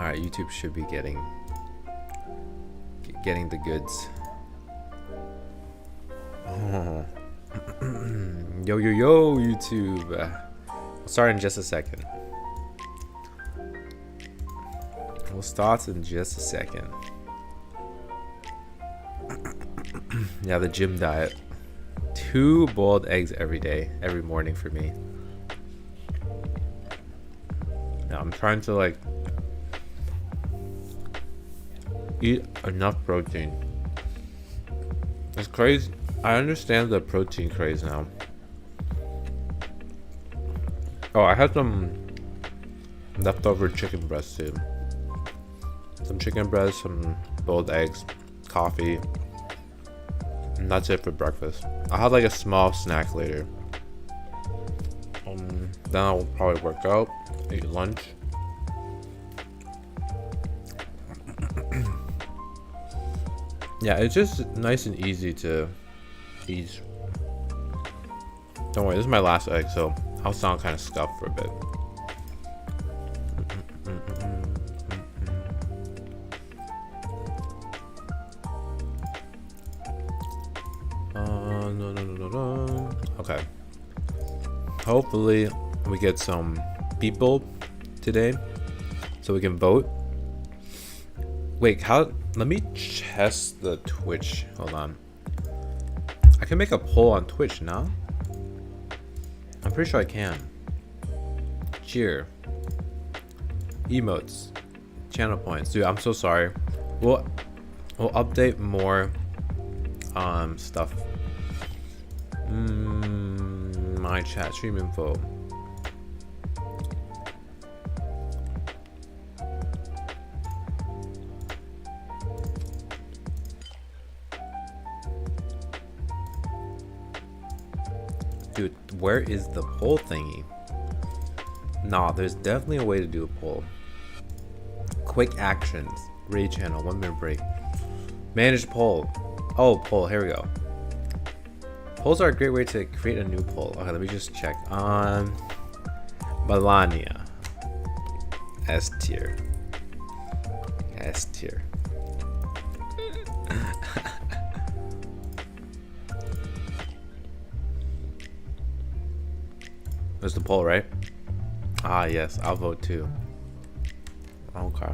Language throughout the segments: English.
Alright, YouTube should be getting the goods. Oh. Yo, YouTube. We'll start in just a second. Yeah, the gym diet. 2 boiled eggs every day, every morning for me. Now I'm trying to like eat enough protein. It's crazy. I understand the protein craze now. Oh, I had some leftover chicken breast too. Some chicken breast, some boiled eggs, coffee. And that's it for breakfast. I'll have like a small snack later. Then I'll probably work out, eat lunch. Yeah, it's just nice and easy to eat. Don't worry, this is my last egg, so I'll sound kind of scuffed for a bit. No. Okay. Hopefully we get some people today so we can vote. Wait, how? Let me test the Twitch. Hold on. I can make a poll on Twitch now. I'm pretty sure I can. Cheer. Emotes. Channel points. Dude, I'm so sorry. We'll update more stuff. My chat, stream info. Dude, where is the poll thingy? Nah, there's definitely a way to do a poll. Quick actions. Raid channel, 1 minute break. Manage poll. Oh, poll, here we go. Polls are a great way to create a new poll. Okay, let me just check. Melania. S tier. S tier. There's the poll, right? Ah, yes, I'll vote too. Okay.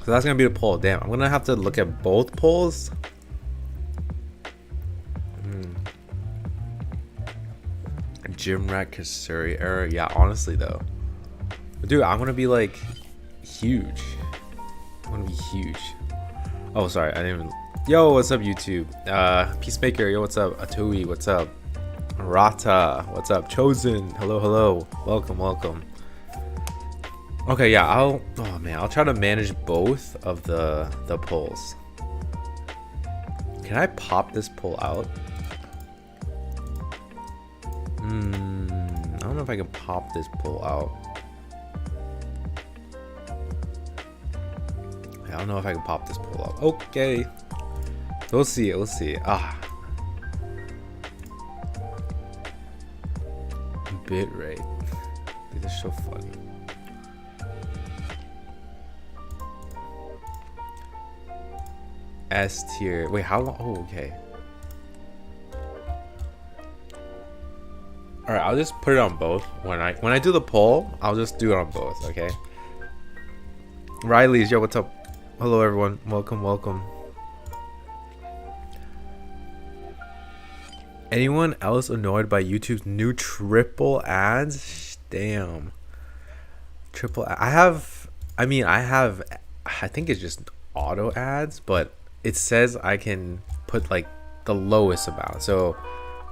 So that's gonna be the poll. Damn, I'm gonna have to look at both polls. Gym rat Kasuri era. Yeah, honestly though. Dude, I'm gonna be like huge. I'm gonna be huge. Oh, sorry, I didn't even. Yo, what's up, YouTube? Peacemaker, yo, what's up? Atui, what's up? Rata, what's up? Chosen, hello. Welcome. Okay, yeah, I'll try to manage both of the polls. Can I pop this poll out? I don't know if I can pop this poll out. I don't know if I can pop this poll out. Okay. We'll see. Ah. Bitrate. Dude, that's so funny. S tier. Wait, how long? Oh, okay. All right, I'll just put it on both. When I do the poll, I'll just do it on both. Okay. Riley's, yo, what's up? Hello, everyone. Welcome. Anyone else annoyed by YouTube's new triple ads? Damn. Triple. I think it's just auto ads, but it says I can put like the lowest amount. So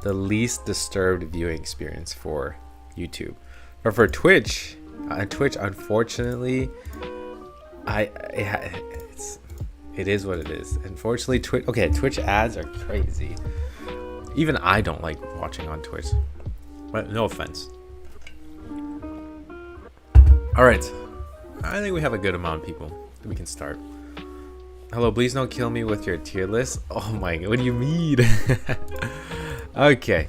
the least disturbed viewing experience for YouTube. But for Twitch, unfortunately, it is what it is. Unfortunately, Twitch ads are crazy. Even I don't like watching on Twitch. But no offense. All right, I think we have a good amount of people. We can start. Hello, please don't kill me with your tier list. Oh my god, what do you mean? Okay.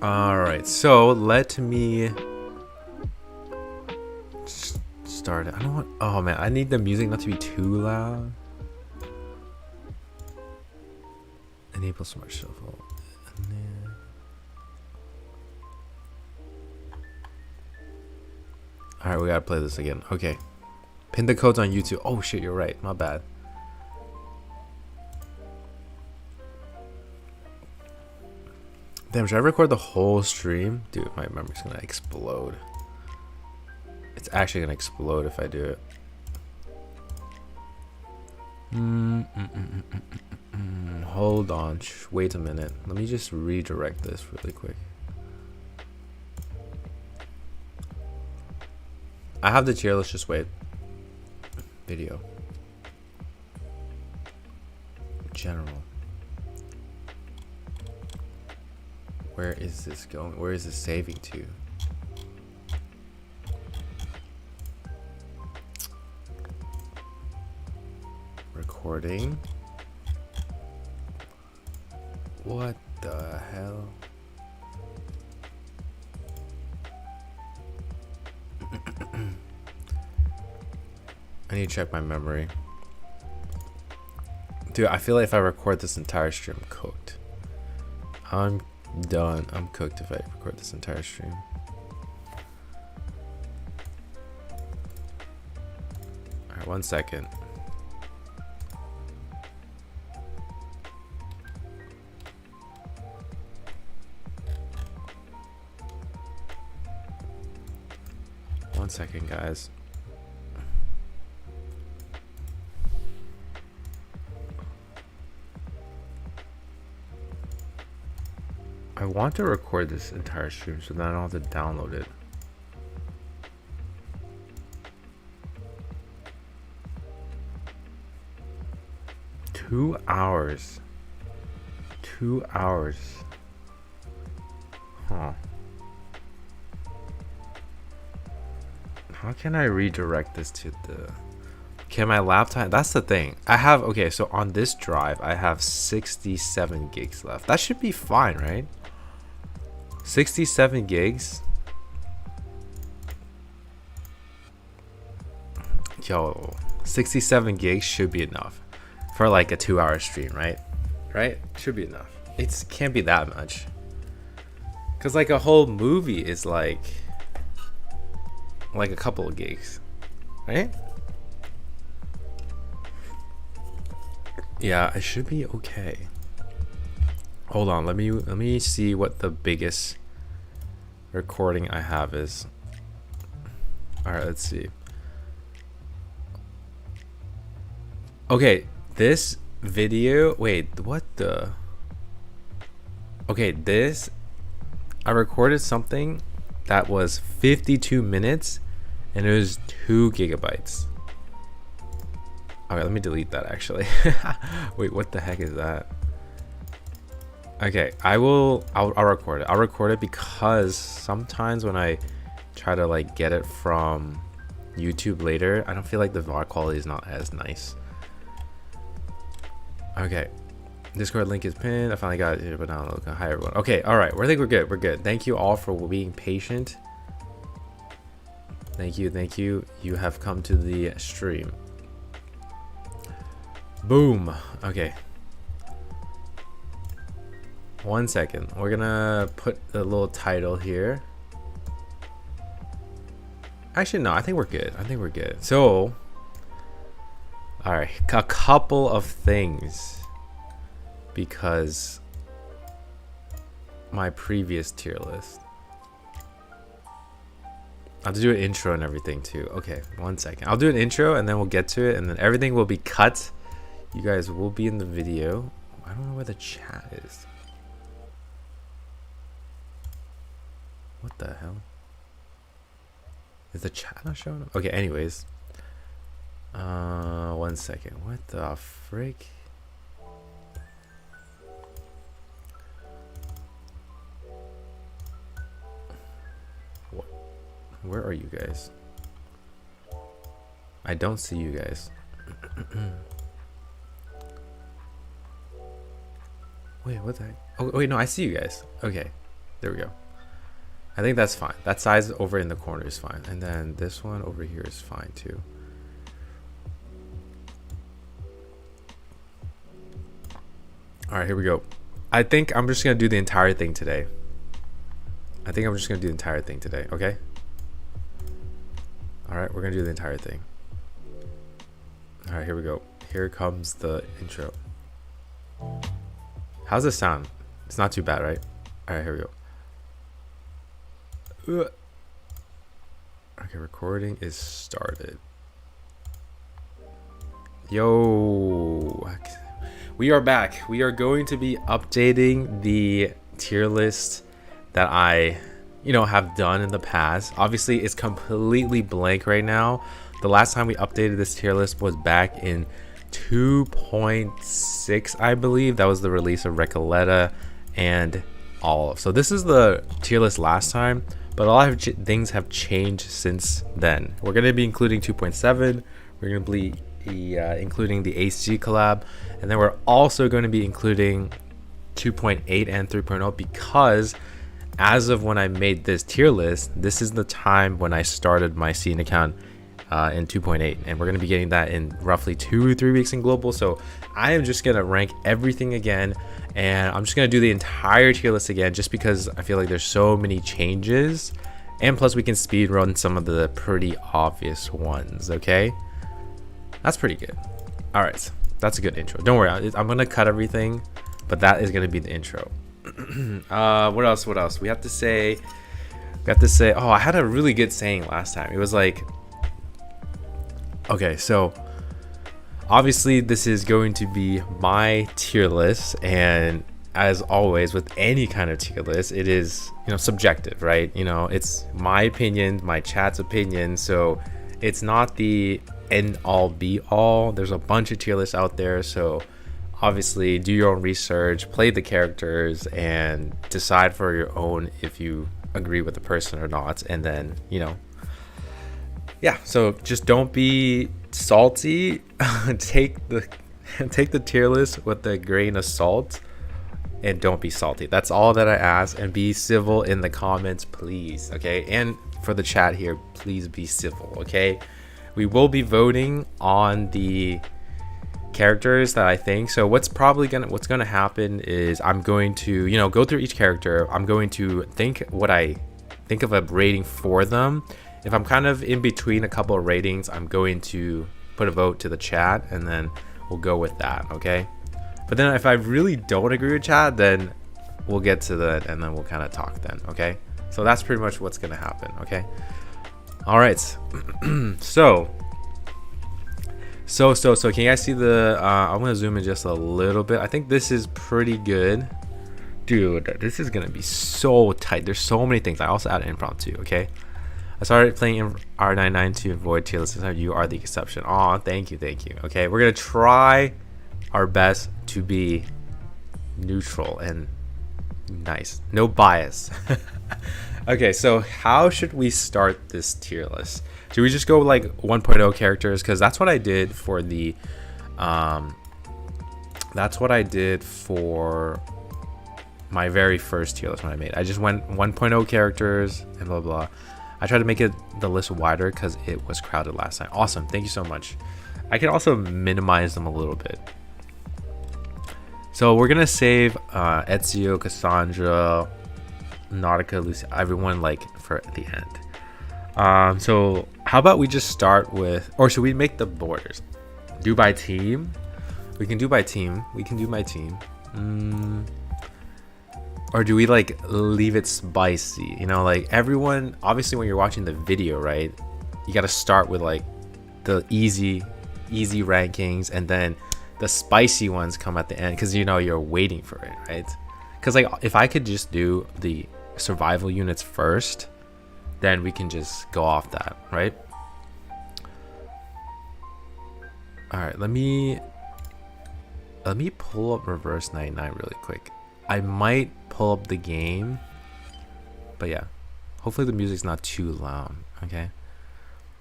All right, so let me started. I don't want. Oh man, I need the music not to be too loud. Enable smart shuffle. All right, we gotta play this again. Okay, pin the codes on YouTube. Oh shit, you're right. My bad. Damn, should I record the whole stream? Dude, my memory's gonna explode. It's actually gonna explode if I do it. Hold on. Wait a minute. Let me just redirect this really quick. I have the tier list. Just wait. Video. General. Where is this going? Where is this saving to? Recording. What the hell? I need to check my memory. Dude, I feel like if I record this entire stream, I'm cooked. I'm done. I'm cooked if I record this entire stream. Alright, 1 second. One second, guys. I want to record this entire stream so that I don't have to download it. Two hours. 2 hours. Huh. How can I redirect this to the... Okay, my laptop... That's the thing. I have... Okay, so on this drive, I have 67 gigs left. That should be fine, right? 67 gigs. Yo, 67 gigs should be enough for like a 2-hour stream, right? Right? Should be enough. It can't be that much. Cause like a whole movie is like a couple of gigs, right? Yeah, it should be okay. Hold on, let me see what the biggest recording I have is. All right, let's see. Okay, this video, wait, what the? Okay, this, I recorded something that was 52 minutes and it was 2 gigabytes. Okay, let me delete that actually. Wait, what the heck is that? Okay, I'll record it. I'll record it because sometimes when I try to like get it from YouTube later, I don't feel like the VOD quality is not as nice. Okay, Discord link is pinned. I finally got it, but now look. Hi everyone. Okay, all right. I think we're good. We're good. Thank you all for being patient. Thank you. Thank you. You have come to the stream. Boom. Okay. 1 second. We're gonna put the little title here. Actually, no. I think we're good. I think we're good. So, all right, a couple of things because my previous tier list. I have to do an intro and everything too. Okay, 1 second. I'll do an intro and then we'll get to it, and then everything will be cut. You guys will be in the video. I don't know where the chat is. What the hell? Is the chat not showing up? Okay, anyways. 1 second. What the frick? What? Where are you guys? I don't see you guys. Wait, what the heck? Oh, wait, no, I see you guys. Okay, there we go. I think that's fine. That size over in the corner is fine. And then this one over here is fine too. All right, here we go. I think I'm just going to do the entire thing today. Okay? All right, we're going to do the entire thing. All right, here we go. Here comes the intro. How's this sound? It's not too bad, right? All right, here we go. Okay, recording is started. Yo, we are back. We are going to be updating the tier list that I have done in the past. Obviously it's completely blank right now. The last time we updated this tier list was back in 2.6, I believe. That was the release of Recoleta and Olive. So this is the tier list last time, but a lot of things have changed since then. We're going to be including 2.7. We're going to be including the HG collab, and then we're also going to be including 2.8 and 3.0 because as of when I made this tier list, this is the time when I started my scene account in 2.8, and we're going to be getting that in roughly 2 or 3 weeks in global. So I am just going to rank everything again, and I'm just going to do the entire tier list again just because I feel like there's so many changes, and plus we can speed run some of the pretty obvious ones. Okay, that's pretty good. All right, that's a good intro. Don't worry, I'm going to cut everything, but that is going to be the intro. What else we have to say? Oh, I had a really good saying last time. It was like, okay, so obviously this is going to be my tier list, and as always with any kind of tier list, it is subjective, right? It's my opinion, my chat's opinion, so it's not the end all be all. There's a bunch of tier lists out there, so obviously do your own research, play the characters, and decide for your own if you agree with the person or not. And then yeah, so just don't be salty. take the tier list with a grain of salt, and don't be salty. That's all that I ask. And be civil in the comments, please. Okay, and for the chat here, please be civil. Okay, we will be voting on the characters that I think. So what's gonna happen is I'm going to go through each character. I'm going to think what I think of a rating for them. If I'm kind of in between a couple of ratings, I'm going to put a vote to the chat, and then we'll go with that. Okay, but then if I really don't agree with chat, then we'll get to that, and then we'll kind of talk then. Okay, so that's pretty much what's gonna happen. Okay, all right. So can you guys see the I'm gonna zoom in just a little bit. I think this is pretty good, dude. This is gonna be so tight. There's so many things. I also added impromptu. Okay, I started playing R99 to avoid tier lists. You are the exception. Aw, thank you. Okay, we're gonna try our best to be neutral and nice, no bias. Okay, so how should we start this tier list? Do we just go like 1.0 characters? Because that's what I did for the my very first tier list when I made. I just went 1.0 characters and blah blah. I tried to make the list wider because it was crowded last time. Awesome, thank you so much. I can also minimize them a little bit. So we're gonna save Ezio, Cassandra, Nautica, Lucy, everyone for the end. So how about we just start with, or should we make the borders? Do by team? We can do by team. Or do we leave it spicy? Everyone, obviously when you're watching the video, right, you got to start with the easy rankings, and then the spicy ones come at the end because you're waiting for it, right? Because if I could just do the survival units first, then we can just go off that, right? All right, let me pull up reverse 99 really quick. I might pull up the game, but yeah, hopefully the music's not too loud.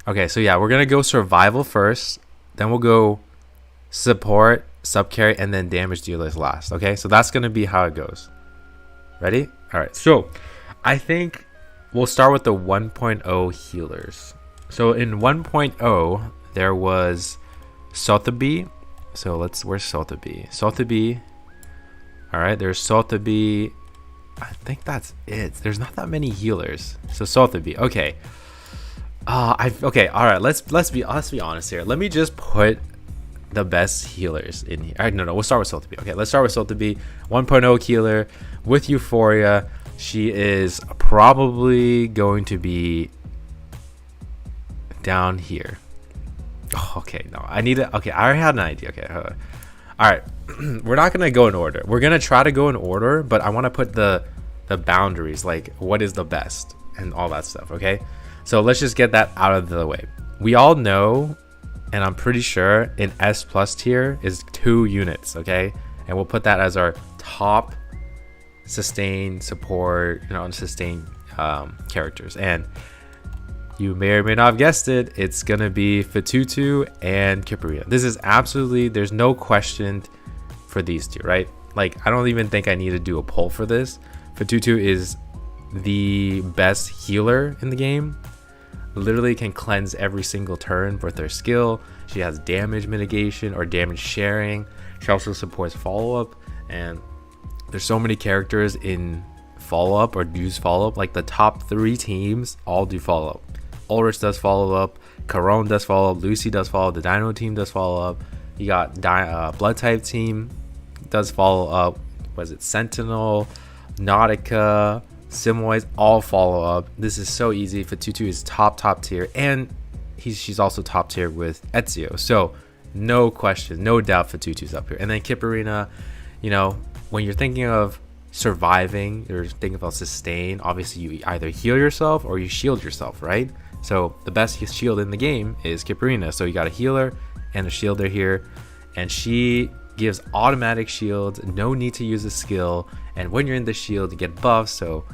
Okay, so yeah, we're gonna go survival first, then we'll go support, sub carry, and then damage dealers last. Okay, so that's gonna be how it goes. Ready? All right, so I think we'll start with the 1.0 healers. So in 1.0, there was Sotheby. So where's Sotheby? Sotheby. All right, there's Sotheby. I think that's it. There's not that many healers. So Sotheby. Okay. Okay. All right. Let's be honest here. Let me just put the best healers in here. All right, no, we'll start with Sotheby. Okay, let's start with Sotheby. 1.0 healer with Euphoria. She is probably going to be down here. Oh, okay, no, I need it. Okay, I already had an idea. Okay, all right. We're not gonna go in order. We're gonna try to go in order, but I want to put the boundaries, like what is the best and all that stuff. Okay, so let's just get that out of the way. We all know, and I'm pretty sure in S plus tier is 2 units. Okay, and we'll put that as our top sustain support, sustain characters. And you may or may not have guessed it, it's gonna be Fatutu and Kiparina. This is absolutely, there's no question for these two, right? Like, I don't even think I need to do a poll for this. Fatutu is the best healer in the game. Literally can cleanse every single turn with her skill. She has damage mitigation or damage sharing. She also supports follow-up, and there's so many characters in follow-up or use follow-up. Like the top 3 teams all do follow-up. Ulrich does follow-up, Caron does follow-up, Lucy does follow-up, the Dino team does follow-up. You got Blood type team does follow-up. Was it Sentinel, Nautica, Simois, all follow-up. This is so easy. Fatutu is top tier, and she's also top tier with Ezio. So no question, no doubt Fatutu's up here. And then Kiparina, when you're thinking of surviving, you're thinking about sustain, obviously you either heal yourself or you shield yourself, right? So the best shield in the game is Kiparina. So you got a healer and a shielder here, and she gives automatic shields, no need to use a skill, and when you're in the shield you get buffs. So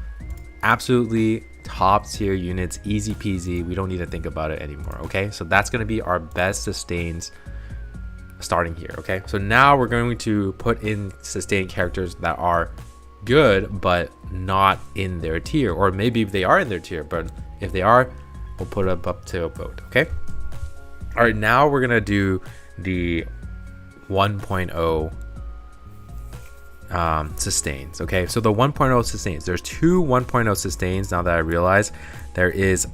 absolutely top tier units, easy peasy. We don't need to think about it anymore. Okay, so that's going to be our best sustains starting here. Okay, so now we're going to put in sustain characters that are good but not in their tier, or maybe they are in their tier, but if they are, we'll put it up to a vote. Okay, all right, now we're gonna do the 1.0 sustains. Okay, so the 1.0 sustains, there's 2 1.0 sustains now that I realize. There is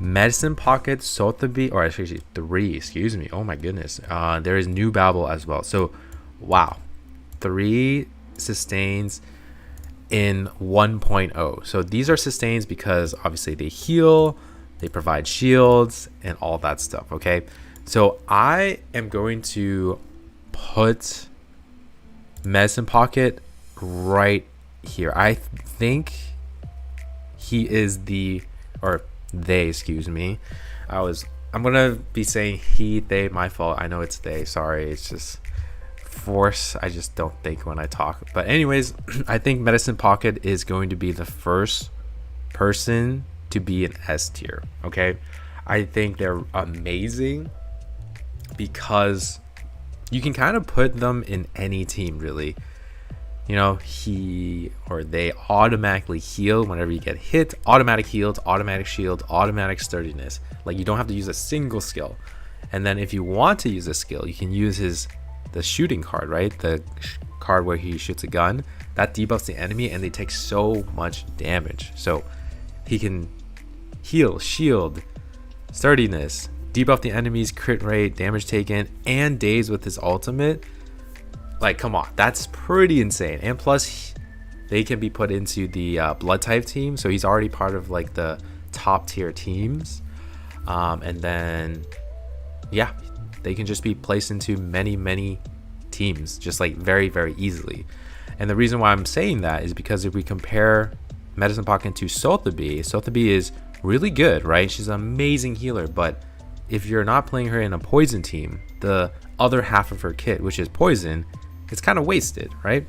Medicine Pocket, Sotheby, or actually 3, excuse me, oh my goodness. There is New Babel as well. So wow, 3 sustains in 1.0. So these are sustains because obviously they heal, they provide shields and all that stuff. Okay, so I am going to put Medicine Pocket right here. I think he is they, excuse me. I'm gonna be saying he, they, my fault. I know it's they, sorry. It's just force. I just don't think when I talk. But anyways, I think Medicine Pocket is going to be the first person to be an S tier. Okay, I think they're amazing because you can kind of put them in any team, really. He or they automatically heal whenever you get hit, automatic heals, automatic shield, automatic sturdiness. Like, you don't have to use a single skill. And then if you want to use a skill, you can use the shooting card, right? The card where he shoots a gun. That debuffs the enemy and they take so much damage. So he can heal, shield, sturdiness, debuff the enemy's crit rate, damage taken, and daze with his ultimate. Like, come on, that's pretty insane. And plus, they can be put into the blood type team, so he's already part of like the top tier teams. And then yeah, they can just be placed into many teams just like very easily. And the reason why I'm saying that is because if we compare Medicine Pocket to Sotheby is really good, right? She's an amazing healer, but if you're not playing her in a poison team, the other half of her kit, which is poison, it's kind of wasted, right?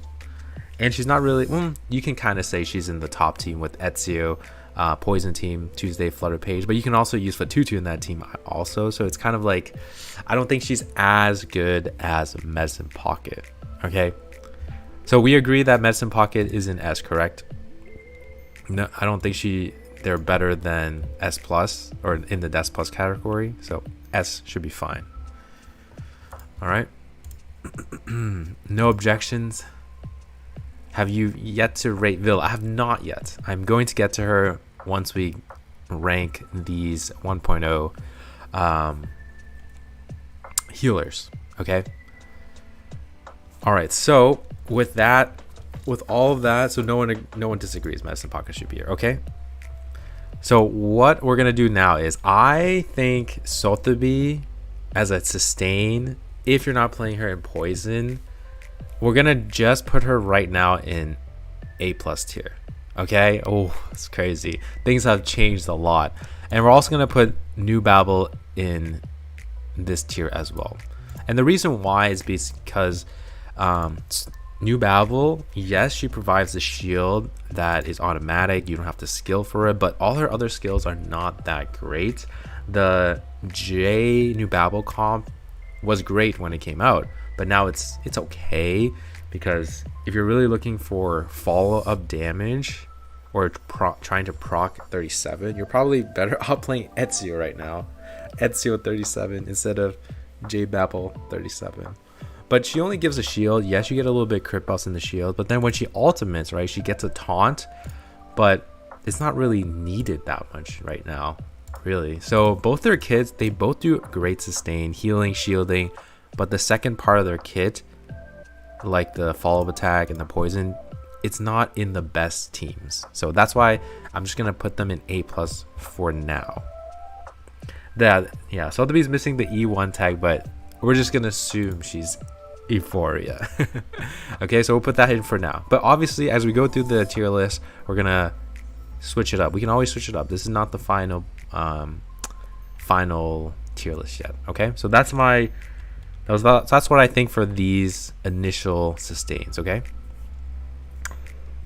And she's not really, you can kind of say she's in the top team with Ezio, poison team, Tuesday, Flutter Page, but you can also use Fatutu in that team also. So it's kind of like, I don't think she's as good as Medicine Pocket. Okay, so we agree that Medicine Pocket is an S, correct? No, I don't think they're better than S plus, or in the S plus category. So S should be fine. All right. No objections. Have you yet to rate Vil? I have not yet. I'm going to get to her once we rank these 1.0 healers. Okay. All right. So with that, with all of that, so no one disagrees. Medicine Pocket should be here. Okay. So what we're gonna do now is, I think Sotheby as a sustain, if you're not playing her in poison, we're gonna just put her right now in A+ tier. Okay. Oh, it's crazy. Things have changed a lot. And we're also gonna put New Babel in this tier as well. And the reason why is because New Babel, yes, she provides a shield that is automatic. You don't have to skill for it, but all her other skills are not that great. The J New Babel comp was great when it came out, but now it's okay, because if you're really looking for follow-up damage or trying to proc 37, you're probably better off playing Ezio right now. Ezio 37 instead of J Babel 37. But she only gives a shield. Yes, you get a little bit crit buffs in the shield, but then when she ultimates, right, she gets a taunt, but it's not really needed that much right now, really. So both their kits, they both do great sustain, healing, shielding, but the second part of their kit, like the follow-up attack and the poison, it's not in the best teams. So that's why I'm just gonna put them in A+ for now. Yeah, Sotheby's missing the E1 tag, but we're just gonna assume she's Euphoria. Okay, so we'll put that in for now. But obviously, as we go through the tier list, we're gonna switch it up. We can always switch it up. This is not the final tier list yet. Okay, so that's what I think for these initial sustains. Okay.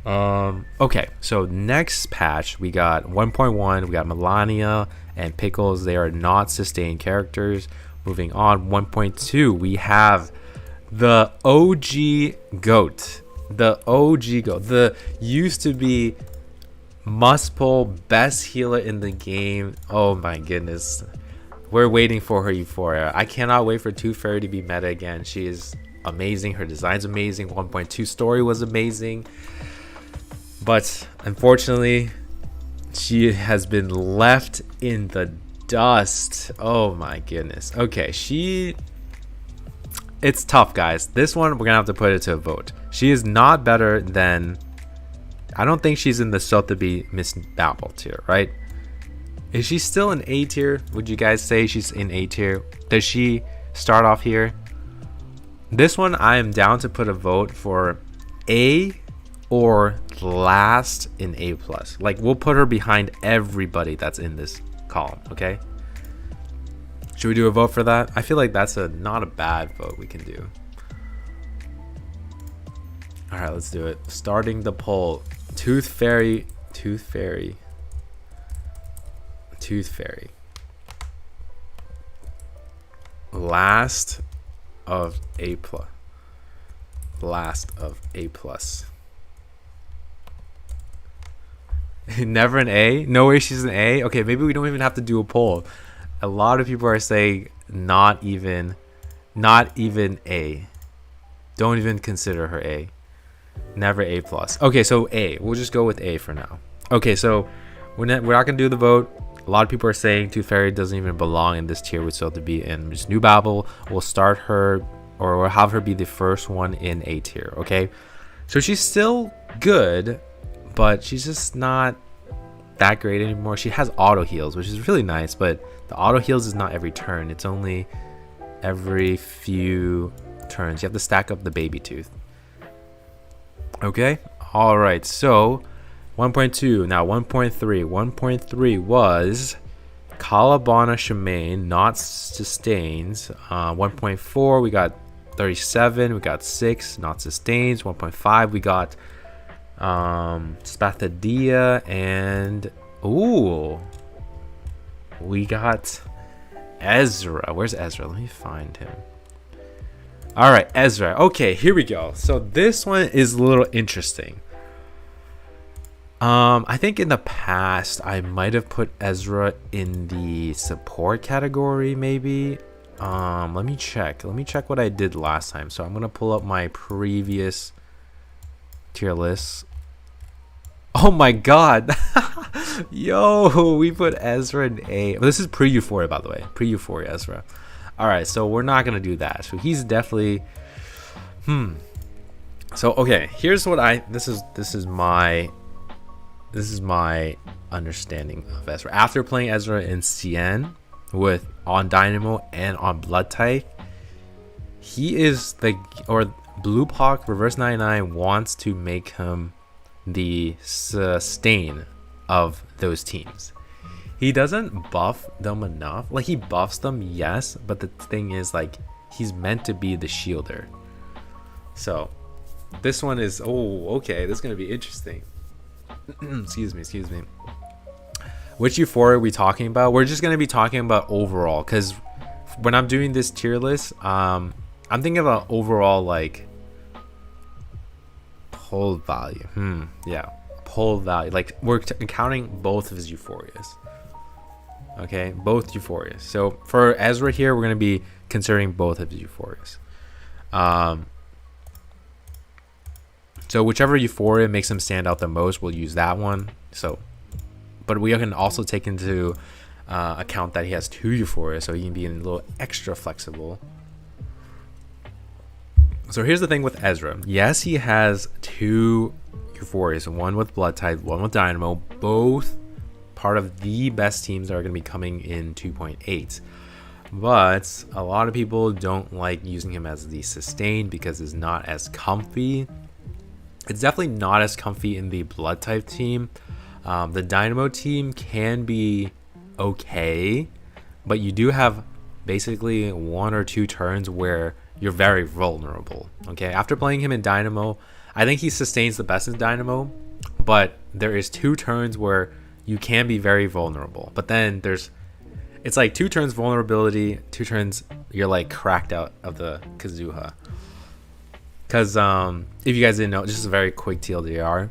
Okay, so next patch we got 1.1. We got Melania and Pickles. They are not sustained characters. Moving on, 1.2, we have the OG GOAT. The OG GOAT. The used to be must pull best healer in the game. Oh my goodness. We're waiting for her Euphoria. I cannot wait for Tooth Fairy to be meta again. She is amazing. Her design's amazing. 1.2 story was amazing. But unfortunately, she has been left in the dust. Oh my goodness. Okay, it's tough, guys. This one we're gonna have to put it to a vote. She is not better than, I don't think she's in the Sotheby Miss Babel tier, right? Is she still in A tier? Would you guys say she's in A tier? Does she start off here? This one I am down to put a vote for A or last in A+. Like, we'll put her behind everybody that's in this column. Okay, should we do a vote for that? I feel like that's not a bad vote we can do. All right, let's do it. Starting the poll. Tooth Fairy last of A+. Never an A? No way she's an A? Okay, maybe we don't even have to do a poll. A lot of people are saying not even A. Don't even consider her A. Never A+. Okay, so A. We'll just go with A for now. Okay, so we're not gonna do the vote. A lot of people are saying Tooth Fairy doesn't even belong in this tier. We still have to be in Miss New Babel. We'll start her, or we'll have her be the first one in A tier. Okay, so she's still good, but she's just not that great anymore. She has auto heals, which is really nice, but the auto heals is not every turn. It's only every few turns. You have to stack up the baby tooth. Okay, all right, so 1.2. Now 1.3 was Calabana Shemaine, not sustains. 1.4 we got 37, we got 6 not sustains. 1.5 we got Spathadia, and we got Ezra. Where's Ezra? Let me find him. All right, Ezra. Okay, here we go. So this one is a little interesting. I think in the past I might have put Ezra in the support category, maybe. Let me check. Let me check what I did last time. So I'm gonna pull up my previous tier lists. Oh my god. Yo, we put Ezra in A. This is pre-Euphoria, by the way. Pre-Euphoria Ezra. Alright, so we're not gonna do that. So he's definitely So okay, here's what this is my understanding of Ezra. After playing Ezra in CN with on Dynamo and on Blood type, he is Blue Hawk Reverse 99 wants to make him the sustain of those teams. He doesn't buff them enough. Like, he buffs them, yes, but the thing is, like, he's meant to be the shielder. So this one is, okay, this is gonna be interesting. excuse me. Which Euphoria are we talking about? We're just gonna be talking about overall, because when I'm doing this tier list, I'm thinking about overall, like, pull value. Yeah, pull value. Like, we're counting both of his Euphorias. Okay, both Euphorias. So for Ezra here, we're gonna be considering both of his Euphorias. So whichever Euphoria makes him stand out the most, we'll use that one. So, but we can also take into account that he has 2 Euphoria, so he can be a little extra flexible. So here's the thing with Ezra. Yes, he has 2 Euphorias, one with Blood type, one with Dynamo, both part of the best teams that are going to be coming in 2.8. But a lot of people don't like using him as the sustain because it's not as comfy. It's definitely not as comfy in the Blood type team. The Dynamo team can be okay, but you do have basically 1 or 2 turns where you're very vulnerable. Okay, after playing him in Dynamo, I think he sustains the best in Dynamo, but there is 2 turns where you can be very vulnerable. But then it's like 2 turns vulnerability, 2 turns you're like cracked out of the Kazuha. Because if you guys didn't know, just a very quick TLDR,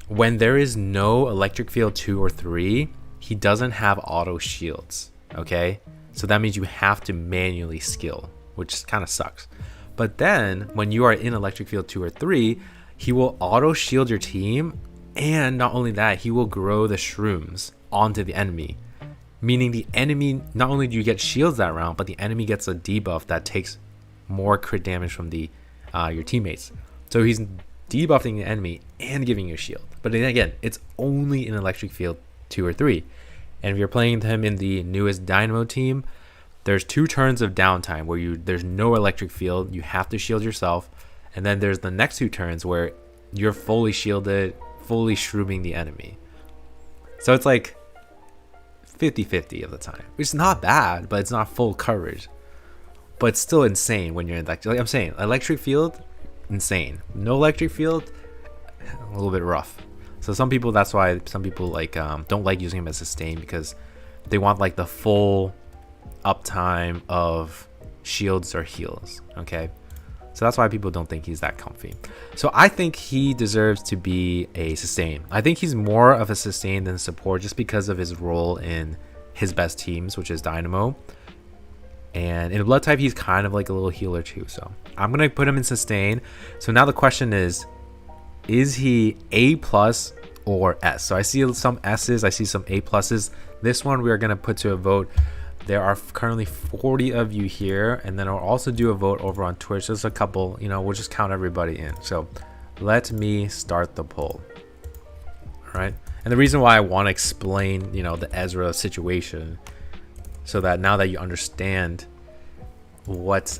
when there is no electric field 2 or 3, he doesn't have auto shields. Okay, so that means you have to manually skill, which kind of sucks. But then when you are in electric field 2 or 3, he will auto shield your team, and not only that, he will grow the shrooms onto the enemy, meaning the enemy, not only do you get shields that round, but the enemy gets a debuff that takes more crit damage from the your teammates. So he's debuffing the enemy and giving you a shield. But then again, it's only in electric field 2 or 3. And if you're playing him in the newest Dynamo team, there's 2 turns of downtime where there's no electric field, you have to shield yourself, and then there's the next 2 turns where you're fully shielded, fully shrooming the enemy. So it's like 50-50 of the time, which is not bad, but it's not full coverage. But it's still insane when you're in, like I'm saying, electric field, insane. No electric field, a little bit rough. So that's why some people like don't like using him as sustain, because they want like the full uptime of shields or heals. Okay, so that's why people don't think he's that comfy. So I think he deserves to be a sustain. I think he's more of a sustain than support, just because of his role in his best teams, which is Dynamo. And in Blood type, he's kind of like a little healer too. So I'm gonna put him in sustain. So now the question is he A plus or S? So I see some S's, I see some A pluses. This one we are gonna put to a vote. There are currently 40 of you here, and then I'll also do a vote over on Twitch. There's a couple, we'll just count everybody in. So let me start the poll. All right. And the reason why I want to explain, the Ezra situation, so that now that you understand what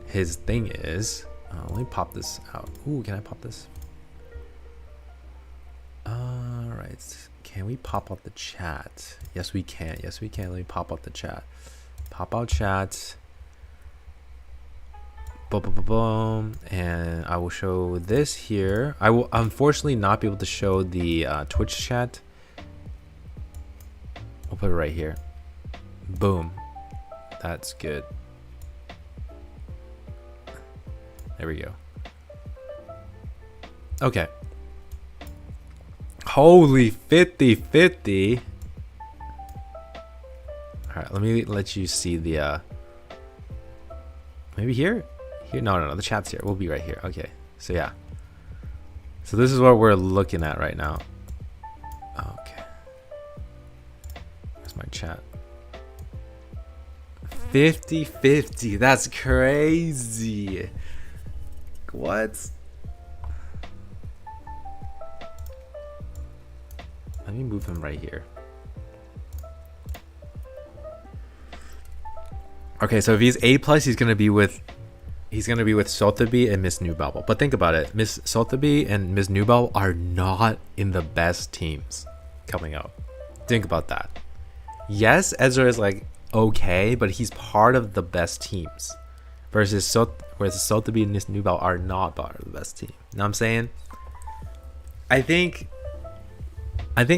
his thing is, let me pop this out. Ooh, can I pop this? All right. Can we pop up the chat? Yes, we can. Yes, we can. Let me pop up the chat. Pop out chat. Boom, boom, boom, boom. And I will show this here. I will unfortunately not be able to show the Twitch chat. We'll put it right here. Boom. That's good. There we go. Okay. Holy 50-50. Alright, let me let you see the maybe here? Here? No, the chat's here. We'll be right here. Okay. So yeah. So this is what we're looking at right now. Okay. Where's my chat? 50-50. That's crazy. What? Let me move him right here. Okay, so if he's A+, he's gonna be with Sotheby and Miss Newbabble. But think about it. Miss Sotheby and Miss Newbabble are not in the best teams coming out. Think about that. Yes, Ezra is like okay, but he's part of the best teams. Whereas Sotheby and Miss Newbabble are not part of the best team. You know what I'm saying? I think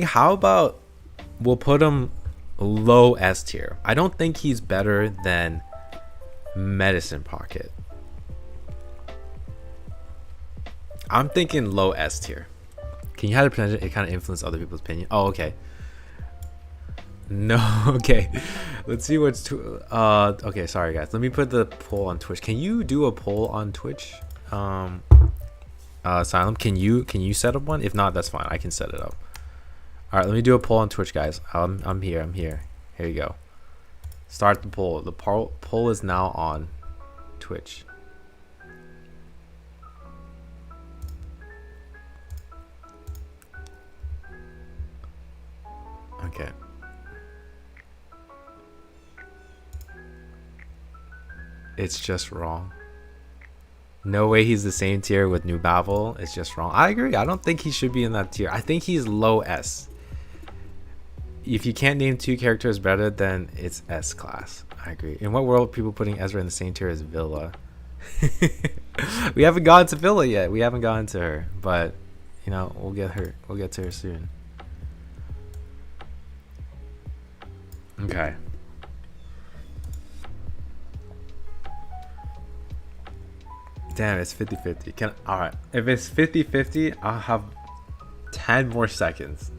how about we'll put him low S tier. I don't think he's better than Medicine Pocket. I'm thinking low S tier. Can you have a percentage? It kind of influence other people's opinion. Oh, okay. No, okay. Let's see what's okay, sorry guys. Let me put the poll on Twitch. Can you do a poll on Twitch? Asylum, can you set up one? If not, that's fine. I can set it up. All right, let me do a poll on Twitch, guys. I'm here. Here you go. Start the poll. The poll is now on Twitch. Okay. It's just wrong. No way he's the same tier with Newbabble. It's just wrong. I agree. I don't think he should be in that tier. I think he's low S. If you can't name two characters better, then it's S class. I agree. In what world are people putting Ezra in the same tier as Villa? We haven't gotten to Villa yet. We haven't gotten to her, but you know, we'll get her. We'll get to her soon. Okay. Damn, it's 50-50. Alright. If it's 50-50, I'll have 10 more seconds.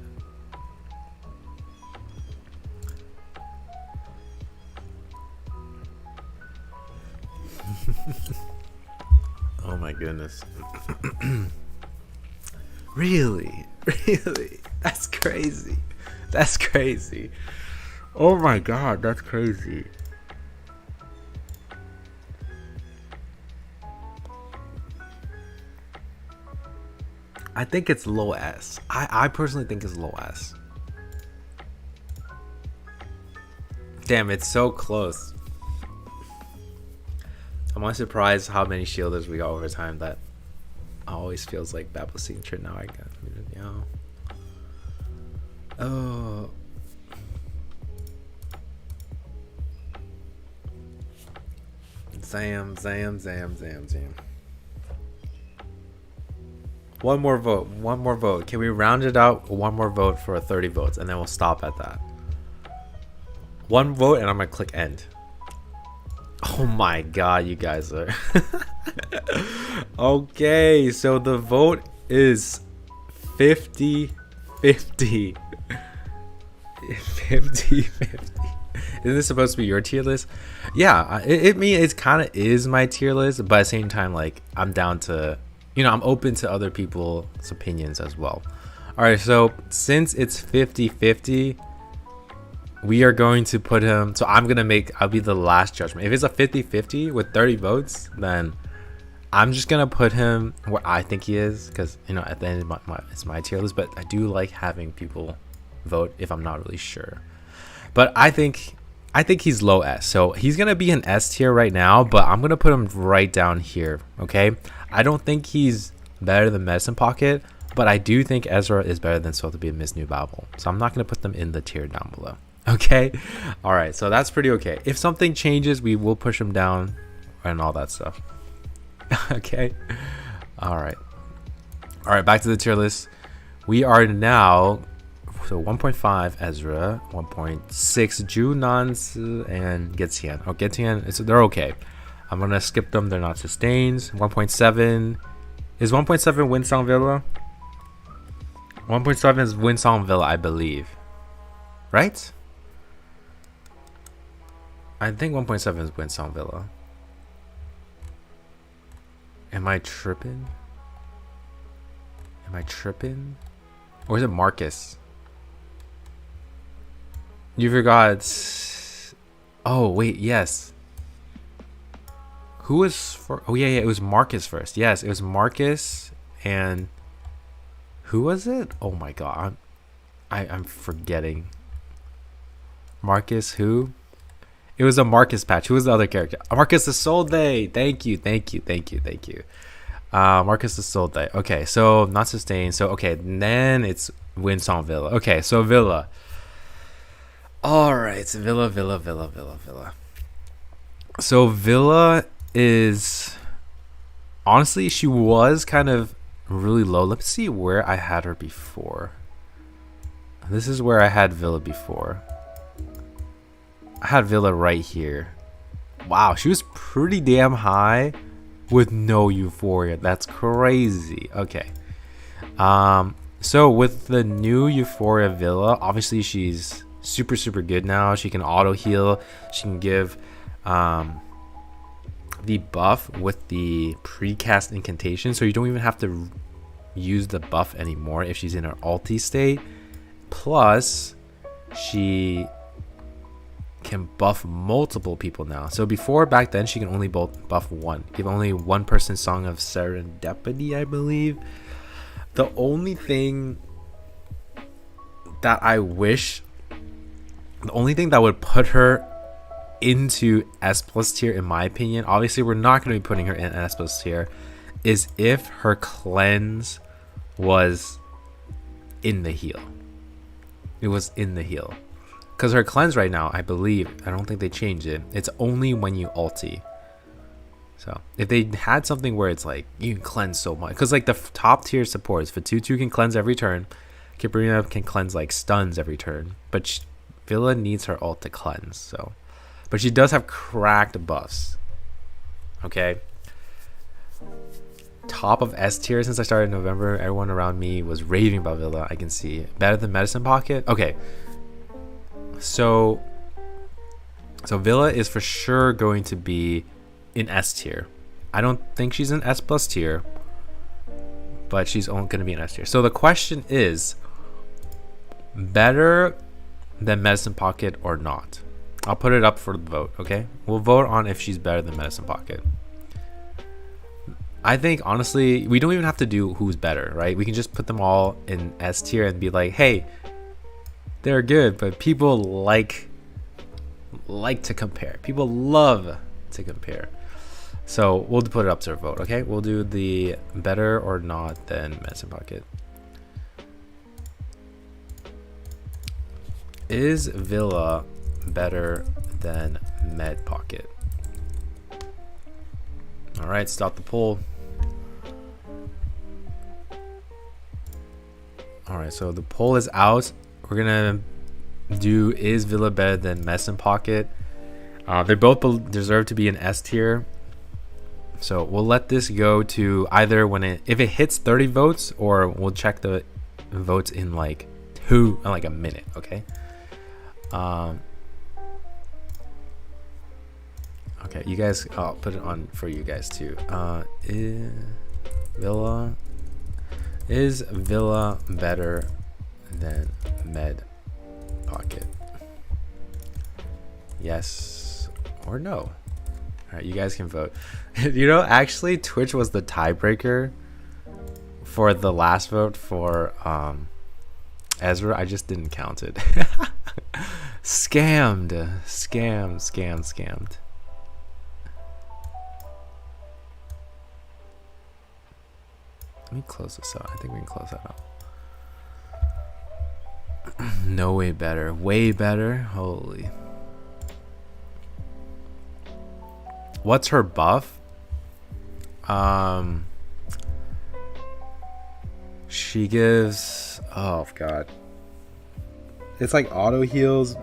Oh my goodness. Really? Really? That's crazy. That's crazy. Oh my god, that's crazy. I think it's low S. I personally think it's low S. Damn, it's so close. I'm always surprised how many shielders we got over time. That always feels like Babble's signature. Now I got, you know. Oh. Zam. One more vote. Can we round it out? One more vote for 30 votes, and then we'll stop at that. One vote, and I'm gonna click end. Oh my god, you guys are. Okay, so the vote is 50-50. 50-50. Isn't this supposed to be your tier list? Yeah, it kind of is my tier list, but at the same time, like, I'm down to, you know, I'm open to other people's opinions as well. All right, so since it's 50-50, we are going to put him, so I'll be the last judgment. If it's a 50-50 with 30 votes, then I'm just gonna put him where I think he is, because, you know, at the end of it's my tier list, but I do like having people vote if I'm not really sure. But I think he's low S, so he's gonna be an S tier right now, but I'm gonna put him right down here. Okay, I don't think he's better than Medicine Pocket, but I do think Ezra is better than Sotheby and Miss Newbabble, so I'm not gonna put them in the tier down below. Okay, all right, so that's pretty okay. If something changes, we will push him down and all that stuff. Okay, all right, back to the tier list. We are now, so 1.5 Ezra, 1.6 Junans and Getian. Oh, Getian, they're okay. I'm gonna skip them. They're not sustains. 1.7 is 1.7 Winsong Villa. 1.7 is Winsong Villa, I believe. Right? I think 1.7 is Winsong Villa. Am I tripping? Am I tripping? Or is it Marcus? You forgot. Oh, wait, yes. Who was for? Oh, yeah, it was Marcus first. Yes, it was Marcus and who was it? Oh my god, I'm forgetting. Marcus who? It was a Marcus patch. Who was the other character? Marcus the Soul Day. Thank you. Marcus the Soul Day. Okay, so not sustained. So okay, then it's Winsong Villa. Okay, so Villa. All right, Villa. So Villa is honestly, she was kind of really low. Let's see where I had her before. This is where I had Villa before. I had Villa right here. Wow, she was pretty damn high with no euphoria. That's crazy. Okay. So with the new euphoria Villa, obviously she's super good now. She can auto heal. She can give the buff with the precast incantation, so you don't even have to use the buff anymore if she's in her ulti state. Plus she can buff multiple people now. So before, back then, she can only buff one. Give only one person Song of Serendipity, I believe. The only thing that I wish, the only thing that would put her into S plus tier, in my opinion, obviously we're not going to be putting her in S plus tier, is if her cleanse was in the heal. It was in the heal. Because her cleanse right now, I believe, I don't think they changed it. It's only when you ulti. So if they had something where it's like you can cleanse so much, because like the top tier supports, Fatutu can cleanse every turn, Kibrina can cleanse like stuns every turn, but Villa needs her ult to cleanse. So, but she does have cracked buffs. Okay. Top of S tier since I started in November, everyone around me was raving about Villa. I can see better than Medicine Pocket. Okay. So Villa is for sure going to be in S tier. I don't think she's in S plus tier, but she's only going to be in S tier. So the question is, better than Medicine Pocket or not? I'll put it up for the vote, okay? We'll vote on if she's better than Medicine Pocket. I think, honestly, we don't even have to do who's better, right? We can just put them all in S tier and be like, hey, they're good, but people like to compare. People love to compare. So we'll put it up to a vote, okay? We'll do the better or not than Medicine Pocket. Is Villa better than Med Pocket? All right, stop the poll. All right, so the poll is out. We're gonna do, is Villa better than Medicine Pocket? They both deserve to be in S tier. So we'll let this go to either if it hits 30 votes, or we'll check the votes in like a minute, okay? Okay, you guys, I'll put it on for you guys too. Is Villa better than Med Pocket? Yes or no? All right, you guys can vote. You know, actually, Twitch was the tiebreaker for the last vote for Ezra. I just didn't count it. Scammed. Let me close this out. I think we can close that out. No, way better. Way better. Holy. What's her buff? She gives, oh god, it's like auto heals,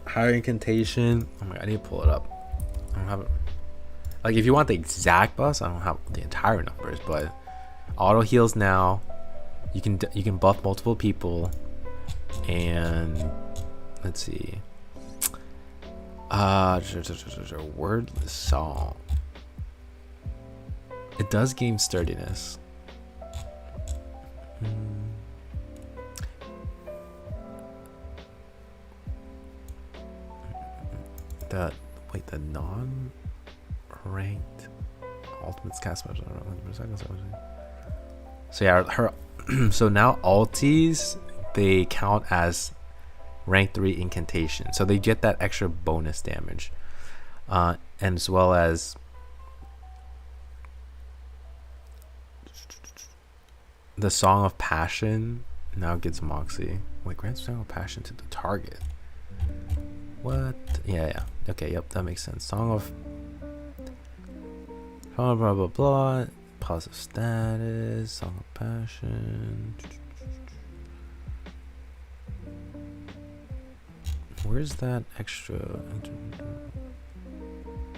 higher incantation. Oh my god, I need to pull it up. I don't have it. Like, if you want the exact buffs, I don't have the entire numbers, but auto heals now, You can buff multiple people, and let's see. Wordless song. It does gain sturdiness. The non-ranked ultimates cast much. So yeah, her. So now ultis, they count as rank 3 incantation, so they get that extra bonus damage, and as well as the Song of Passion now gets Moxie. Wait, grants Song of Passion to the target. What? Yeah. Okay, yep, that makes sense. Song of blah blah blah. Positive status. Song of Passion. Where's that extra?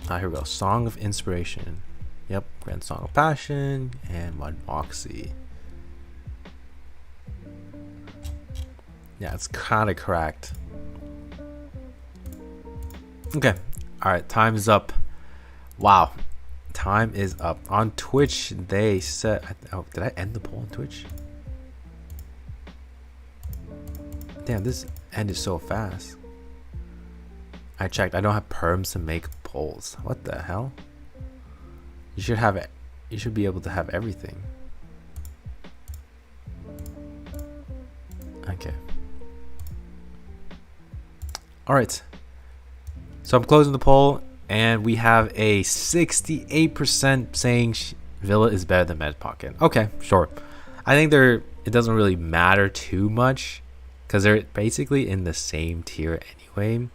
Here we go. Song of Inspiration. Yep, grant Song of Passion and one Moxie. Yeah, it's kind of cracked. Okay. All right. Time is up. Wow. Time is up. On Twitch, they said... Oh, did I end the poll on Twitch? Damn, this ended so fast. I checked. I don't have perms to make polls. What the hell? You should have it. You should be able to have everything. Okay. All right. So I'm closing the poll, and we have a 68% saying Villa is better than Med Pocket. Okay, sure. I think it doesn't really matter too much because they're basically in the same tier anyway.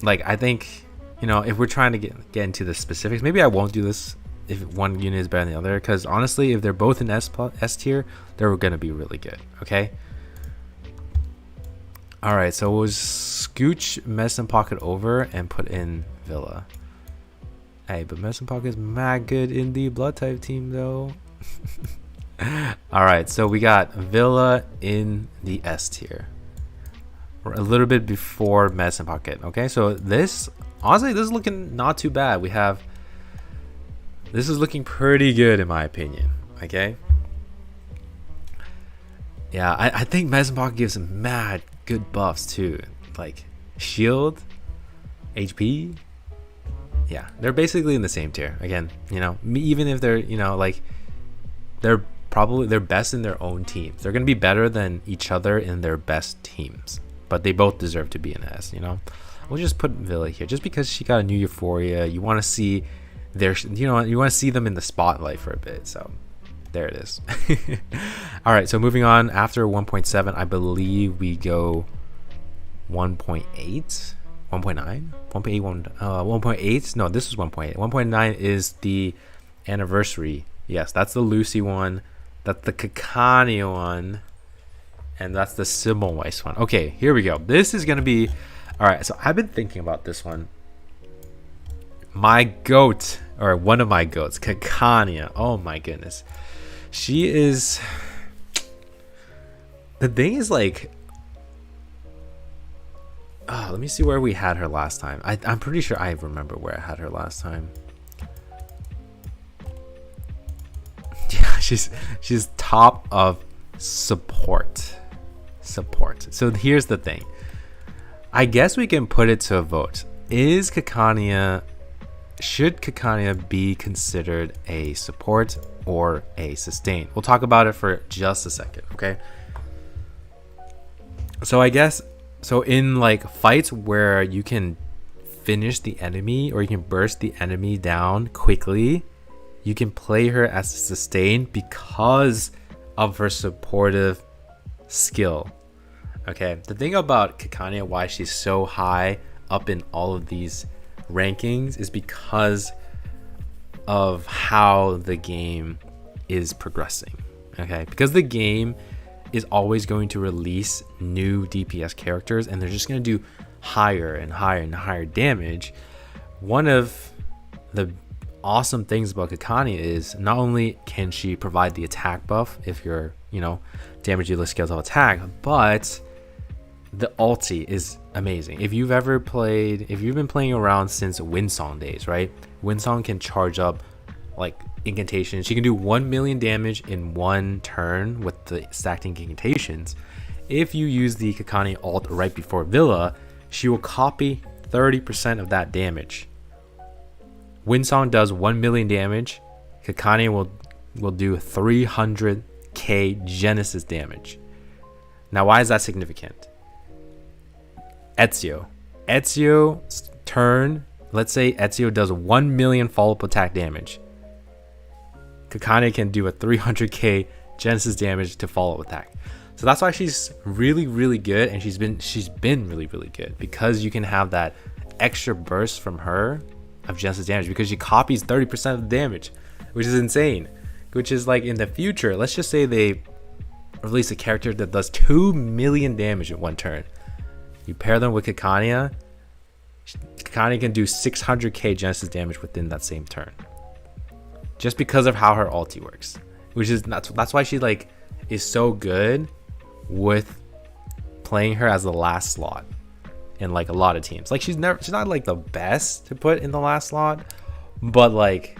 Like I think, you know, if we're trying to get into the specifics, maybe I won't do this if one unit is better than the other, because honestly, if they're both in S tier, they're gonna be really good. Okay. All right, so we'll scooch Medicine Pocket over and put in Villa. Hey, but Medicine Pocket is mad good in the blood type team though. All right, so we got Villa in the S tier. We're a little bit before Medicine Pocket. Okay, so this, honestly, this is looking not too bad. This is looking pretty good in my opinion. Okay. Yeah, I think Medicine Pocket gives some mad good buffs too, like shield, HP. Yeah, they're basically in the same tier. Again, you know, even if they're, you know, like they're best in their own teams. They're gonna be better than each other in their best teams, but they both deserve to be in S. You know, we'll just put Villa here just because she got a new Euphoria. You want to see you want to see them in the spotlight for a bit. So there it is. All right, so moving on, after 1.7, I believe we go 1.8, 1.9, 1.8. No, this is 1.8. 1.9 is the anniversary. Yes, that's the Lucy one. That's the Kakani one. And that's the Simmelweiss one. Okay, here we go. This is going to be... All right, so I've been thinking about this one. My goat, or one of my goats, Kakania. Oh my goodness. She is... The thing is, like... Oh, let me see where we had her last time. I'm pretty sure I remember where I had her last time. Yeah, she's top of support. So here's the thing. I guess we can put it to a vote. Should Kakania be considered a support or a sustain? We'll talk about it for just a second, okay? So I guess, so in like fights where you can finish the enemy or you can burst the enemy down quickly, you can play her as a sustain because of her supportive skill. Okay, the thing about Kakania, why she's so high up in all of these rankings, is because of how the game is progressing. Okay, because the game is always going to release new DPS characters and they're just going to do higher and higher and higher damage. One of the awesome things about Kakani is not only can she provide the attack buff if you're, you know, damage dealer skills of attack, but the ulti is amazing. If you've been playing around since Windsong days, right? Windsong can charge up like incantations. She can do 1 million damage in one turn with the stacked incantations. If you use the Kakani ult right before Villa, she will copy 30% of that damage. Windsong does 1 million damage. Kakani will do 300k Genesis damage. Now, why is that significant? Ezio's turn, let's say Ezio does 1 million follow-up attack damage. Kakani can do a 300k Genesis damage to follow-up attack. So that's why she's really, really good, and she's been really, really good, because you can have that extra burst from her of Genesis damage because she copies 30% of the damage, which is insane. Which is like in the future, let's just say they release a character that does 2 million damage in one turn. You pair them with Kakani can do 600k Genesis damage within that same turn, just because of how her ulti works. Which is that's why she like is so good with playing her as the last slot in like a lot of teams. Like she's not like the best to put in the last slot, but like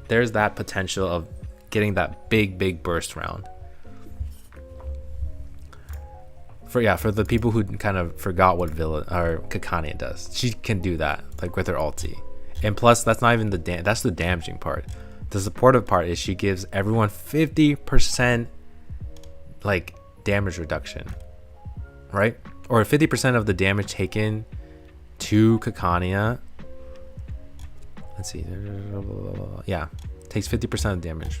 there's that potential of getting that big burst round. For the people who kind of forgot what Villa or Kakani does, she can do that like with her ulti. And plus, that's not even that's the damaging part. The supportive part is she gives everyone 50% like damage reduction, right? Or 50% of the damage taken to Kakani. Let's see. Yeah, takes 50% of damage.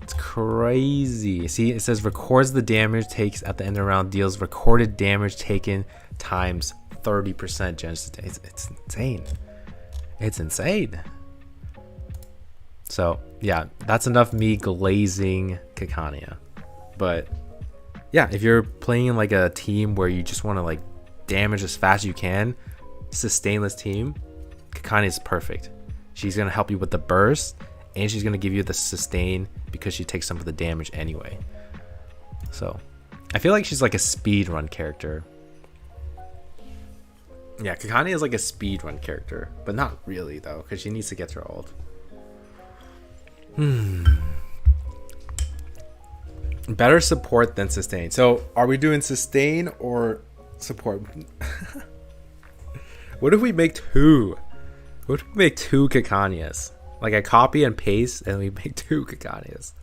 It's crazy. See, it says records the damage takes at the end of the round, deals recorded damage taken times 30% Genesis. It's insane. It's insane. So yeah, that's enough me glazing Kakani. But yeah, if you're playing in like a team where you just want to like damage as fast as you can, sustainless team, Kakani is perfect. She's gonna help you with the burst, and she's gonna give you the sustain because she takes some of the damage anyway. So I feel like she's like a speed run character. Yeah, Kakani is like a speed run character, but not really though, because she needs to get her ult. Better support than sustain. So are we doing sustain or support? What if we make two? What if we make two Kakanias? Like I copy and paste and we make two Kakanias.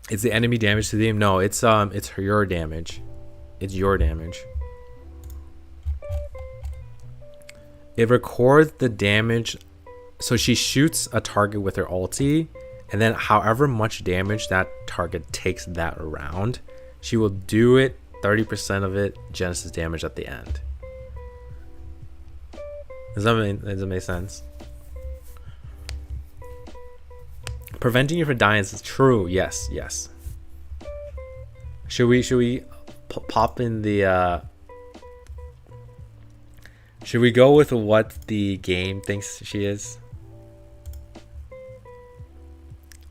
It's the enemy damage to them. No, it's your damage. It's your damage. It records the damage. So she shoots a target with her ulti, and then however much damage that target takes that round, she will do it 30% of it Genesis damage at the end. Does that make sense? Preventing you from dying is true. Yes. Should we pop in the should we go with what the game thinks she is?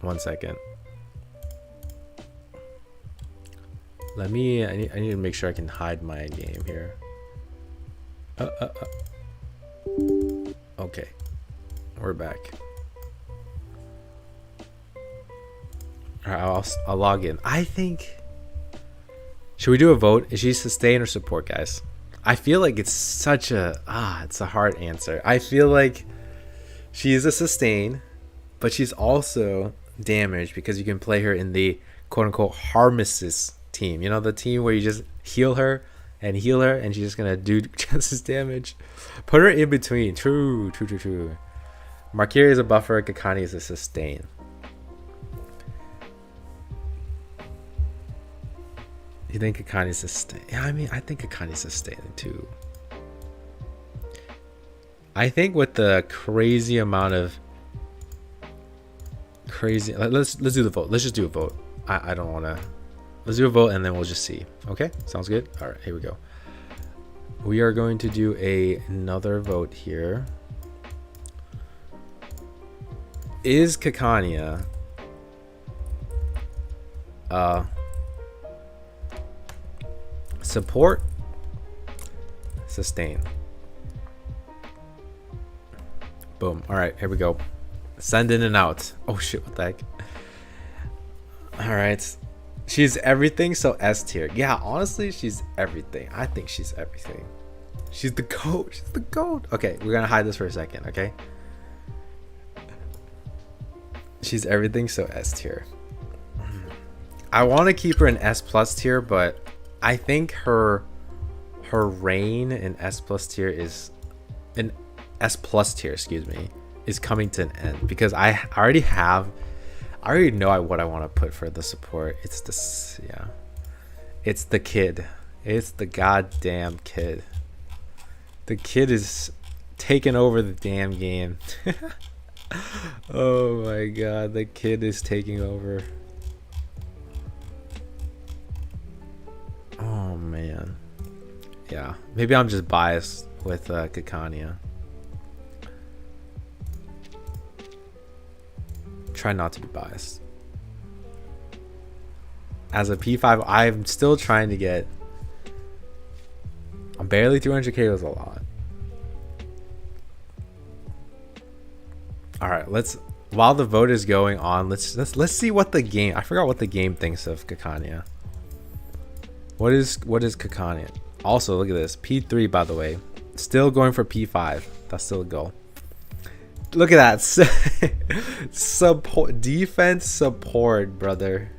1 second. I need to make sure I can hide my game here. Okay, we're back. All right, I'll log in. I think, should we do a vote? Is she sustain or support, guys? I feel like it's such a it's a hard answer. I feel like she is a sustain, but she's also damage because you can play her in the quote-unquote Harmesis team. You know, the team where you just heal her and she's just gonna do Genesis damage. Put her in between. True. Markiri is a buffer, Kakani is a sustain. You think Kakani's sustain? Yeah, I mean, I think Kakani's sustaining too. I think with the crazy amount of let's do the vote. Let's just do a vote. I don't want to. Let's do a vote and then we'll just see. Okay, sounds good. All right, here we go. We are going to do another vote here. Is Kekania support, sustain? Boom. All right, here we go. Send in and out. Oh shit, what the heck? All right, she's everything, so S tier. Yeah, honestly, she's everything. I think she's everything. She's the GOAT. She's the GOAT. Okay, we're gonna hide this for a second, okay? She's everything, so S tier. I want to keep her in S plus tier, but I think her reign in S plus tier is in S plus tier, excuse me, is coming to an end because I already know what I want to put for the support. It's this, yeah, it's the kid. It's the goddamn kid. The kid is taking over the damn game. Oh my god, the kid is taking over. Oh man. Yeah, maybe I'm just biased with Kekania. Try not to be biased. As a P5, I'm still trying to get. I'm barely 300k was a lot. All right, while the vote is going on, let's see what the game. I forgot what the game thinks of Kekania. What is Kekania? Also, look at this. P3, by the way, still going for P5. That's still a goal. Look at that. Support, defense support, brother.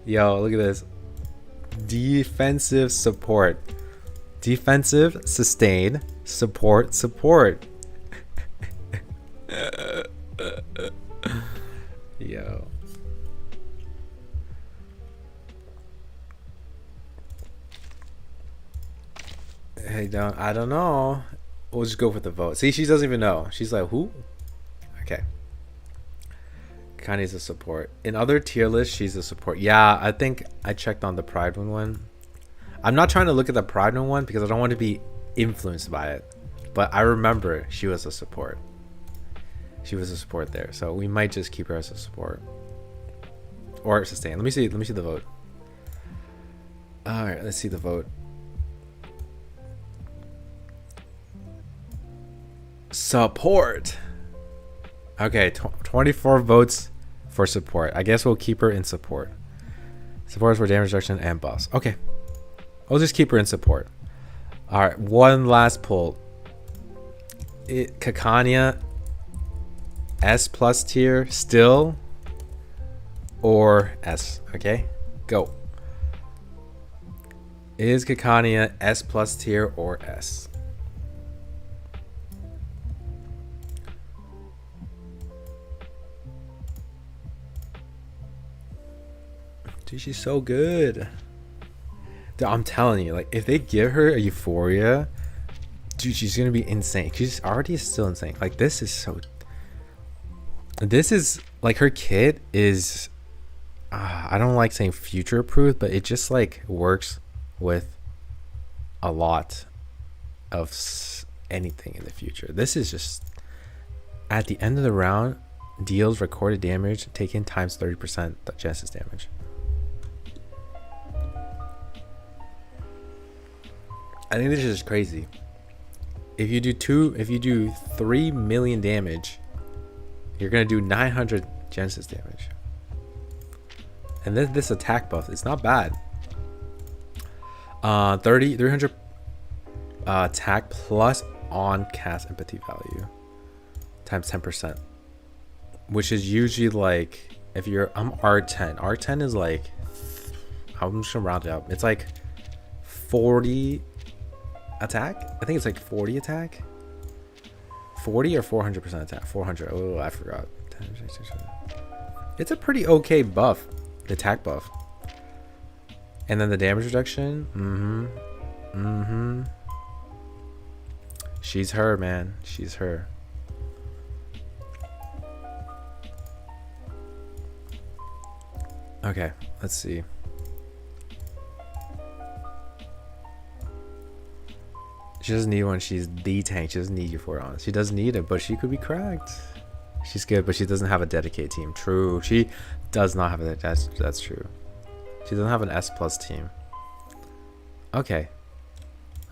Yo, look at this. Defensive support. Defensive, sustain, support. Yo. Hey, I don't know. We'll just go for the vote. See, she doesn't even know. She's like, who? Okay. Kanye's a support. In other tier lists, she's a support. Yeah, I think I checked on the Pride one. I'm not trying to look at the Pride one because I don't want to be influenced by it. But I remember she was a support. She was a support there. So we might just keep her as a support. Or sustain. Let me see the vote. Alright, let's see the vote. Support. Okay, 24 votes for support. I guess we'll keep her in support. Support for damage reduction and buffs. Okay, we'll just keep her in support. All right, one last pull. Kekania S plus tier still or S? Okay, go. Is Kekania S plus tier or S? Dude, she's so good. Dude, I'm telling you, like, if they give her a Euphoria, dude, she's gonna be insane. She's already still insane. Like, this is like, her kit is, I don't like saying future proof, but it just like works with a lot of anything in the future. This is just, at the end of the round, deals recorded damage taken times 30% the Genesis damage. I think this is crazy. If you do 3 million damage, you're gonna do 900 Genesis damage. And this attack buff, it's not bad. 300 attack plus on cast empathy value times 10%, which is usually like, if you're, I'm R10 is like, I'm just gonna round it up, it's like 40 attack. I think it's like 40 attack, 40 or 400% attack. 400. Oh, I forgot. It's a pretty okay buff, the attack buff. And then the damage reduction. She's her, man. She's her. Okay, let's see. She doesn't need one. She's the tank. She doesn't need you for it, honest. She doesn't need it, but she could be cracked. She's good, but she doesn't have a dedicated team. True. She does not have a... That's true. She doesn't have an S plus team. Okay.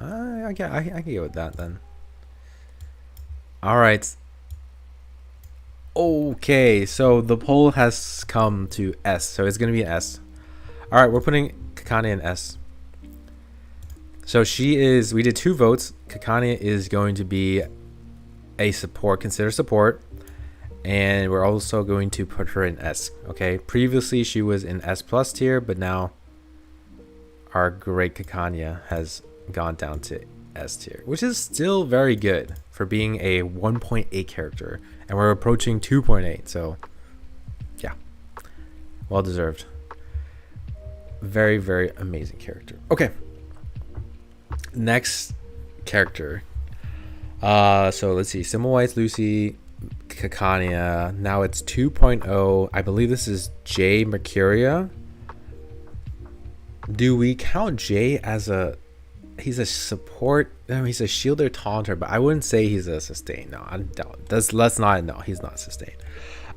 I can get with that then. All right. Okay, so the poll has come to S, so it's gonna be an S. All right, we're putting Kakane in S. So she is. We did 2 votes. Kakane is going to be a support, consider support, and we're also going to put her in S. Okay. Previously, she was in S plus tier, but now our great Kakane has gone down to S tier, which is still very good for being a 1.8 character, and we're approaching 2.8. So, yeah, well deserved. Very, very amazing character. Okay. Next character. So let's see. Semmelweis, Lucy, Kakane. Now it's 2.0. I believe this is Jay Mercuria. Do we count Jay as a... He's a support? No, he's a shielder taunter, but I wouldn't say he's a sustain. No, I don't. Let's not. No, he's not sustain.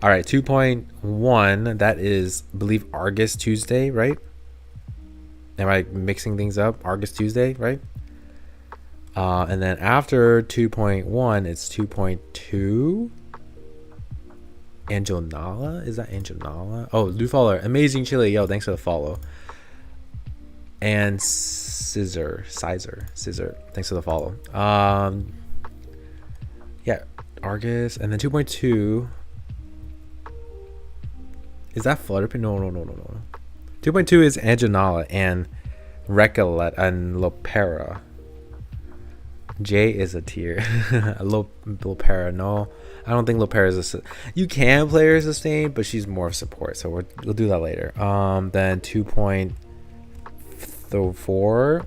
All right, 2.1. That is, I believe, Argus Tuesday, right? Am I mixing things up? Argus Tuesday, right? And then after 2.1, it's 2.2. Angel Nala? Is that Angel Nala? Oh, new follower. Amazing Chili. Yo, thanks for the follow. And Scissor. Thanks for the follow. Yeah, Argus. And then 2.2. Is that Flutterpin? No. 2.2 is Anjanala and Recollet and Lopera. J is a tier. Lopera, no. I don't think Lopera is a... You can play her as sustain, but she's more of support. So we'll do that later. Then 2.4. I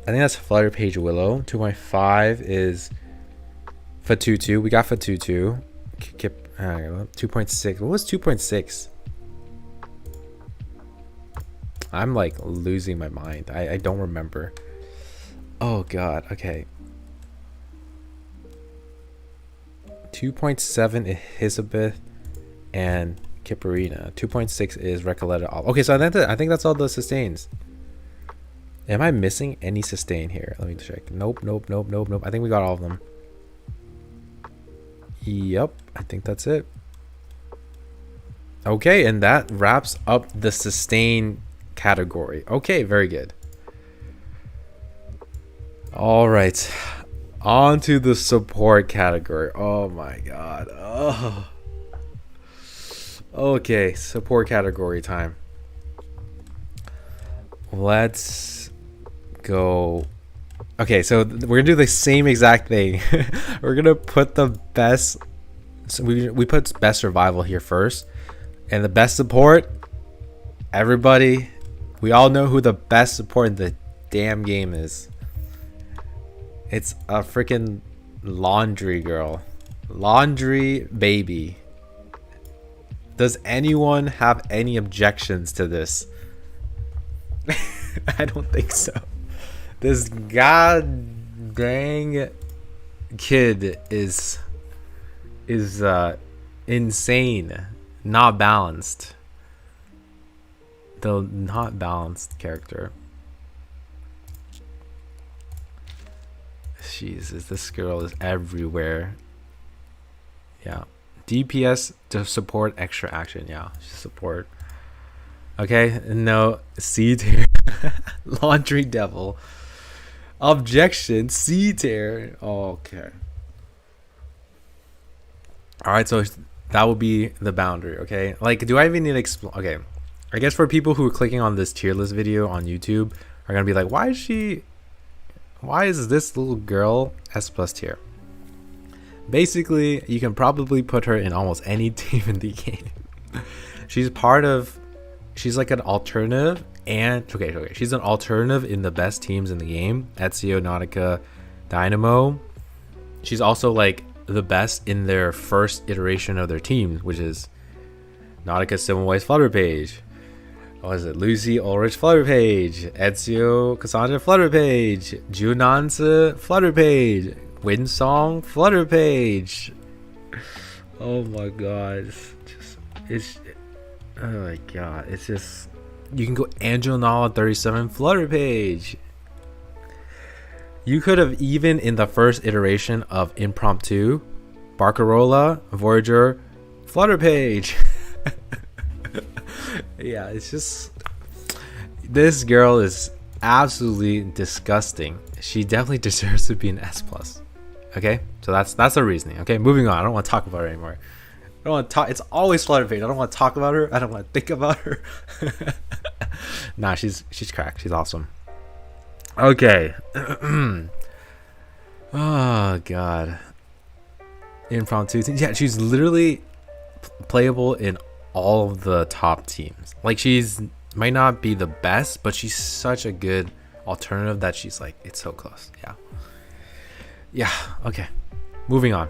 think that's Flutter Page Willow. 2.5 is Fatutu. We got Fatutu. 2.6. What was 2.6? I'm like losing my mind. I don't remember. Oh god. Okay. 2.7 is Elizabeth and Kiparina. 2.6 is Recoleta. Okay, so I think that's all the sustains. Am I missing any sustain here? Let me check. Nope. I think we got all of them. Yep, I think that's it. Okay, and that wraps up the sustain category. Okay, very good. All right, on to the support category. Oh my god. Oh. Okay, support category time. Let's go. Okay, so we're gonna do the same exact thing. We're gonna put the best. So we put best survival here first, and the best support. Everybody, we all know who the best support in the damn game is. It's a freaking laundry girl, laundry baby. Does anyone have any objections to this? I don't think so. This god dang kid is insane, not balanced. The not balanced character. Jesus, this girl is everywhere. Yeah, DPS to support extra action. Yeah, support. Okay, no, C tier. Laundry devil. Objection, C tier. Okay. Alright, so that will be the boundary, okay? Like, do I even need to explain? Okay, I guess for people who are clicking on this tier list video on YouTube are gonna be like, why is this little girl S plus tier? Basically, you can probably put her in almost any team in the game. She's like an alternative, and okay, she's an alternative in the best teams in the game, Ezio, Nautica, Dynamo. She's also like the best in their first iteration of their teams, which is Nautica, Semmelweis, Flutterpage. What is it? Lucy Ulrich Flutter page. Ezio Cassandra Flutter page. Junanse Flutter page. Winsong Flutter page. Oh my god. Oh my god. It's just, you can go Angel Nala 37 Flutter page. You could have even in the first iteration of Impromptu, Barcarola, Voyager, Flutter page. Yeah, it's just, this girl is absolutely disgusting. She definitely deserves to be an S+. Okay, so that's the reasoning. Okay, moving on. I don't want to talk about her anymore. I don't want to talk. It's always Flutter page. I don't want to talk about her. I don't want to think about her. Nah, she's cracked. She's awesome. Okay. Oh god. Impromptu. Yeah, she's literally playable in all of the top teams. Like, she's might not be the best, but she's such a good alternative that she's like, it's so close. Yeah, okay, moving on.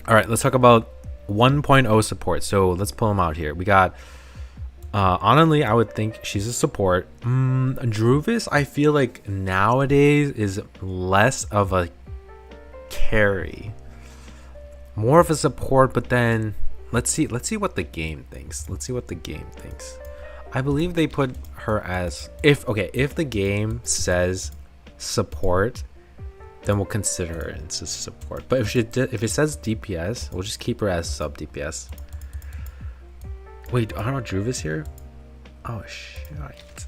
All right, let's talk about 1.0 support. So let's pull them out here. We got honestly, I would think she's a support. Druvis, I feel like nowadays is less of a carry, more of a support, but then let's see what the game thinks. I believe they put her as, if the game says support, then we'll consider her as a support. But if it says DPS, we'll just keep her as sub DPS. Wait, I don't know, Druvis here? Oh shit.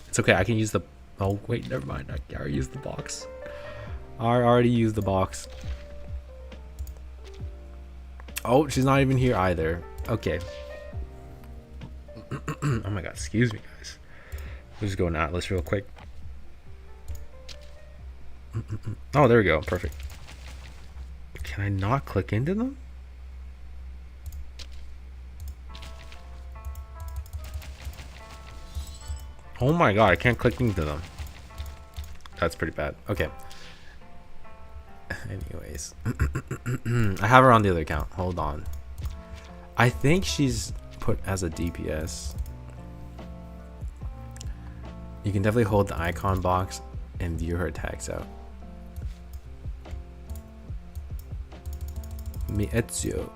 It's okay, I can use the, oh wait, never mind. I already used the box. Oh, she's not even here either. Okay. Oh my god, excuse me guys. We'll just go on Atlas real quick. Oh, there we go, perfect. Can I not click into them? Oh my god, I can't click into them. That's pretty bad. Okay. Anyways. I have her on the other account. Hold on. I think she's put as a DPS. You can definitely hold the icon box and view her tags out. Ezio.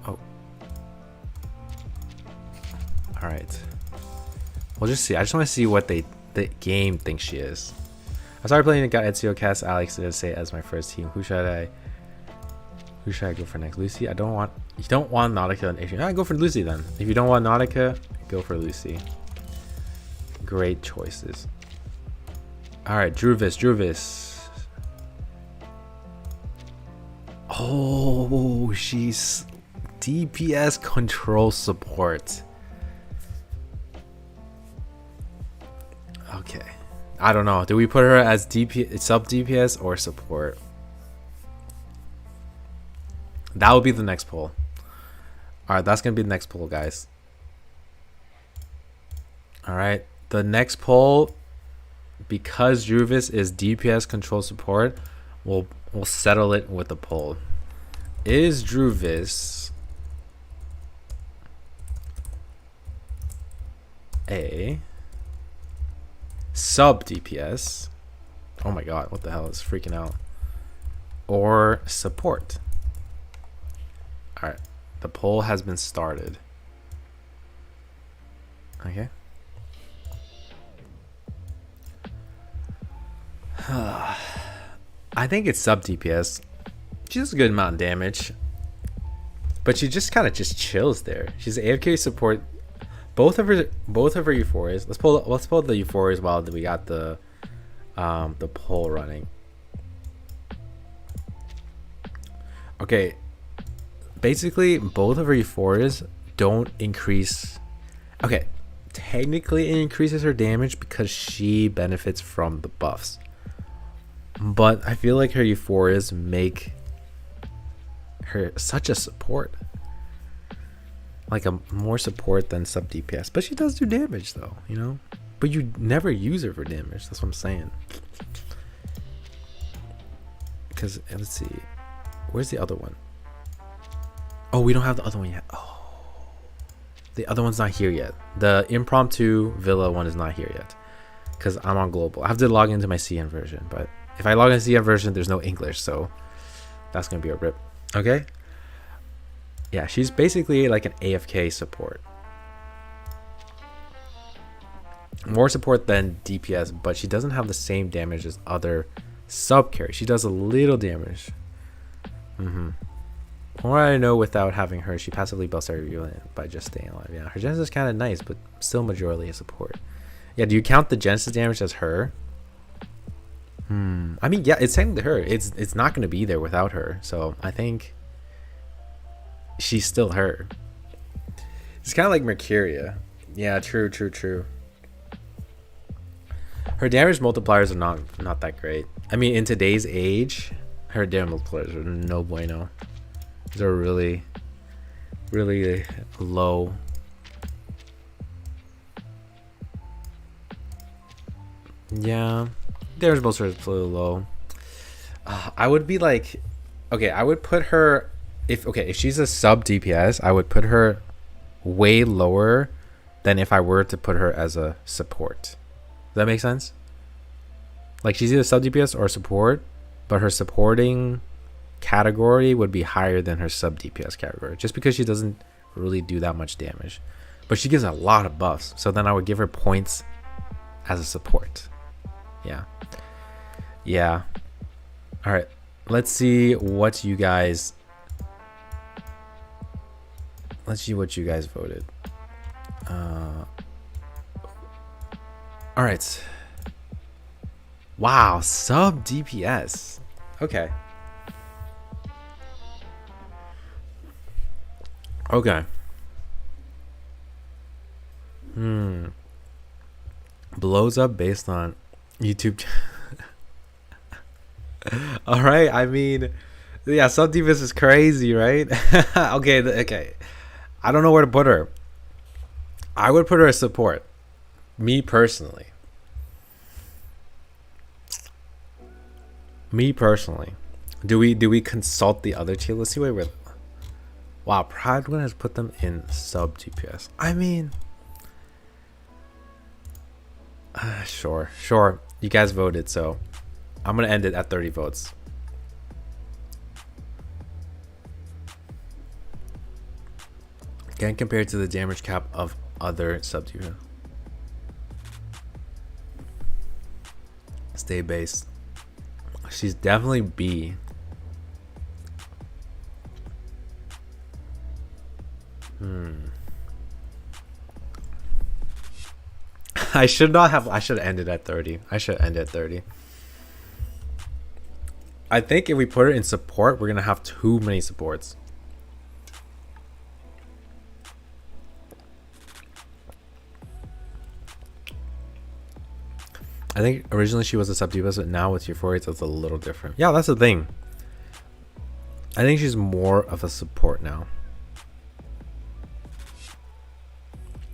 Oh. Alright. We'll just see. I just want to see what the game thinks she is. I started playing and got Ezio, Cass, Alex to say as my first team. Who should I go for next? Lucy? You don't want Nautica and Adrian. Go for Lucy then. If you don't want Nautica, go for Lucy. Great choices. Alright, Druvis. Oh, she's DPS control support. Okay. I don't know. Do we put her as sub DPS or support? That will be the next poll. Alright, that's going to be the next poll, guys. Alright, the next poll, because Druvis is DPS control support, we'll settle it with the poll. Is Druvis a sub DPS? Oh my god, what the hell is freaking out? Or support? Alright, the poll has been started. Okay. I think it's sub DPS. She does a good amount of damage, but she just kind of chills there. She's AFK support. Both of her euphorias. Let's pull the euphorias while we got the poll running. Okay, basically both of her euphorias don't increase. Okay, technically it increases her damage because she benefits from the buffs, but I feel like her euphorias make her such a support, like a more support than sub DPS. But she does do damage though, you know, but you never use her for damage. That's what I'm saying. Because let's see, where's the other one? Oh, we don't have the other one yet. Oh, The other one's not here yet. The impromptu villa one is not here yet because I'm on global. I have to log into my CN version, but if I log into CN version, there's no English, so that's gonna be a rip. Okay. Yeah, she's basically like an AFK support. More support than DPS, but she doesn't have the same damage as other sub carries. She does a little damage. From what I know, without having her, she passively buffs every unit by just staying alive. Yeah, her Genesis is kind of nice, but still majority a support. Yeah, do you count the Genesis damage as her? I mean, yeah, it's technically her. It's not going to be there without her, so I think she's still her. It's kind of like Mercuria. Yeah, true. Her damage multipliers are not that great. I mean, in today's age, her damage multipliers are no bueno. They're really low. Yeah, damage multipliers are really low. I would be like, okay, I would put her if she's a sub DPS, I would put her way lower than if I were to put her as a support. Does that make sense? Like, she's either sub DPS or support, but her supporting category would be higher than her sub DPS category, just because she doesn't really do that much damage, but she gives a lot of buffs. So then I would give her points as a support. Yeah. All right, let's see what you guys voted. All right. Wow, sub DPS. Okay. Blows up based on YouTube. All right, I mean, yeah, sub DPS is crazy, right? Okay. I don't know where to put her. I would put her as support. Me personally. Do we consult the other tier? Let's see where we're. Wow, Pride One has put them in sub DPS. I mean, sure. You guys voted, so I'm gonna end it at 30 votes. Can't compare to the damage cap of other sub DPS. Stay based. She's definitely B. I should end it at 30. I think if we put her in support, we're gonna have too many supports. I think originally she was a sub DPS, but now with Euphoria, it's a little different. Yeah, that's the thing. I think she's more of a support now.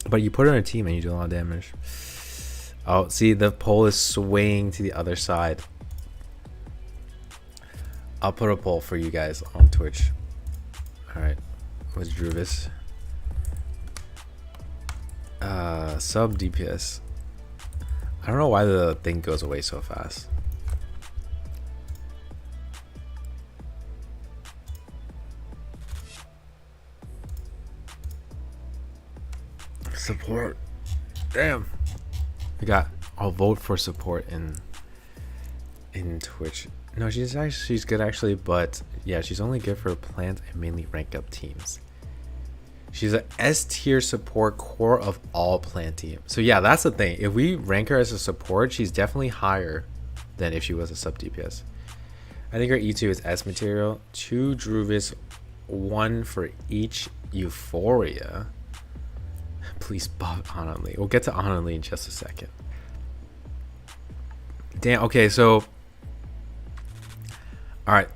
But you put her in a team and you do a lot of damage. Oh, see, the poll is swaying to the other side. I'll put a poll for you guys on Twitch. Alright. What's Druvis? Sub DPS. I don't know why the thing goes away so fast. Support. Damn. I'll vote for support in Twitch. No, she's good actually, but yeah, she's only good for plant and mainly rank up teams. She's a S tier support core of all plant teams. So yeah, that's the thing. If we rank her as a support, she's definitely higher than if she was a sub DPS. I think her E2 is S material, 2 Druvis, 1 for each Euphoria. Please buff Anonly. We'll get to Anonly in just a second. Damn, okay, so alright.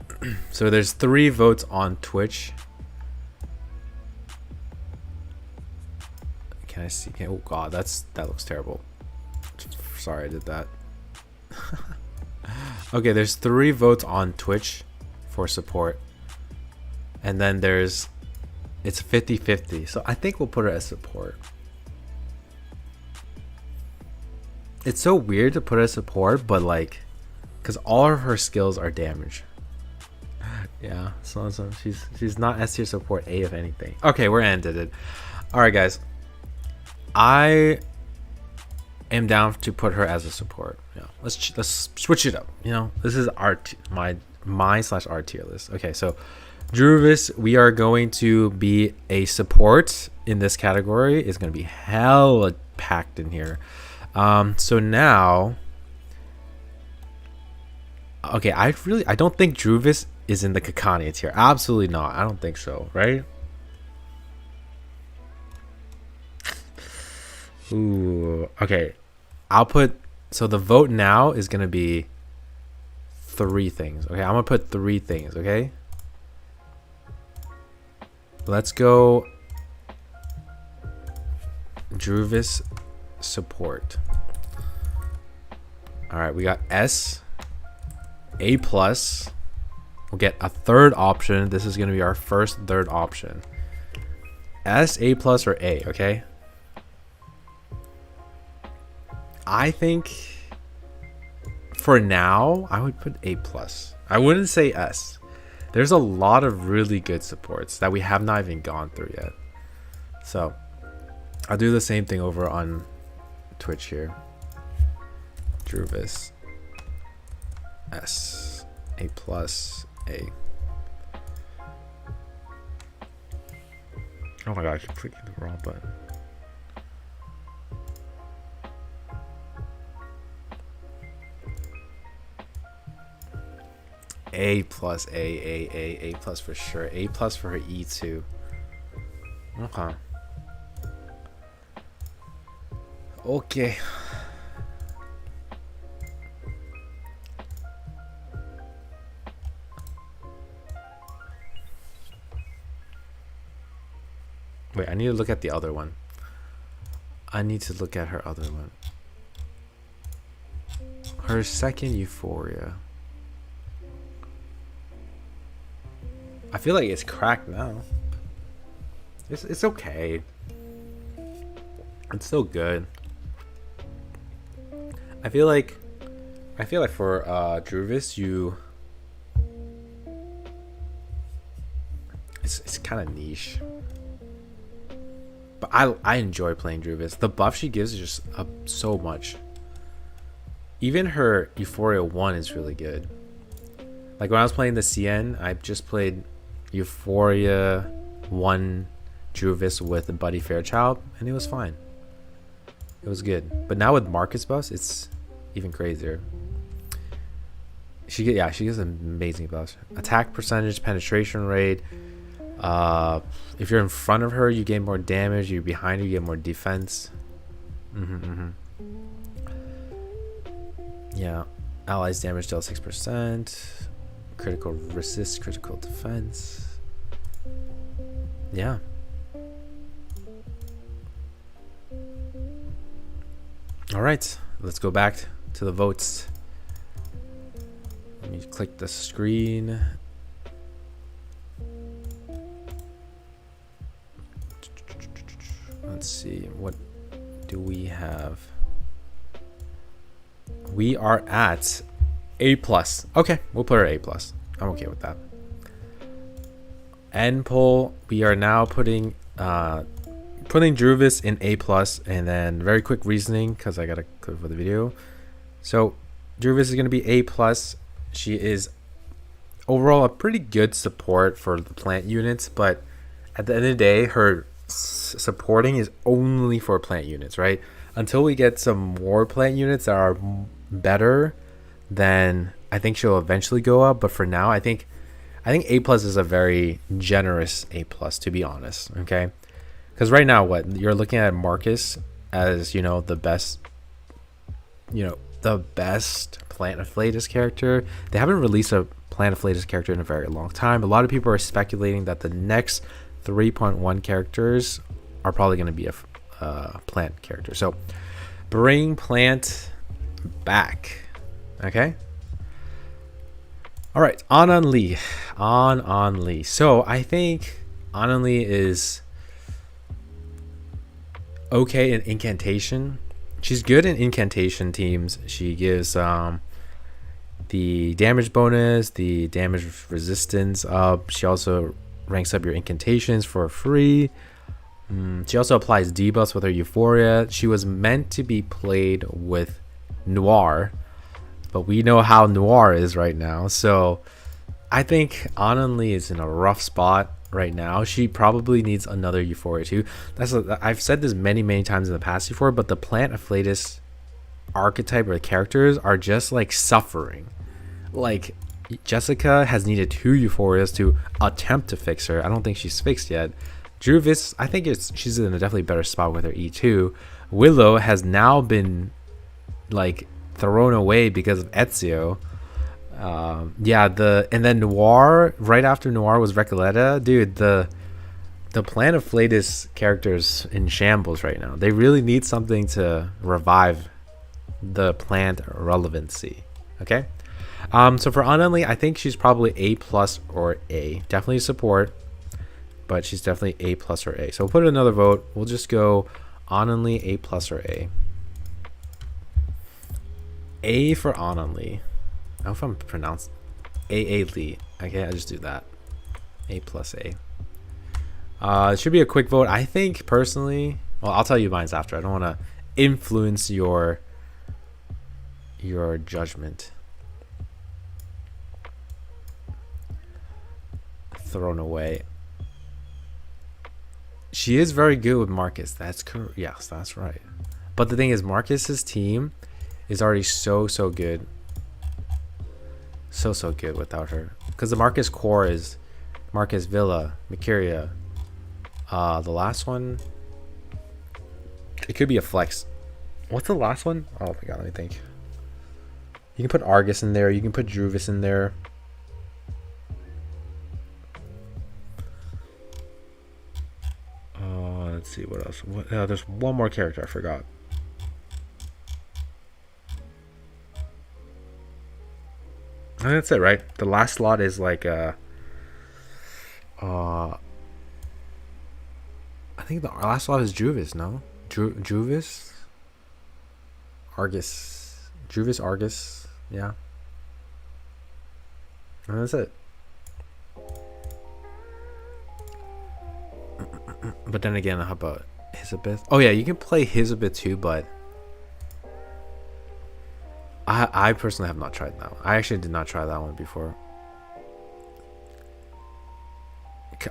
So there's 3 votes on Twitch. Can I see? Oh god, that looks terrible. Sorry I did that. Okay, there's 3 votes on Twitch for support. And then there's It's 50-50. So I think we'll put her as support. It's so weird to put her as support, but like, because all of her skills are damage. Yeah, so she's not S tier support A if anything. Okay, we're ended it. All right, guys. I am down to put her as a support. Yeah, let's switch it up. You know, this is my/our tier list. Okay, so Druvis, we are going to be a support in this category. It's going to be hella packed in here. So now, okay, I don't think Druvis is in the Kakani tier. Absolutely not. I don't think so, right? Ooh, okay. I'll put, so the vote now is going to be 3 things. Okay, I'm going to put 3 things, okay? Let's go Druvis support. All right, we got S, A+. We'll get a 3rd option. This is going to be our first 3rd option. S, A+, or A, okay? I think for now, I would put A+. I wouldn't say S. There's a lot of really good supports that we have not even gone through yet. So I'll do the same thing over on Twitch here. Druvis S, A+, A. Oh my god, I keep clicking the wrong button. A+, A+ for sure. A+ for her E2. Okay. Okay. Wait, I need to look at the other one. I need to look at her other one. Her second Euphoria. I feel like it's cracked now. It's okay. It's still good. I feel like for Druvis, it's kind of niche. But I enjoy playing Druvis. The buff she gives is just so much. Even her Euphoria 1 is really good. Like when I was playing the CN, I just played Euphoria 1 Druvis with Buddy Fairchild, and it was fine. It was good. But now with Marcus buffs, it's even crazier. She gives amazing buffs. Attack percentage, penetration rate. If you're in front of her, you gain more damage. You're behind her, you get more defense. Yeah. Allies damage dealt 6%. Critical resist, critical defense. Yeah. All right, let's go back to the votes. Let me click the screen. Let's see, what do we have? We are at A+. Okay, we'll put her A+. I'm okay with that. End poll, we are now putting Druvis in A+, and then very quick reasoning because I gotta click for the video. So Druvis is gonna be A+. She is overall a pretty good support for the plant units, but at the end of the day, her supporting is only for plant units, right? Until we get some more plant units that are better, then I think she'll eventually go up. But for now, I think A+ is a very generous A+, to be honest. Okay, because right now, what you're looking at Marcus as, you know, the best Plant Afflatus character. They haven't released a Plant Afflatus character in a very long time. A lot of people are speculating that the next 3.1 characters are probably going to be a plant character. So bring plant back. Okay. All right, on Lee. So I think Ananli is okay in incantation. She's good in incantation teams. She gives the damage bonus, the damage resistance up. She also ranks up your incantations for free. She also applies debuffs with her Euphoria. She was meant to be played with Noir, but we know how Noir is right now. So I think Ananli is in a rough spot right now. She probably needs another Euphoria too. I've said this many times in the past before, but the Plant Afflatus archetype or characters are just like suffering. Like Jessica has needed 2 Euphorias to attempt to fix her. I don't think she's fixed yet. Druvis, I think she's in a definitely better spot with her E2. Willow has now been like thrown away because of Ezio. And then Noir, right after Noir was Recoleta. Dude, the Plant Afflatus characters in shambles right now. They really need something to revive the plant relevancy. Okay. So for Ananli, I think she's probably A+ or A. Definitely support, but she's definitely A+ or A. So we'll put another vote. We'll just go Ananli A+ or A. A for Ananli. I don't know if I'm pronounced A Lee. Okay, I just do that. A+, A. It should be a quick vote. I think personally, well, I'll tell you mine's after. I don't want to influence your judgment. Thrown away. She is very good with Marcus. That's correct. Yes, that's right. But the thing is, Marcus's team is already so good. So good without her. Because the Marcus core is Marcus, Villa, Mercuria. The last one, it could be a flex. What's the last one? Oh my god, let me think. You can put Argus in there. You can put Druvis in there. Let's see what else. There's one more character I forgot. And that's it, right? The last slot is like I think the last slot is Druvis, no? Druvis? Argus. Druvis, Argus. Yeah. And that's it. But then again, how about Hizabeth? Oh yeah, you can play Hizabeth too, but I personally have not tried that one. I actually did not try that one before.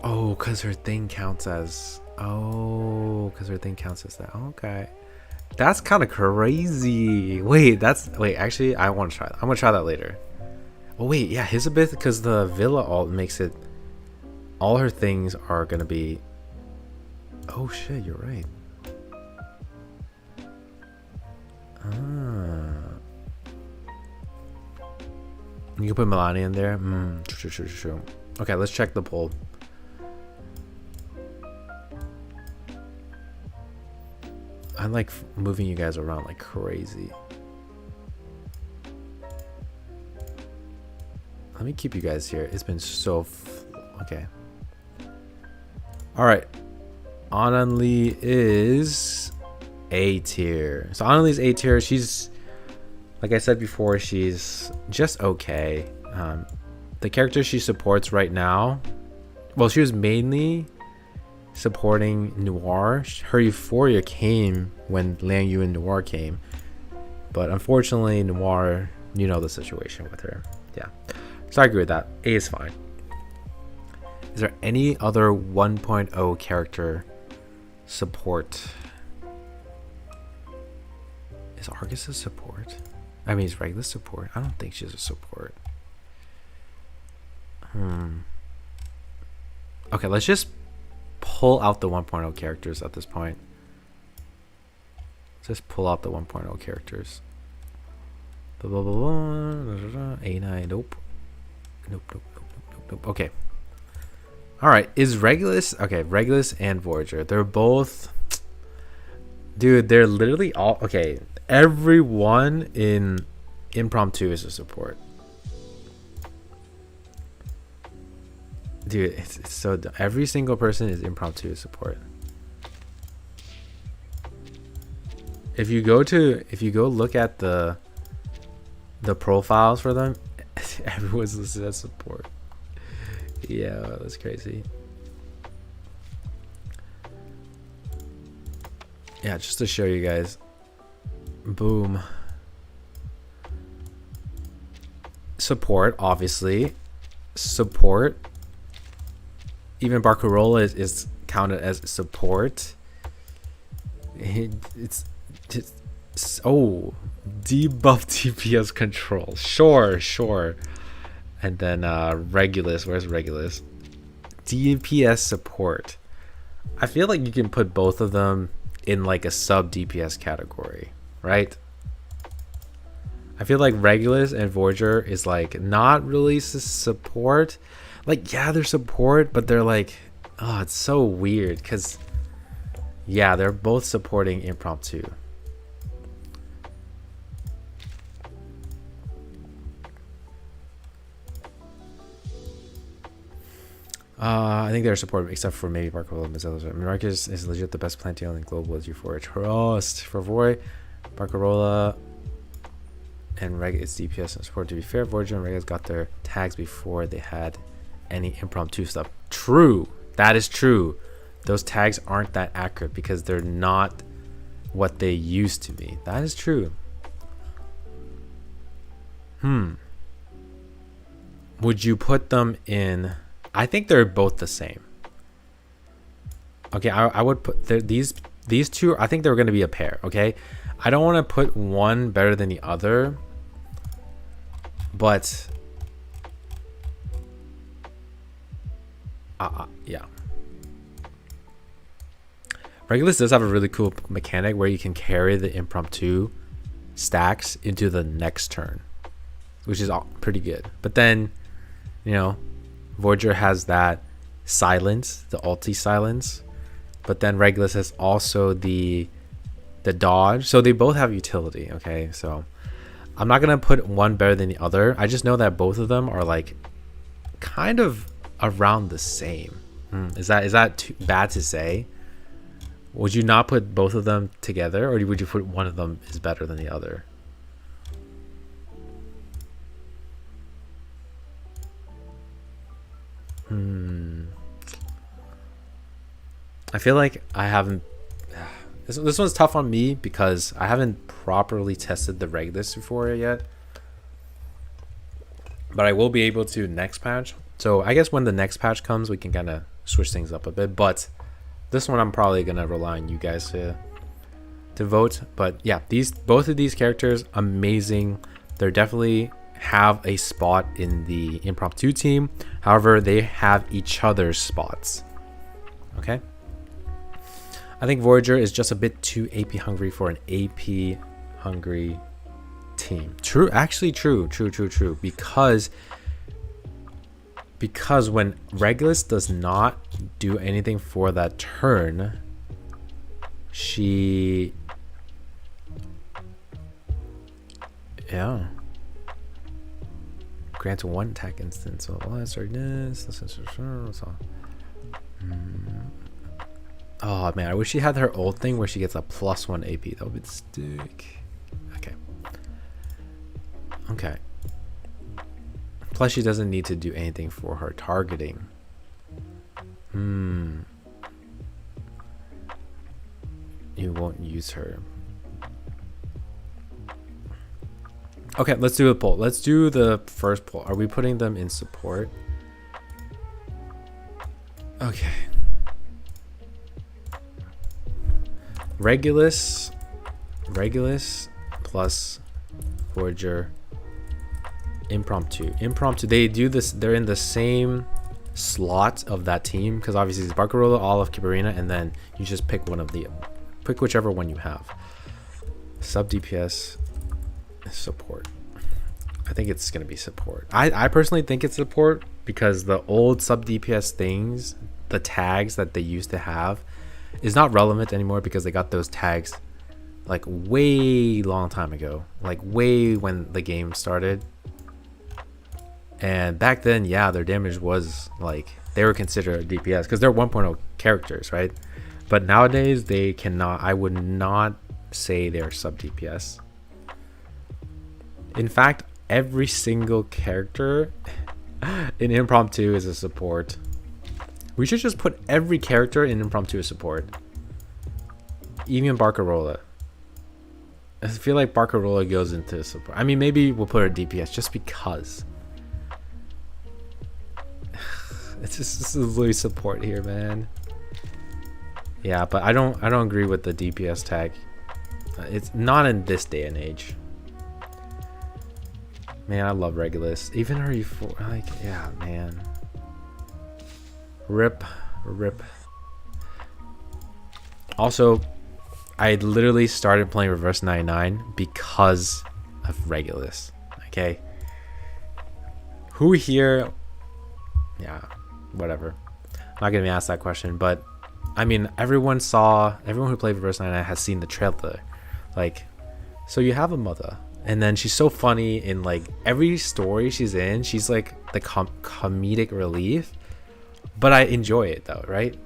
Oh, because her thing counts as... Oh, because her thing counts as that. Okay. That's kind of crazy. Wait, actually, I want to try that. I'm going to try that later. Oh, wait, yeah, Hizabeth, because the Villa alt makes it... All her things are going to be... Oh, shit, you're right. You can put Melania in there. True. Okay, let's check the poll. I like moving you guys around like crazy. Let me keep you guys here. It's been so... Okay. Alright. Ananli is A tier. So Ananli's A tier. She's... Like I said before, she's just okay. The character she supports right now, well, she was mainly supporting Noir. Her Euphoria came when Liang Yu and Noir came, but unfortunately, Noir, you know the situation with her. Yeah, so I agree with that. A is fine. Is there any other 1.0 character support? Is Argus a support? I mean, he's regular support. I don't think she's a support. Okay, let's just pull out the 1.0 characters at this point. Let's just pull out the 1.0 characters. A9, nope. Nope. Okay. Alright, is Regulus... Okay, Regulus and Voyager. They're both... Dude, they're literally all... Okay, everyone in Impromptu is a support. Dude, it's so every single person is impromptu support. If you go look at the profiles for them, everyone's listed as support. Yeah, that's crazy. Yeah, just to show you guys. Boom. Support, obviously. Support. Even Barcarola is counted as support. It's oh, debuff DPS control. Sure. And then Regulus. Where's Regulus? DPS support. I feel like you can put both of them in like a sub DPS category, right? I feel like Regulus and Voyager is like not really support. Like, yeah, they're support, but they're like, oh, it's so weird because, yeah, they're both supporting impromptu. I think they're supportive, except for maybe Barcarola and Mazellas. I mean, Marcus is legit the best Planteon in global as you for a trust. For Voy, Barcarola, and Reg is DPS and support. To be fair, Voyager and Regas got their tags before they had any impromptu stuff. True. That is true. Those tags aren't that accurate because they're not what they used to be. That is true. Would you put them in... I think they're both the same. Okay, I would put these two. I think they're going to be a pair. Okay, I don't want to put one better than the other, but yeah. Regulus does have a really cool mechanic where you can carry the impromptu stacks into the next turn, which is pretty good. But then, you know, Voyager has that silence, the ulti silence, but then Regulus has also the dodge. So they both have utility. Okay, so I'm not gonna put one better than the other. I just know that both of them are like kind of around the same. Is that too bad to say? Would you not put both of them together, or would you put one of them is better than the other? I feel like I haven't... This one's tough on me because I haven't properly tested the Regulus before yet. But I will be able to next patch. So I guess when the next patch comes, we can kind of switch things up a bit. But this one I'm probably going to rely on you guys to vote. But yeah, both of these characters, amazing. They're definitely have a spot in the impromptu team. However, they have each other's spots. Okay. I think Voyager is just a bit too AP hungry for an AP hungry team. True, actually true. Because when Regulus does not do anything for that turn, she... Yeah. Grants one attack instance. So let's start this. Oh man, I wish she had her old thing where she gets a +1 AP. That would be stick. Okay. Plus, she doesn't need to do anything for her targeting. You won't use her. Okay, let's do a poll. Let's do the first poll. Are we putting them in support? Okay. Regulus plus Voyager. Impromptu. They do this. They're in the same slot of that team because obviously it's Barcarola, Olive, Kibarina, and then you just pick whichever one you have. Sub DPS support. I think it's gonna be support. I personally think it's support because the old sub DPS things, the tags that they used to have, is not relevant anymore because they got those tags like way long time ago, like way when the game started. And back then, yeah, their damage was like they were considered a DPS because they're 1.0 characters, right? But nowadays they cannot. I would not say they're sub DPS. In fact, every single character in Impromptu is a support. We should just put every character in Impromptu as support. Even Barcarola. I feel like Barcarola goes into support. I mean, maybe we'll put her DPS just because. It's just literally support here, man. Yeah, but I don't agree with the DPS tag. It's not in this day and age. Man, I love Regulus. Even her E4, like, yeah, man. Rip. Also, I literally started playing Reverse 99 because of Regulus. Okay. Who here? Yeah, whatever. I'm not gonna be asked that question, but I mean, everyone who played Reverse 99 has seen the trailer. Like, so you have a mother, and then she's so funny in like every story she's in. She's like the comedic relief, but I enjoy it though, right?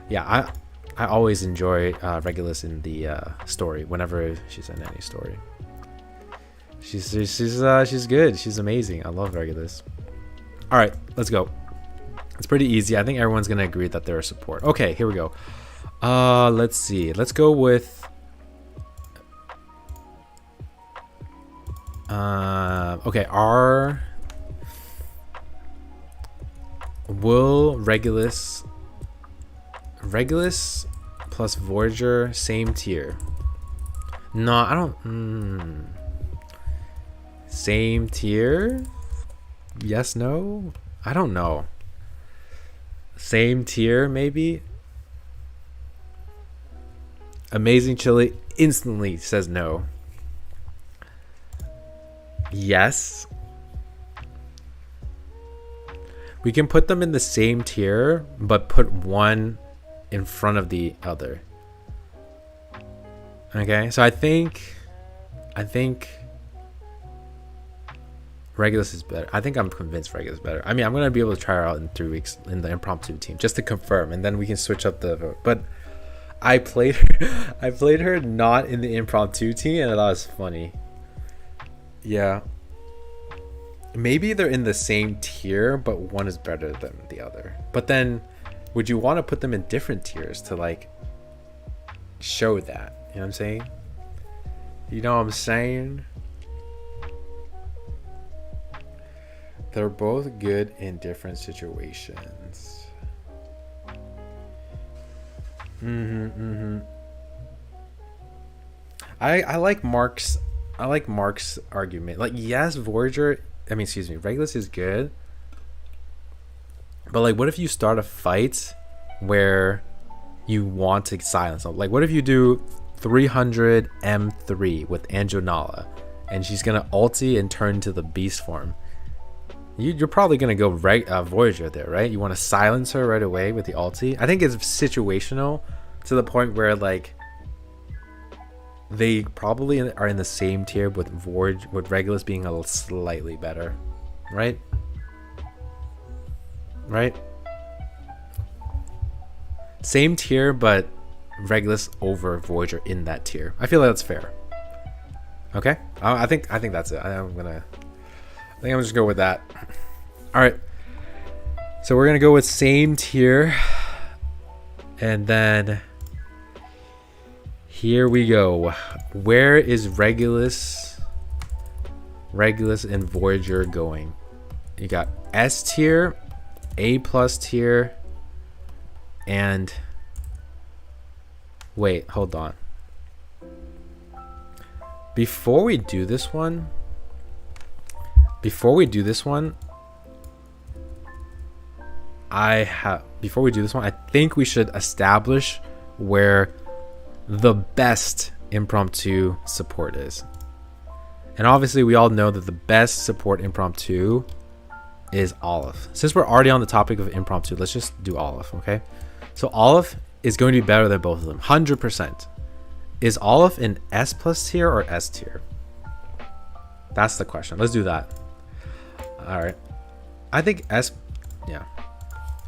Yeah, I always enjoy Regulus in the story whenever she's in any story. She's good. She's amazing. I love Regulus. All right, let's go. It's pretty easy. I think everyone's gonna agree that they're a support. Okay, here we go. Let's see. Let's go with okay, will Regulus plus Voyager same tier? No, I don't. Same tier? Yes, no? I don't know. Same tier, maybe? Amazing Chili instantly says no. Yes. We can put them in the same tier, but put one in front of the other. Okay, so I think Regulus is better. I think I'm convinced Regulus is better. I mean, I'm gonna be able to try her out in 3 weeks in the Impromptu team just to confirm, and then we can switch up the vote. But I played her not in the Impromptu team, and I thought it was funny. Yeah. Maybe they're in the same tier, but one is better than the other. But then, would you want to put them in different tiers to like show that? You know what I'm saying? You know what I'm saying? They're both good in different situations. I like Mark's argument. Like, yes, Regulus is good. But like, what if you start a fight where you want to silence them? Like, what if you do 300 M3 with Anjonala and she's gonna ulti and turn to the beast form? You're probably gonna go Voyager there, right? You want to silence her right away with the ulti. I think it's situational to the point where like they probably are in the same tier with Regulus being a little slightly better, right? Right? Same tier, but Regulus over Voyager in that tier. I feel like that's fair. Okay, I think that's it. I think I'm just go with that. All right, so we're gonna go with same tier, and then here we go. Where is Regulus and Voyager going? You got S tier, A+ tier, and wait, hold on. Before we do this one, I think we should establish where the best Impromptu support is. And obviously we all know that the best support Impromptu is Olive. Since we're already on the topic of Impromptu, let's just do Olive, okay? So Olive is going to be better than both of them, 100%. Is Olive in S+ tier or S tier? That's the question. Let's do that. All right. I think S, yeah.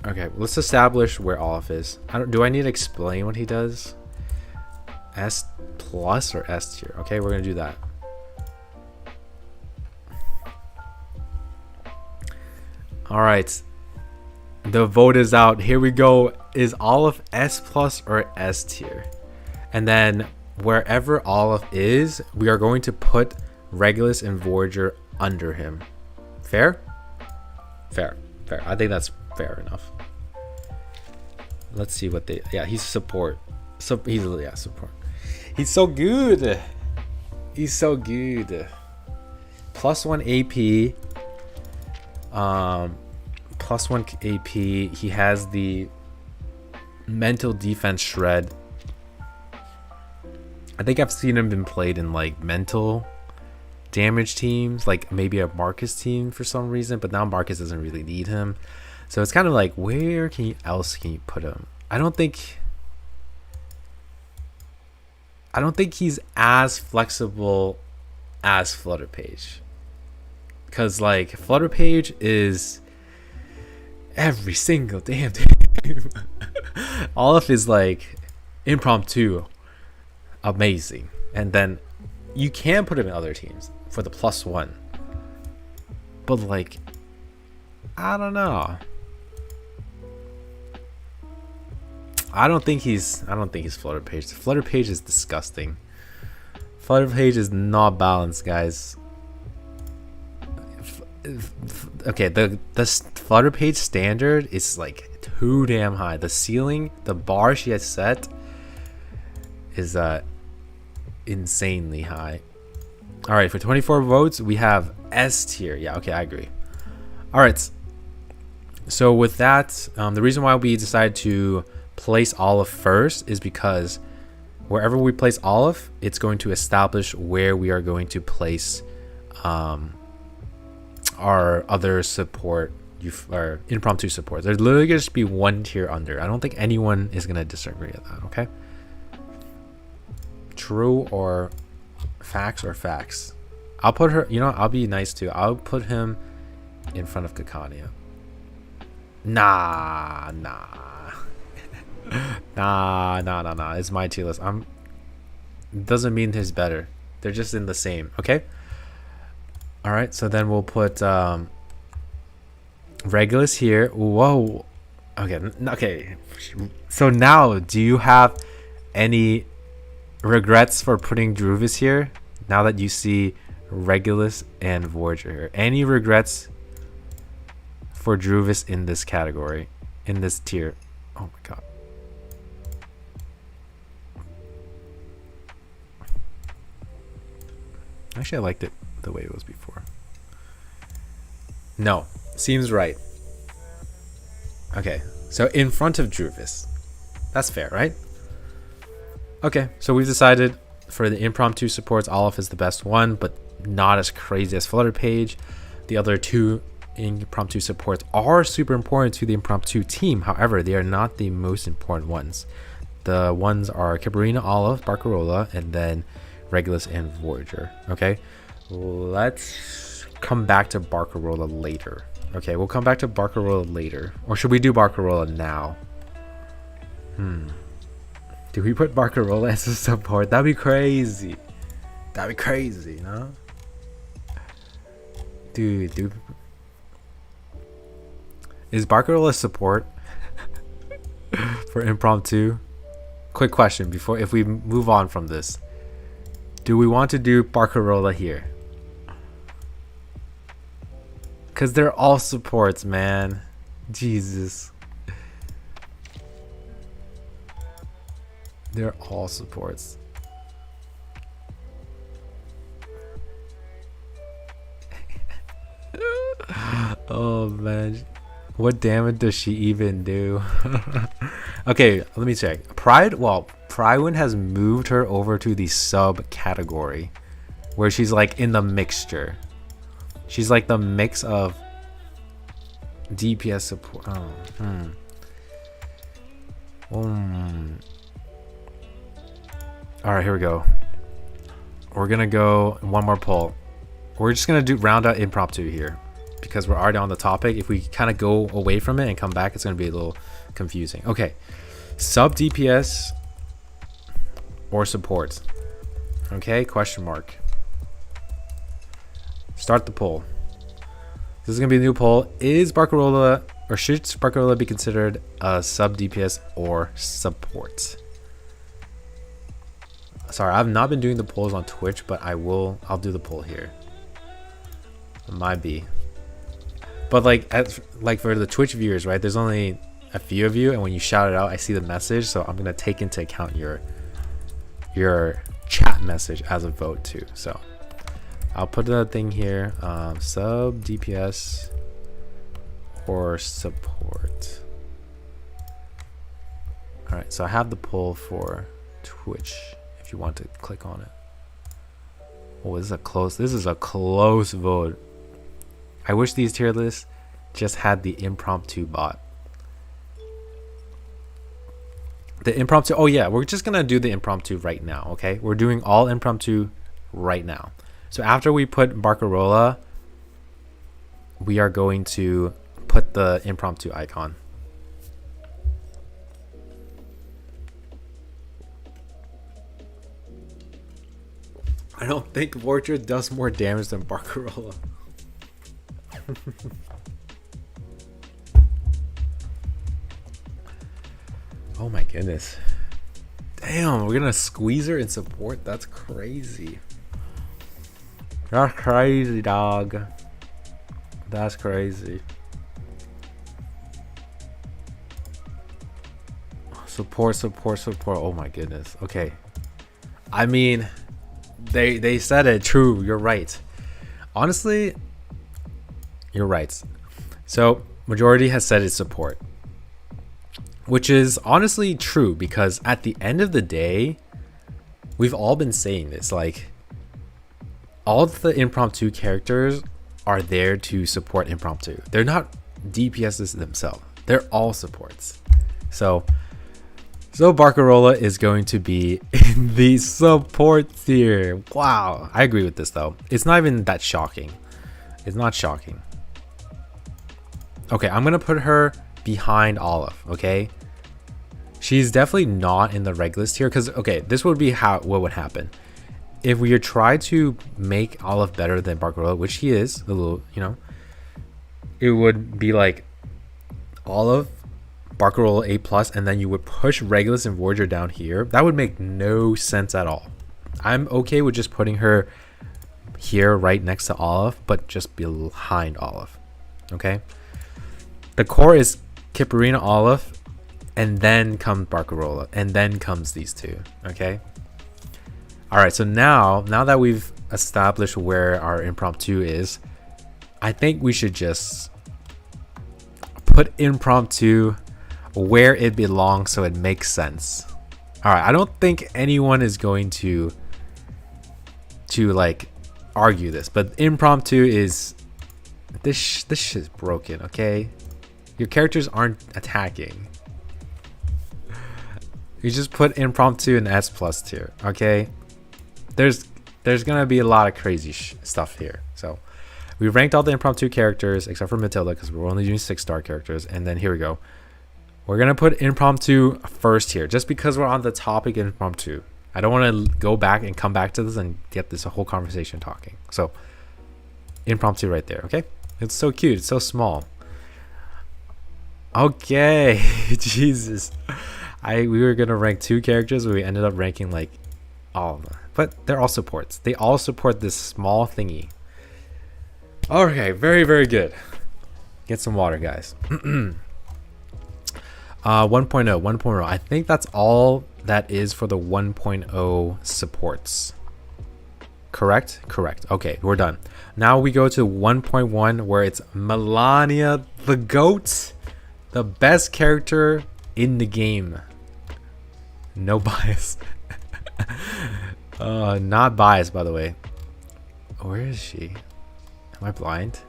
Okay, let's establish where Olaf is. Do I need to explain what he does? S plus or S tier? Okay, we're gonna do that. All right, the vote is out. Here we go. Is Olaf S plus or S tier? And then wherever Olaf is, we are going to put Regulus and Voyager under him. Fair? Fair. Fair. I think that's fair enough. Let's see what they. Yeah, he's support. So he's support. He's so good. He's so good. +1 AP. +1 AP. He has the mental defense shred. I think I've seen him been played in like mental damage teams, like maybe a Marcus team for some reason, but now Marcus doesn't really need him. So it's kind of like, where else can you put him? I don't think he's as flexible as Flutterpage. Because like Flutterpage is every single damn team. Olaf is like impromptu amazing, and then you can put him in other teams for the +1, but like I don't know. I don't think he's Flutterpage. Flutterpage is disgusting. Flutterpage is not balanced, guys. Okay, the Flutterpage standard is like too damn high. The ceiling, the bar she has set is insanely high. All right, for 24 votes, we have S tier. Yeah, okay, I agree. All right. So with that, the reason why we decided to place Olaf first is because wherever we place Olaf, it's going to establish where we are going to place our other support, our impromptu support. There's literally going to be one tier under. I don't think anyone is going to disagree with that, okay? True or facts or facts? I'll put her, you know, I'll be nice too. I'll put him in front of Kakania. Nah. Nah. It's my tier list. Doesn't mean he's better. They're just in the same, okay? All right, so then we'll put Regulus here. Whoa. Okay. So now, do you have any regrets for putting Druvis here? Now that you see Regulus and Voyager here, any regrets for Druvis in this category, in this tier? Oh my god. Actually, I liked it the way it was before. No, seems right. Okay, so in front of Druvis. That's fair, right? Okay, so we've decided for the impromptu supports, Olaf is the best one, but not as crazy as Flutterpage. The other two impromptu supports are super important to the impromptu team. However, they are not the most important ones. The ones are Cabarina, Olaf, Barcarola, and then Regulus and Voyager. Okay, let's come back to Barcarola later. Okay, we'll come back to Barcarola later. Or should we do Barcarola now? Do we put Barcarola as a support? That'd be crazy. That'd be crazy, no? Dude. Is Barcarola support for impromptu? Quick question before, if we move on from this. Do we want to do Barcarola here? Because they're all supports, man. Jesus. They're all supports. Oh, man. What damage does she even do? Okay, let me check. Prywin has moved her over to the sub category where she's like in the mixture. She's like the mix of DPS support. All right, here we go. We're gonna go one more poll. We're just gonna round out impromptu here because we're already on the topic. If we kind of go away from it and come back, it's going to be a little confusing. Okay, sub DPS or support. Okay, question mark. Start the poll. This is going to be a new poll. Is Barcarola, or should Barcarola be considered a sub DPS or support? Sorry, I've not been doing the polls on Twitch, but I'll do the poll here. It might be. But like for the Twitch viewers, right? There's only a few of you, and when you shout it out, I see the message, so I'm gonna take into account your chat message as a vote too. So I'll put the thing here, sub DPS or support. All right, so I have the poll for Twitch if you want to click on it. Oh, this is a close vote. I wish these tier lists just had the impromptu bot. The impromptu, oh yeah, we're just gonna do the impromptu right now, okay? We're doing all impromptu right now. So after we put Barcarola, we are going to put the impromptu icon. I don't think Fortress does more damage than Barcarola. Oh my goodness. Damn, we're gonna squeeze her in support? That's crazy. That's crazy, dog. That's crazy. Support. Oh my goodness. Okay. I mean, they said it. True, you're right. Honestly, you're right. So majority has said it's support, which is honestly true, because at the end of the day, we've all been saying this, like, all of the impromptu characters are there to support impromptu. They're not DPSs themselves. They're all supports. So Barcarola is going to be in the support tier. Wow. I agree with this though. It's not even that shocking. It's not shocking. Okay, I'm going to put her behind Olive, okay? She's definitely not in the regular tier, because, okay, this would be what would happen. If we try to make Olive better than Barcarola, which he is, a little, you know, it would be like Olive, Barcarola A+, and then you would push Regulus and Voyager down here. That would make no sense at all. I'm okay with just putting her here right next to Olive, but just behind Olive, okay? The core is Kiparina, Olive, and then comes Barcarola, and then comes these two, okay? All right, so now that we've established where our impromptu is, I think we should just put impromptu where it belongs so it makes sense. All right, I don't think anyone is going to like argue this, but impromptu is this shit's broken, okay? Your characters aren't attacking. You just put impromptu in S+ tier, okay? There's gonna be a lot of crazy stuff here. So we ranked all the impromptu characters except for Matilda, because we're only doing 6-star characters. And then here we go. We're gonna put impromptu first here, just because we're on the topic of impromptu. I don't want to go back and come back to this and get this whole conversation talking. So impromptu right there, okay? It's so cute. It's so small. Okay, Jesus. We were gonna rank 2 characters, but we ended up ranking like all of them. But they're all supports. They all support this small thingy. Okay, very, very good. Get some water, guys. 1.0. I think that's all that is for the 1.0 supports. Correct? Correct. Okay, we're done. Now we go to 1.1, where it's Melania the GOAT. The best character in the game. No bias. Not biased, by the way. Where is she? Am I blind?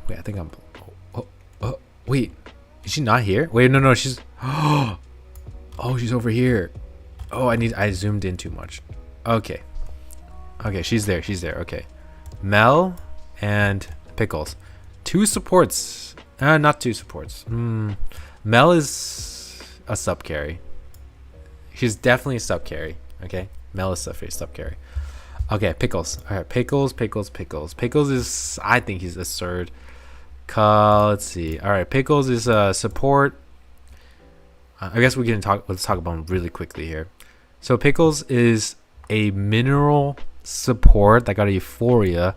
Wait, I think I'm... wait. Is she not here? Wait, no, she's... Oh, she's over here. Oh, I zoomed in too much. Okay. Okay, she's there. Okay. Mel and Pickles. Two supports. Not two supports. Mel is a sub carry. She's definitely a sub carry. Okay, Mel is sub carry. Okay, Pickles. All right, Pickles. Pickles is, I think he's a third. Let's see. All right, Pickles is a support. I guess we can talk. Let's talk about him really quickly here. So Pickles is a mineral support that got a Euphoria.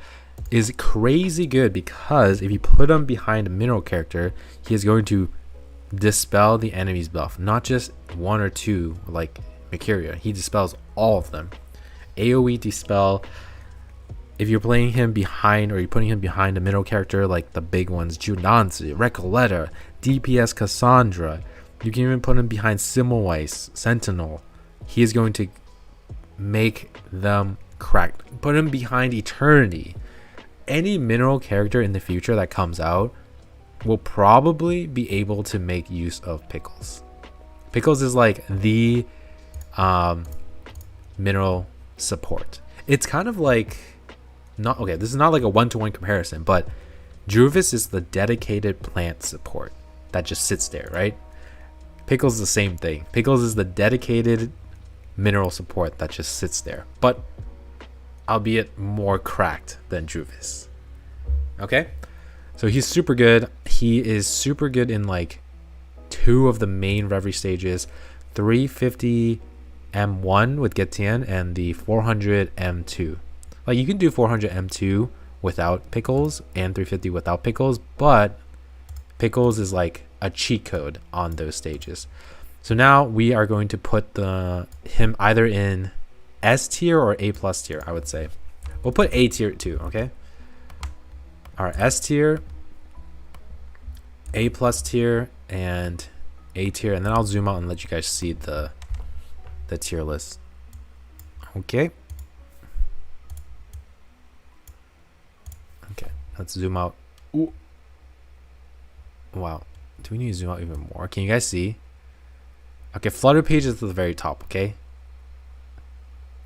Is crazy good because if you put him behind a mineral character, he is going to dispel the enemy's buff, not just one or two like Mercuria. He dispels all of them. AoE dispel. If you're playing him behind, or you're putting him behind a mineral character like the big ones, Junanzi, Recoleta, DPS Cassandra, you can even put him behind Semmelweis, Sentinel. He is going to make them cracked. Put him behind Eternity. Any mineral character in the future that comes out will probably be able to make use of Pickles. Pickles is like the mineral support. It's kind of like, not okay, this is not like a one-to-one comparison, but Juvis is the dedicated plant support that just sits there, right? Pickles is the same thing. Pickles is the dedicated mineral support that just sits there, but albeit more cracked than Juvis. Okay, so he's super good. He is super good in like two of the main Reverie stages, 350 M1 with Getian and the 400 M2. Like you can do 400 M2 without Pickles and 350 without Pickles, but Pickles is like a cheat code on those stages. So now we are going to put him either in S tier or A plus tier, I would say. We'll put A tier too, okay? Our S tier, A plus tier, and A tier, and then I'll zoom out and let you guys see the tier list. Okay. Okay, let's zoom out. Ooh. Wow. Do we need to zoom out even more? Can you guys see? Okay, Flutter page is at the very top, okay?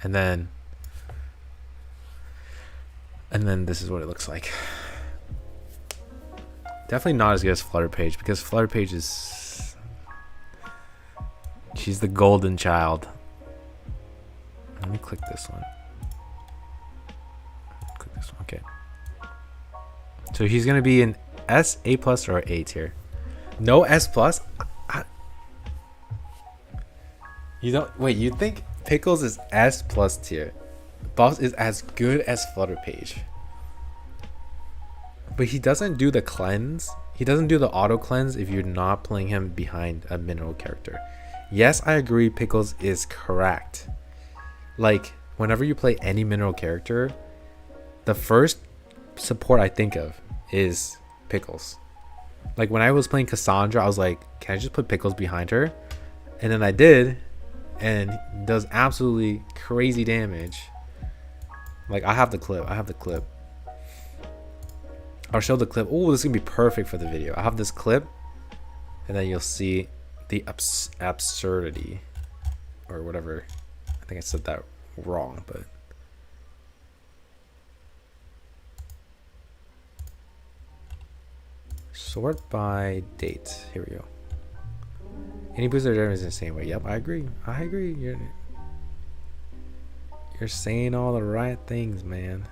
And then this is what it looks like. Definitely not as good as Flutter page, because Flutter page is, she's the golden child. Let me click this one. Click this one. Okay. So he's gonna be an S, A plus, or A tier. No S plus. You don't wait. You think Pickles is S plus tier? Boss is as good as Flutter page, but he doesn't do the cleanse. He doesn't do the auto cleanse if you're not playing him behind a mineral character. Yes, I agree. Pickles is correct. Like whenever you play any mineral character, the first support I think of is Pickles. Like when I was playing Cassandra, I was like, can I just put Pickles behind her? And then I did, and does absolutely crazy damage. Like I have the clip. I'll show the clip. Oh, this is gonna be perfect for the video. I have this clip, and then you'll see the absurdity, or whatever. I think I said that wrong, but sort by date. Here we go. Any booster is the same way. Yep, I agree. You're saying all the right things, man.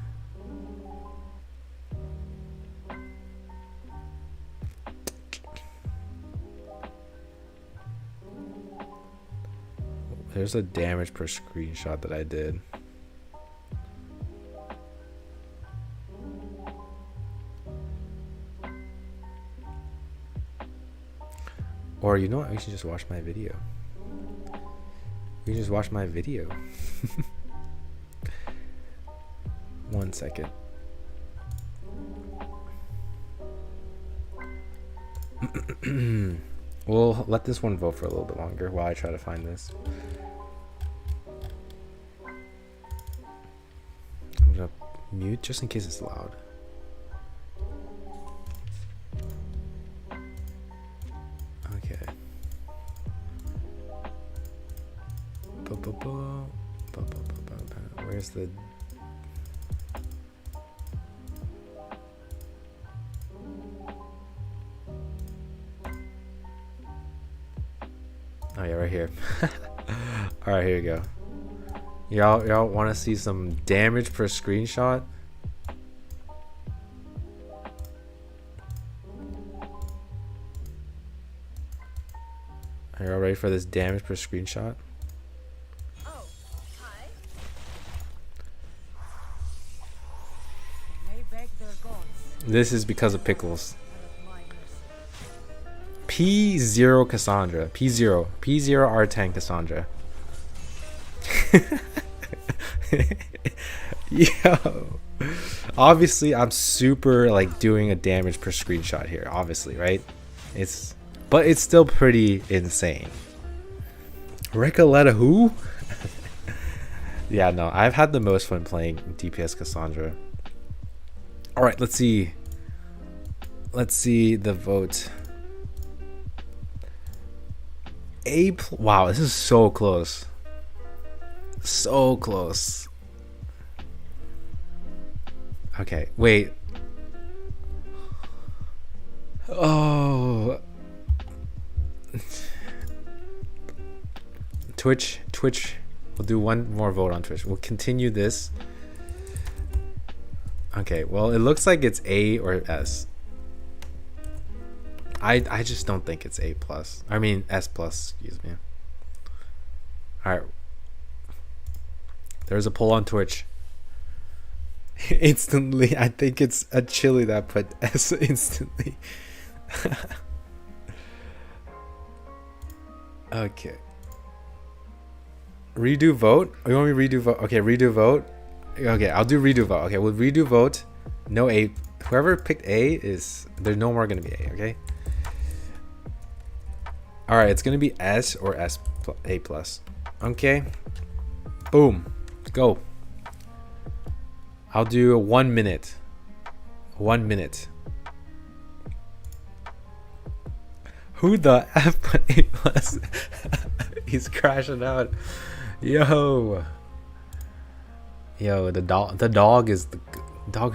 There's a damage per screenshot that I did. Or you know what? We should just watch my video. We can just watch my video. 1 second. We'll let this one vote for a little bit longer while I try to find this. I'm gonna mute just in case it's loud. Okay. Where's the... right here. All right, here we go. Y'all want to see some damage per screenshot? Are y'all ready for this damage per screenshot? This is because of Pickles. P0 Cassandra. P0 R10 Cassandra. Yo. Obviously, I'm super like doing a damage per screenshot here. Obviously, right? But it's still pretty insane. Recoletta who? Yeah, no, I've had the most fun playing DPS Cassandra. All right, let's see. Let's see the vote. Wow, this is so close. So close. Okay, wait. Oh. Twitch. We'll do one more vote on Twitch. We'll continue this. Okay, well, it looks like it's A or S. I just don't think it's A plus. I mean S plus, excuse me. Alright. There's a poll on Twitch. Instantly, I think it's a chili that put S instantly. Okay. Redo vote? Oh, you want me to redo vote? Okay, redo vote. Okay, I'll do redo vote. Okay, we'll redo vote. No A. Whoever picked A is... There's no more going to be A, okay? Alright, it's going to be S or A plus. Okay. Boom. Go. I'll do 1 minute. 1 minute. Who the F put A plus? He's crashing out. Yo, the dog is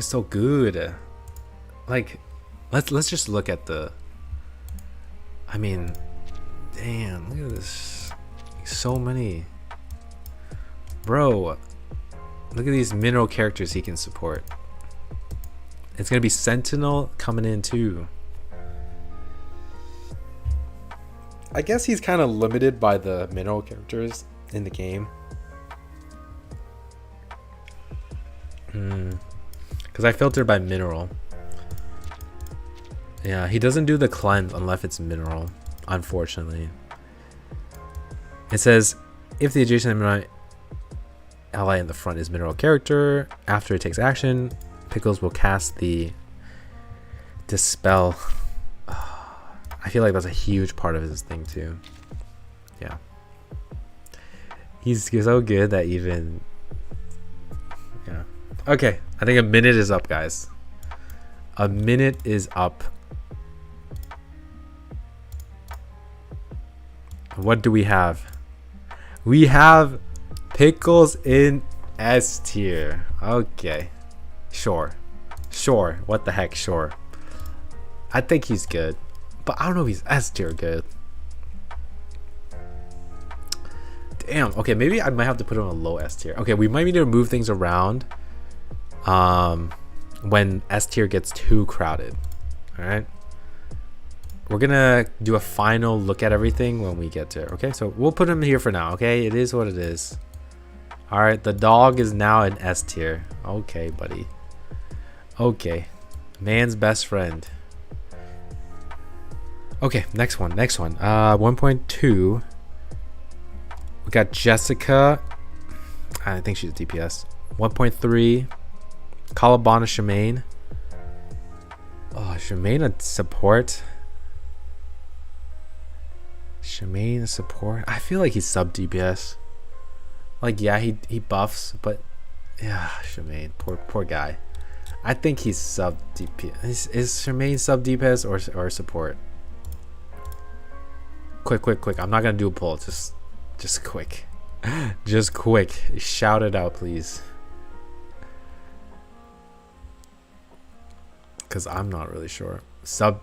so good. Like, let's just look at the. I mean, damn, look at this. So many, bro. Look at these mineral characters he can support. It's gonna be Sentinel coming in too. I guess he's kind of limited by the mineral characters in the game. Because I filter by mineral. Yeah, he doesn't do the cleanse unless it's mineral, unfortunately. It says, if the adjacent mineral ally in the front is mineral character, after it takes action, Pickles will cast the Dispel. I feel like that's a huge part of his thing too. Yeah. He's so good that even... Yeah. Okay. I think a minute is up, guys. A minute is up. What do we have? We have Pickles in S tier. Okay. Sure. What the heck? Sure. I think he's good. But I don't know if he's S tier good. Damn. Okay, maybe I might have to put him on a low S tier. Okay, we might need to move things around when S tier gets too crowded. Alright. We're gonna do a final look at everything when we get to it. Okay, so we'll put him here for now. Okay, it is what it is. Alright, the dog is now in S tier. Okay, buddy. Okay. Man's best friend. Okay, next one. 1.2. We got Jessica. I think she's a DPS. 1.3. Calabana Shemaine. Oh, Shemaine a support. Shemaine a support. I feel like he's sub DPS. Like, yeah, he buffs, but yeah, Shemaine, poor guy. I think he's sub DPS. Is Shemaine sub DPS or support? Quick. I'm not gonna do a poll. Just quick. Just quick. Shout it out, please. Cause I'm not really sure. Sub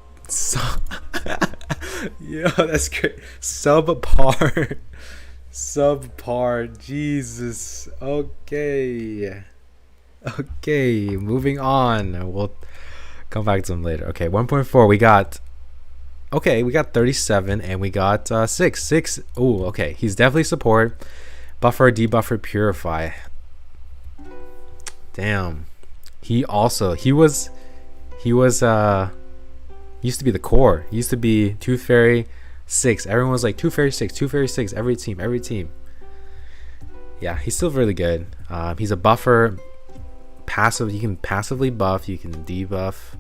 Yeah, that's great. Subpar. Subpar. Jesus. Okay. Okay, moving on. We'll come back to them later. Okay, 1.4. We got. Okay, we got 37 and we got 6. 6. Ooh, okay. He's definitely support. Buffer, debuffer, purify. Damn. He was used to be the core. He used to be Tooth Fairy 6. Everyone was like Tooth Fairy 6, Tooth Fairy 6, every team. Yeah, he's still really good. He's a buffer, passive. You can passively buff, you can debuff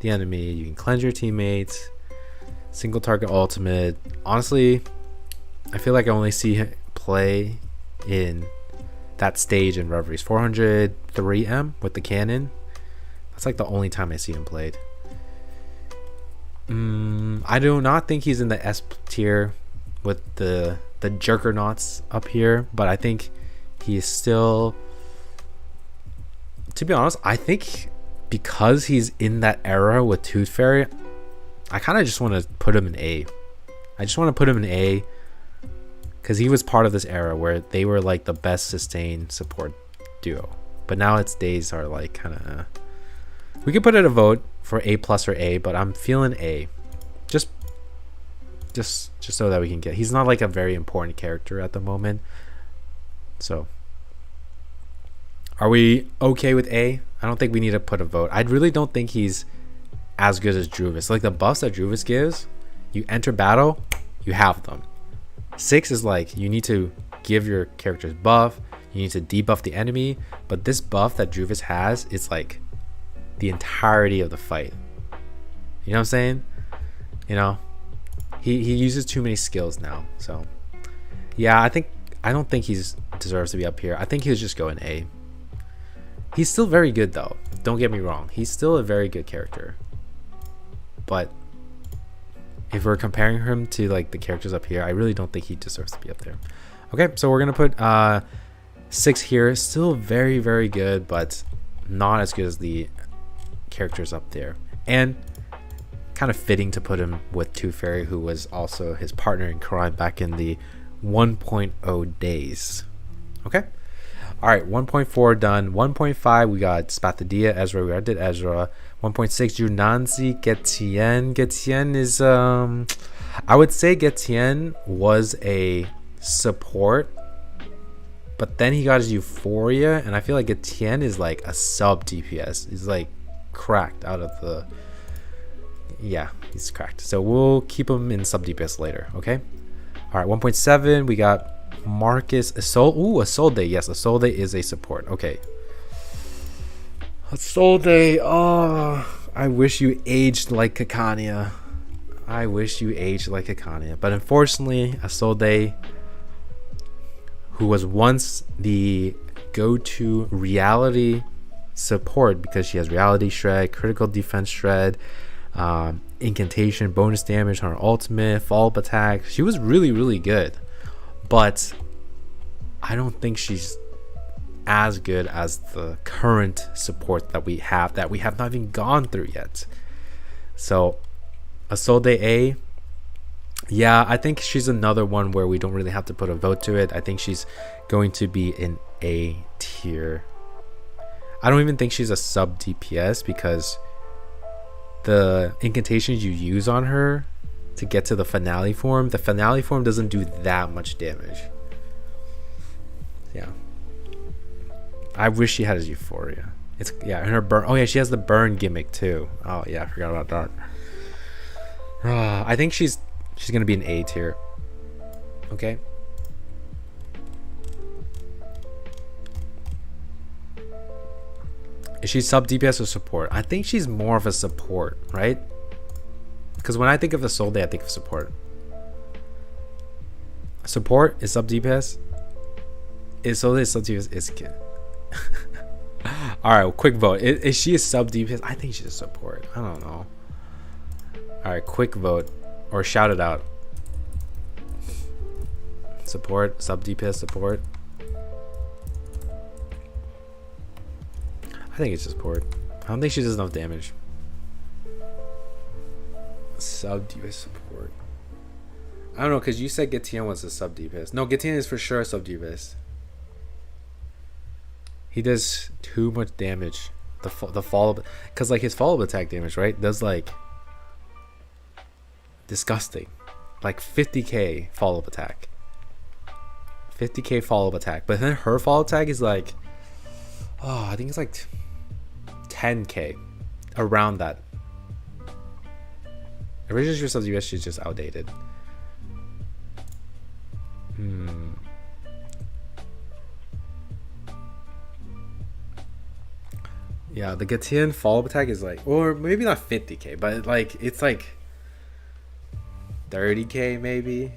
the enemy, you can cleanse your teammates, single target ultimate. Honestly, I feel like I only see him play in that stage in Reveries. 403M with the cannon. That's like the only time I see him played. I do not think he's in the S tier with the jerkernauts up here, but I think he is still, to be honest, I think because he's in that era with Tooth Fairy, I kind of just want to put him in A. I just want to put him in A because he was part of this era where they were like the best sustained support duo. But now its days are like kind of we could put it a vote for A plus or A, but I'm feeling A. Just so that we can get, he's not like a very important character at the moment. So are we okay with A? I don't think we need to put a vote. I really don't think he's as good as Druvis. Like the buffs that Druvis gives, you enter battle, you have them. 6 is like you need to give your characters buff, you need to debuff the enemy, but this buff that Druvis has, it's like the entirety of the fight. You know what I'm saying? You know, he uses too many skills now. So yeah, I don't think he's deserves to be up here. I think he was just going A. He's still very good though. Don't get me wrong. He's still a very good character. But if we're comparing him to like the characters up here, I really don't think he deserves to be up there. Okay, so we're gonna put 6 here. Still very, very good, but not as good as the characters up there. And kind of fitting to put him with Tooth Fairy, who was also his partner in crime back in the 1.0 days. Okay. All right, 1.4 done. 1.5, we got Spathadia, Ezra. We already did Ezra. 1.6, Junanzi, Getien. Getien is, I would say Getien was a support, but then he got his Euphoria, and I feel like Getien is like a sub DPS. He's like cracked out of the, yeah, he's cracked. So we'll keep him in sub DPS later, okay? All right, 1.7, we got Marcus Isolde. Ooh, Isolde. Yes, Isolde is a support. Okay. Isolde. Oh, I wish you aged like Kakania. I wish you aged like Kakania. But unfortunately, Isolde, who was once the go-to reality support because she has reality shred, critical defense shred, incantation, bonus damage on her ultimate, follow-up attack. She was really, really good. But I don't think she's as good as the current support that we have not even gone through yet. So Isolde A, yeah, I think she's another one where we don't really have to put a vote to it. I think she's going to be in A tier. I don't even think she's a sub DPS because the incantations you use on her to get to the finale form doesn't do that much damage. Yeah, I wish she had his Euphoria. It's, yeah, and her burn. Oh yeah, she has the burn gimmick too. Oh yeah, I forgot about that. I think she's gonna be an A tier. Okay. Is she sub DPS or support? I think she's more of a support, right? Because when I think of Isolde, I think of support. Support is sub DPS. Isolde is sub DPS. Is kid. All right, quick vote. Is she a sub DPS? I think she's a support. I don't know. All right, quick vote or shout it out. Support, sub DPS, support. I think it's just support. I don't think she does enough damage. Sub DPS support. I don't know, because you said Gatian was a sub DPS. No, Gatian is for sure a sub DPS. He does too much damage. The follow, because like his follow attack damage, right, does like disgusting, like 50k follow up attack. 50k follow up attack, but then her follow attack is like, oh, I think it's like 10k, around that. Original sub DPS is just outdated. Yeah, the Gatian follow-up attack is like, or maybe not 50k, but like it's like 30k maybe.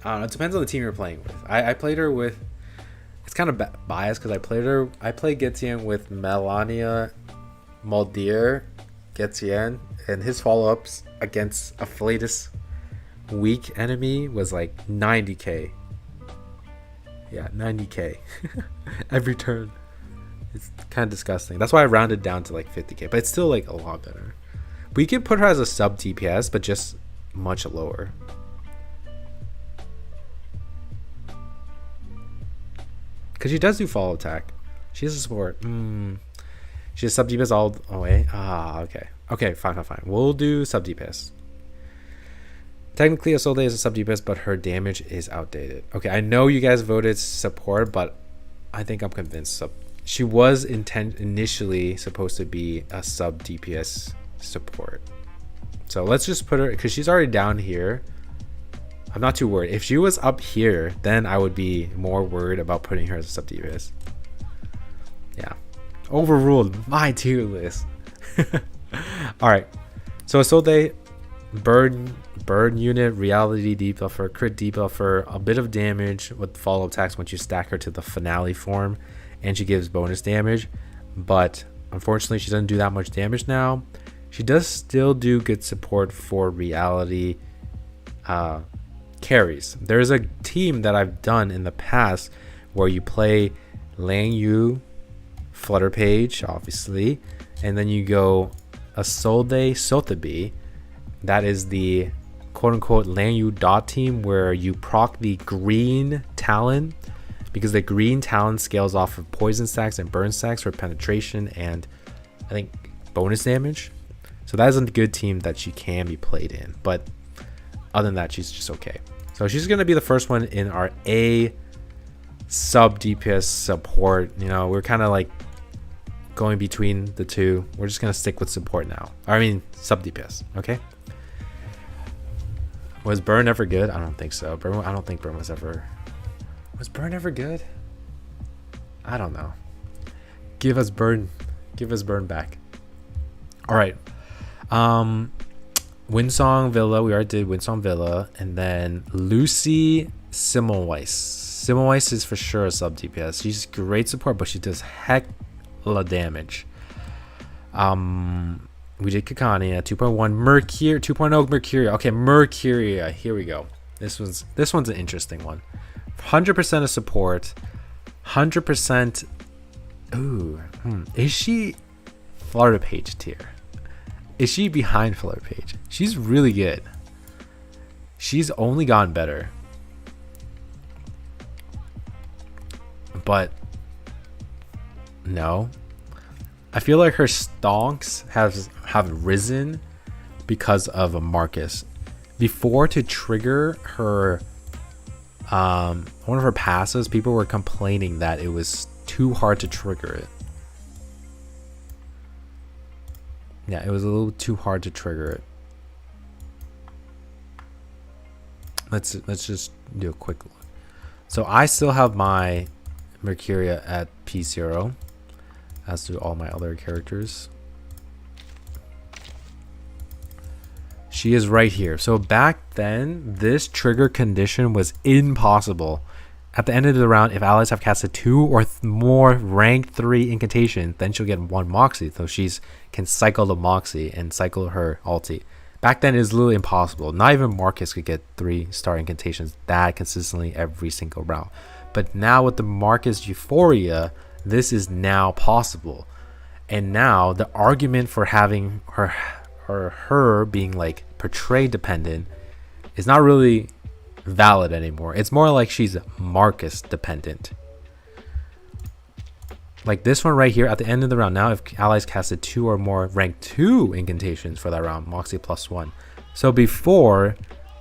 I don't know. It depends on the team you're playing with. I played her with. It's kind of biased because I played Gatian with Melania, Maldir, Gatian, and his follow-ups against a Flatus weak enemy was like 90k. Yeah, 90k every turn. It's kind of disgusting. That's why I rounded down to like 50k, but it's still like a lot better. We could put her as a sub DPS, but just much lower. Because she does do follow attack. She has a support. She has sub DPS all the way. Okay. Okay, fine. We'll do sub DPS. Technically, Isolde is a sub DPS, but her damage is outdated. Okay, I know you guys voted support, but I think I'm convinced sub. She was initially supposed to be a sub DPS support. So let's just put her, because she's already down here. I'm not too worried. If she was up here, then I would be more worried about putting her as a sub DPS. Yeah. Overruled my tier list. Alright. So Isolde, burn unit, reality debuffer, crit debuffer, a bit of damage with follow attacks once you stack her to the finale form. And she gives bonus damage, but unfortunately she doesn't do that much damage now. She does still do good support for reality carries. There's a team that I've done in the past where you play Lang Yu, Flutter Page, obviously, and then you go Isolde Sotheby. That is the quote-unquote Lang Yu dot team where you proc the green talent, because the green talent scales off of poison stacks and burn stacks for penetration and I think bonus damage. So that is a good team that she can be played in, but other than that, she's just okay. So she's going to be the first one in our A sub DPS support. You know, we're kind of like going between the two. We're just going to stick with support now. I mean, sub DPS. Okay. Was Burn ever good? I don't think so. I don't think Burn was ever. Was Burn ever good? I don't know. Give us Burn back. All right. Windsong Villa. We already did Windsong Villa. And then Lucy Simmelweiss. Simmelweiss is for sure a sub DPS. She's great support, but she does hella damage. We did Kikania 2.1 Mercury 2.0 Mercuria. Okay, Mercuria. Here we go. This one's an interesting one. 100% of support, 100%. Ooh, is she Flutter Page tier? Is she behind Flutter Page? She's really good. She's only gotten better, but no, I feel like her stonks have risen because of a Marcus. Before, to trigger her one of her passes, people were complaining that it was too hard to trigger it. Yeah, it was a little too hard to trigger it. Let's just do a quick look. So I still have my Mercuria at P0, as do all my other characters. She is right here. So back then, this trigger condition was impossible. At the end of the round, if allies have casted 2 or more rank 3 incantations, then she'll get 1 Moxie. So she can cycle the Moxie and cycle her ulti. Back then, it was literally impossible. Not even Marcus could get 3-star incantations that consistently every single round. But now with the Marcus Euphoria, this is now possible. And now the argument for having her being like portray dependent is not really valid anymore. It's more like she's Marcus dependent. Like this one right here at the end of the round. Now if allies casted 2 or more rank 2 incantations for that round, Moxie +1. So before,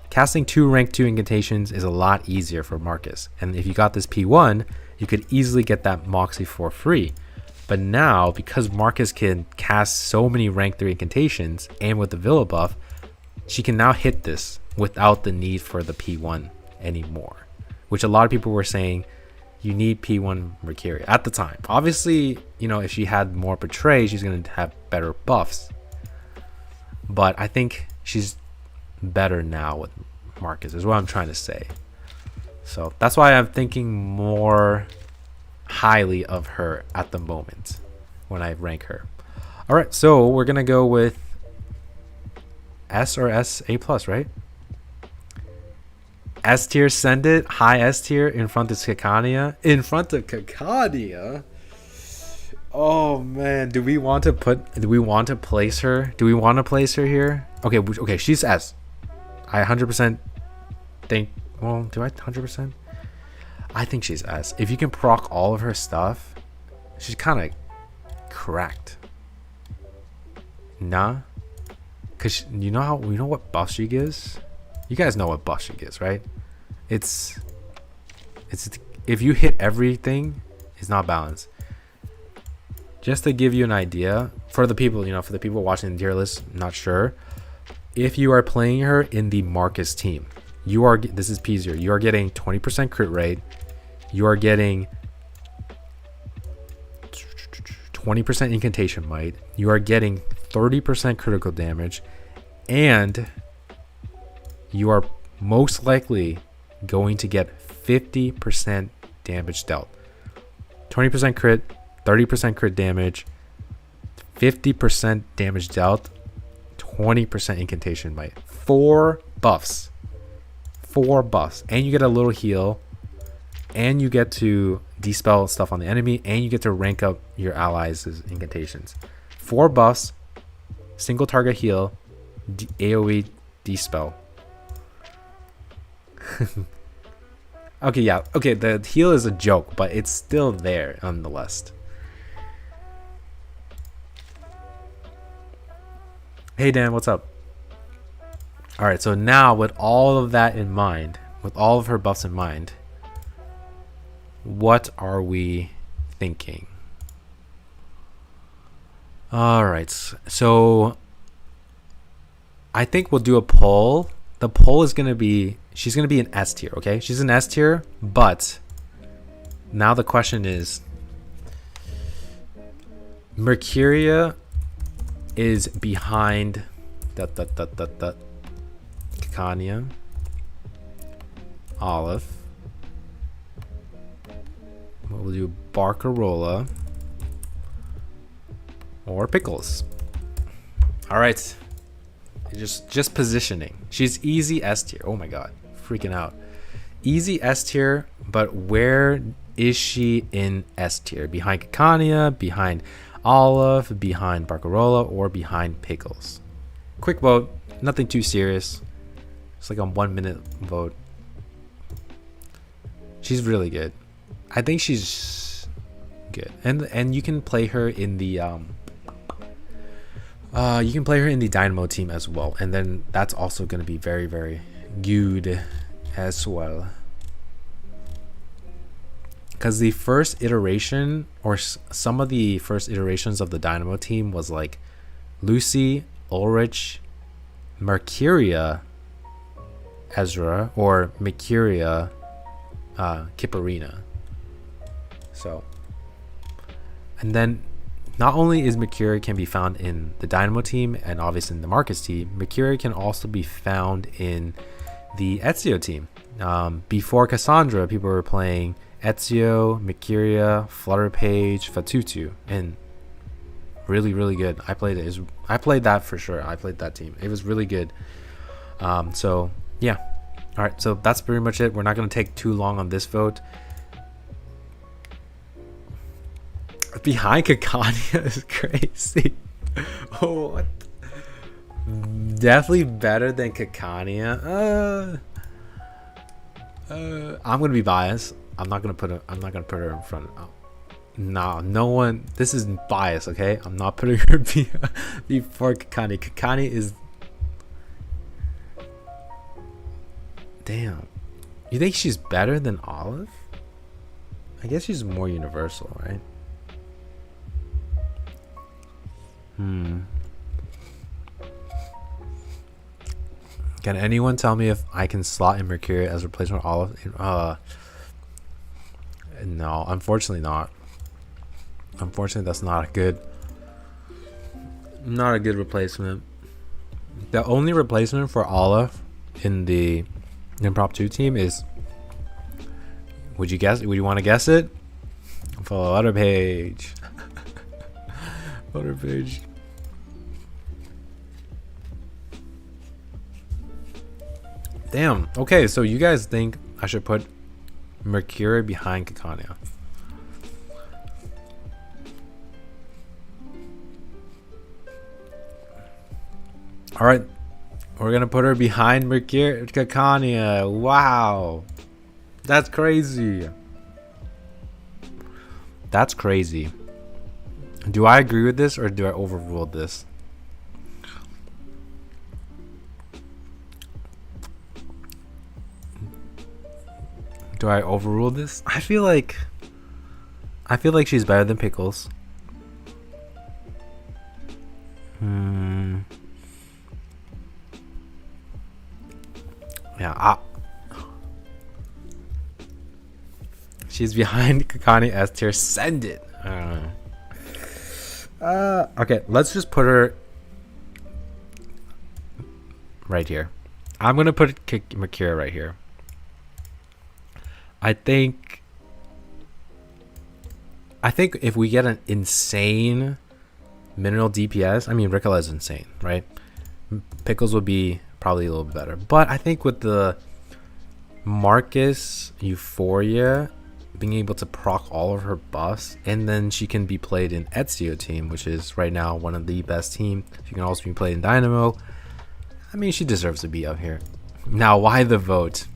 casting 2 rank 2 incantations is a lot easier for Marcus. And if you got this P1, you could easily get that Moxie for free. But now, because Marcus can cast so many rank 3 incantations and with the Villa buff, she can now hit this without the need for the P1 anymore. Which a lot of people were saying, you need P1 Mercuria at the time. Obviously, you know, if she had more Betray, she's going to have better buffs. But I think she's better now with Marcus, is what I'm trying to say. So that's why I'm thinking more highly of her at the moment when I rank her. All right, so we're going to go with S or S A+, right? S tier, send it. High S tier in front of Kikania. In front of Kikania? Oh man, do we want to place her? Do we want to place her here? Okay, she's S. I 100% think, well, do I 100%? I think she's S. If you can proc all of her stuff, she's kind of cracked. Nah? Cause you know what buff she gives? You guys know what buff she gives, right? It's if you hit everything, it's not balanced. Just to give you an idea, for the people, for the people watching the tier list, not sure. If you are playing her in the Marcus team, this is P0. You are getting 20% crit rate. You are getting 20% incantation might. You are getting 30% critical damage, and you are most likely going to get 50% damage dealt. 20% crit, 30% crit damage, 50% damage dealt, 20% incantation might. 4 buffs. 4 buffs. And you get a little heal. And you get to dispel stuff on the enemy. And you get to rank up your allies' incantations. 4 buffs. Single target heal. AoE dispel. Okay, yeah. Okay, the heal is a joke, but it's still there nonetheless. Hey Dan, what's up? Alright, so now with all of that in mind, with all of her buffs in mind, what are we thinking? Alright, so I think we'll do a poll. The poll is going to be, she's going to be an S tier, okay? She's an S tier, but now the question is, Mercuria is behind Kikania, Olive. We'll do Barcarola or Pickles. All right, just positioning. She's easy S tier. Oh my god, freaking out. Easy S tier, but where is she in S tier? Behind Kikania, behind Olive, behind Barcarola, or behind Pickles? Quick vote, nothing too serious. It's like a 1 minute vote. She's really good. I think she's good, and you can play her in the Dynamo team as well, and then that's also going to be very, very good as well. Because the first iteration, or some of the first iterations of the Dynamo team, was like Lucy, Ulrich, Mercuria, Ezra, or Mercuria, Kipperina. So, and then not only is Mercuria can be found in the Dynamo team and obviously in the Marcus team, Mercuria can also be found in the Ezio team. Before Cassandra, people were playing Ezio, Mercuria, Flutterpage, Fatutu, and really, really good. I played it. I played that for sure. I played that team. It was really good. So yeah. All right. So that's pretty much it. We're not going to take too long on this vote. Behind Kikania is crazy. Oh, what? Definitely better than Kikania. I'm gonna be biased. I'm not gonna put her in front. Oh. Nah, no one. This is bias, okay? I'm not putting her before Kakani. Kakani is. Damn. You think she's better than Olive? I guess she's more universal, right? Can anyone tell me if I can slot in Mercury as replacement for Olive? No, unfortunately not. Unfortunately, that's not a good replacement. The only replacement for Olive in the Impromptu team is, would you want to guess it? Follow other page. Other page. Damn. Okay, so you guys think I should put Mercury behind Kakania? All right, we're gonna put her behind Mercury Kakania. Wow, that's crazy. That's crazy. Do I agree with this or do I overrule this? Do I overrule this? I feel like she's better than Pickles. Yeah, she's behind Kakani S tier. Send it. Okay, let's just put her right here. I'm gonna put Makira right here. I think if we get an insane mineral DPS, I mean Ricola is insane, right? Pickles would be probably a little bit better, but I think with the Marcus Euphoria being able to proc all of her buffs, and then she can be played in Ezio team, which is right now one of the best team. She can also be played in Dynamo. I mean, she deserves to be up here. Now, why the vote?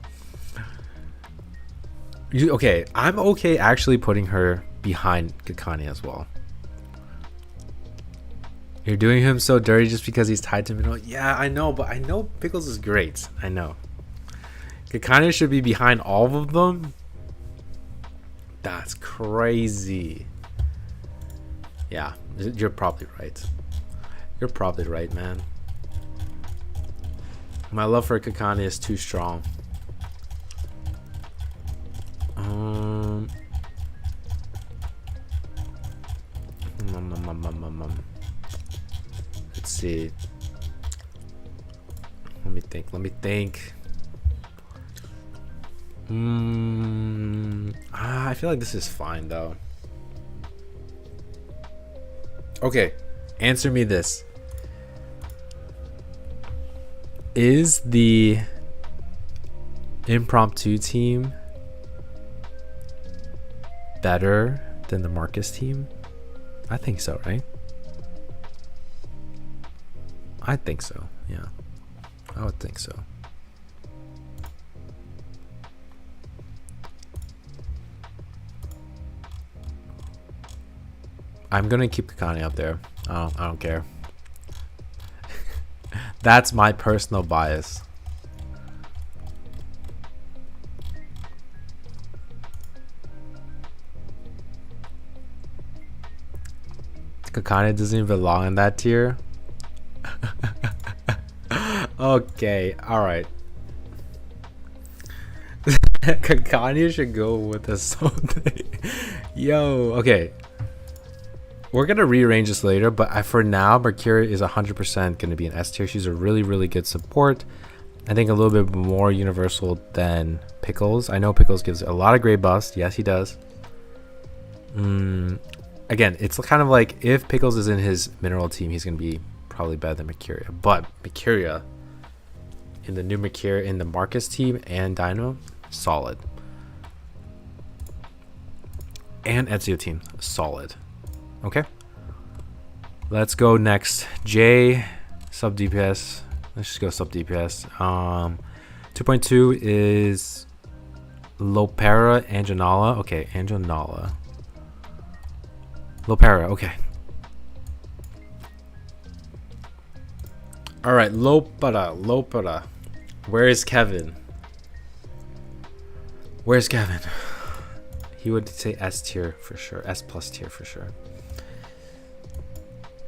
Okay, I'm okay actually putting her behind Kakani as well. You're doing him so dirty just because he's tied to mineral. Yeah, I know, but I know Pickles is great. I know. Kakani should be behind all of them. That's crazy. Yeah, you're probably right. You're probably right, man. My love for Kakani is too strong. Let's see. Let me think. I feel like this is fine though. Okay, answer me this. Is the Impromptu team better than the Marcus team? I think so, right? I think so, yeah. I would think so. I'm gonna keep Kakani up there. I don't care. That's my personal bias. Kakani doesn't even belong in that tier. Okay, alright. Kakani should go with the something. Yo, okay. We're gonna rearrange this later, but for now, Mercury is 100% gonna be an S tier. She's a really, really good support. I think a little bit more universal than Pickles. I know Pickles gives a lot of great buffs. Yes, he does. Again, it's kind of like if Pickles is in his mineral team, he's gonna be probably better than Mercuria. But Mercuria in the new Mercuria in the Marcus team and Dino, solid. And Ezio team, solid. Okay, let's go next. J sub DPS. Let's just go sub DPS. 2.2 is Lopera, Anjanala. Okay, Anjanala. Lopera, okay. Alright, Lopera. Where is Kevin? Where's Kevin? He would say S tier for sure. S plus tier for sure.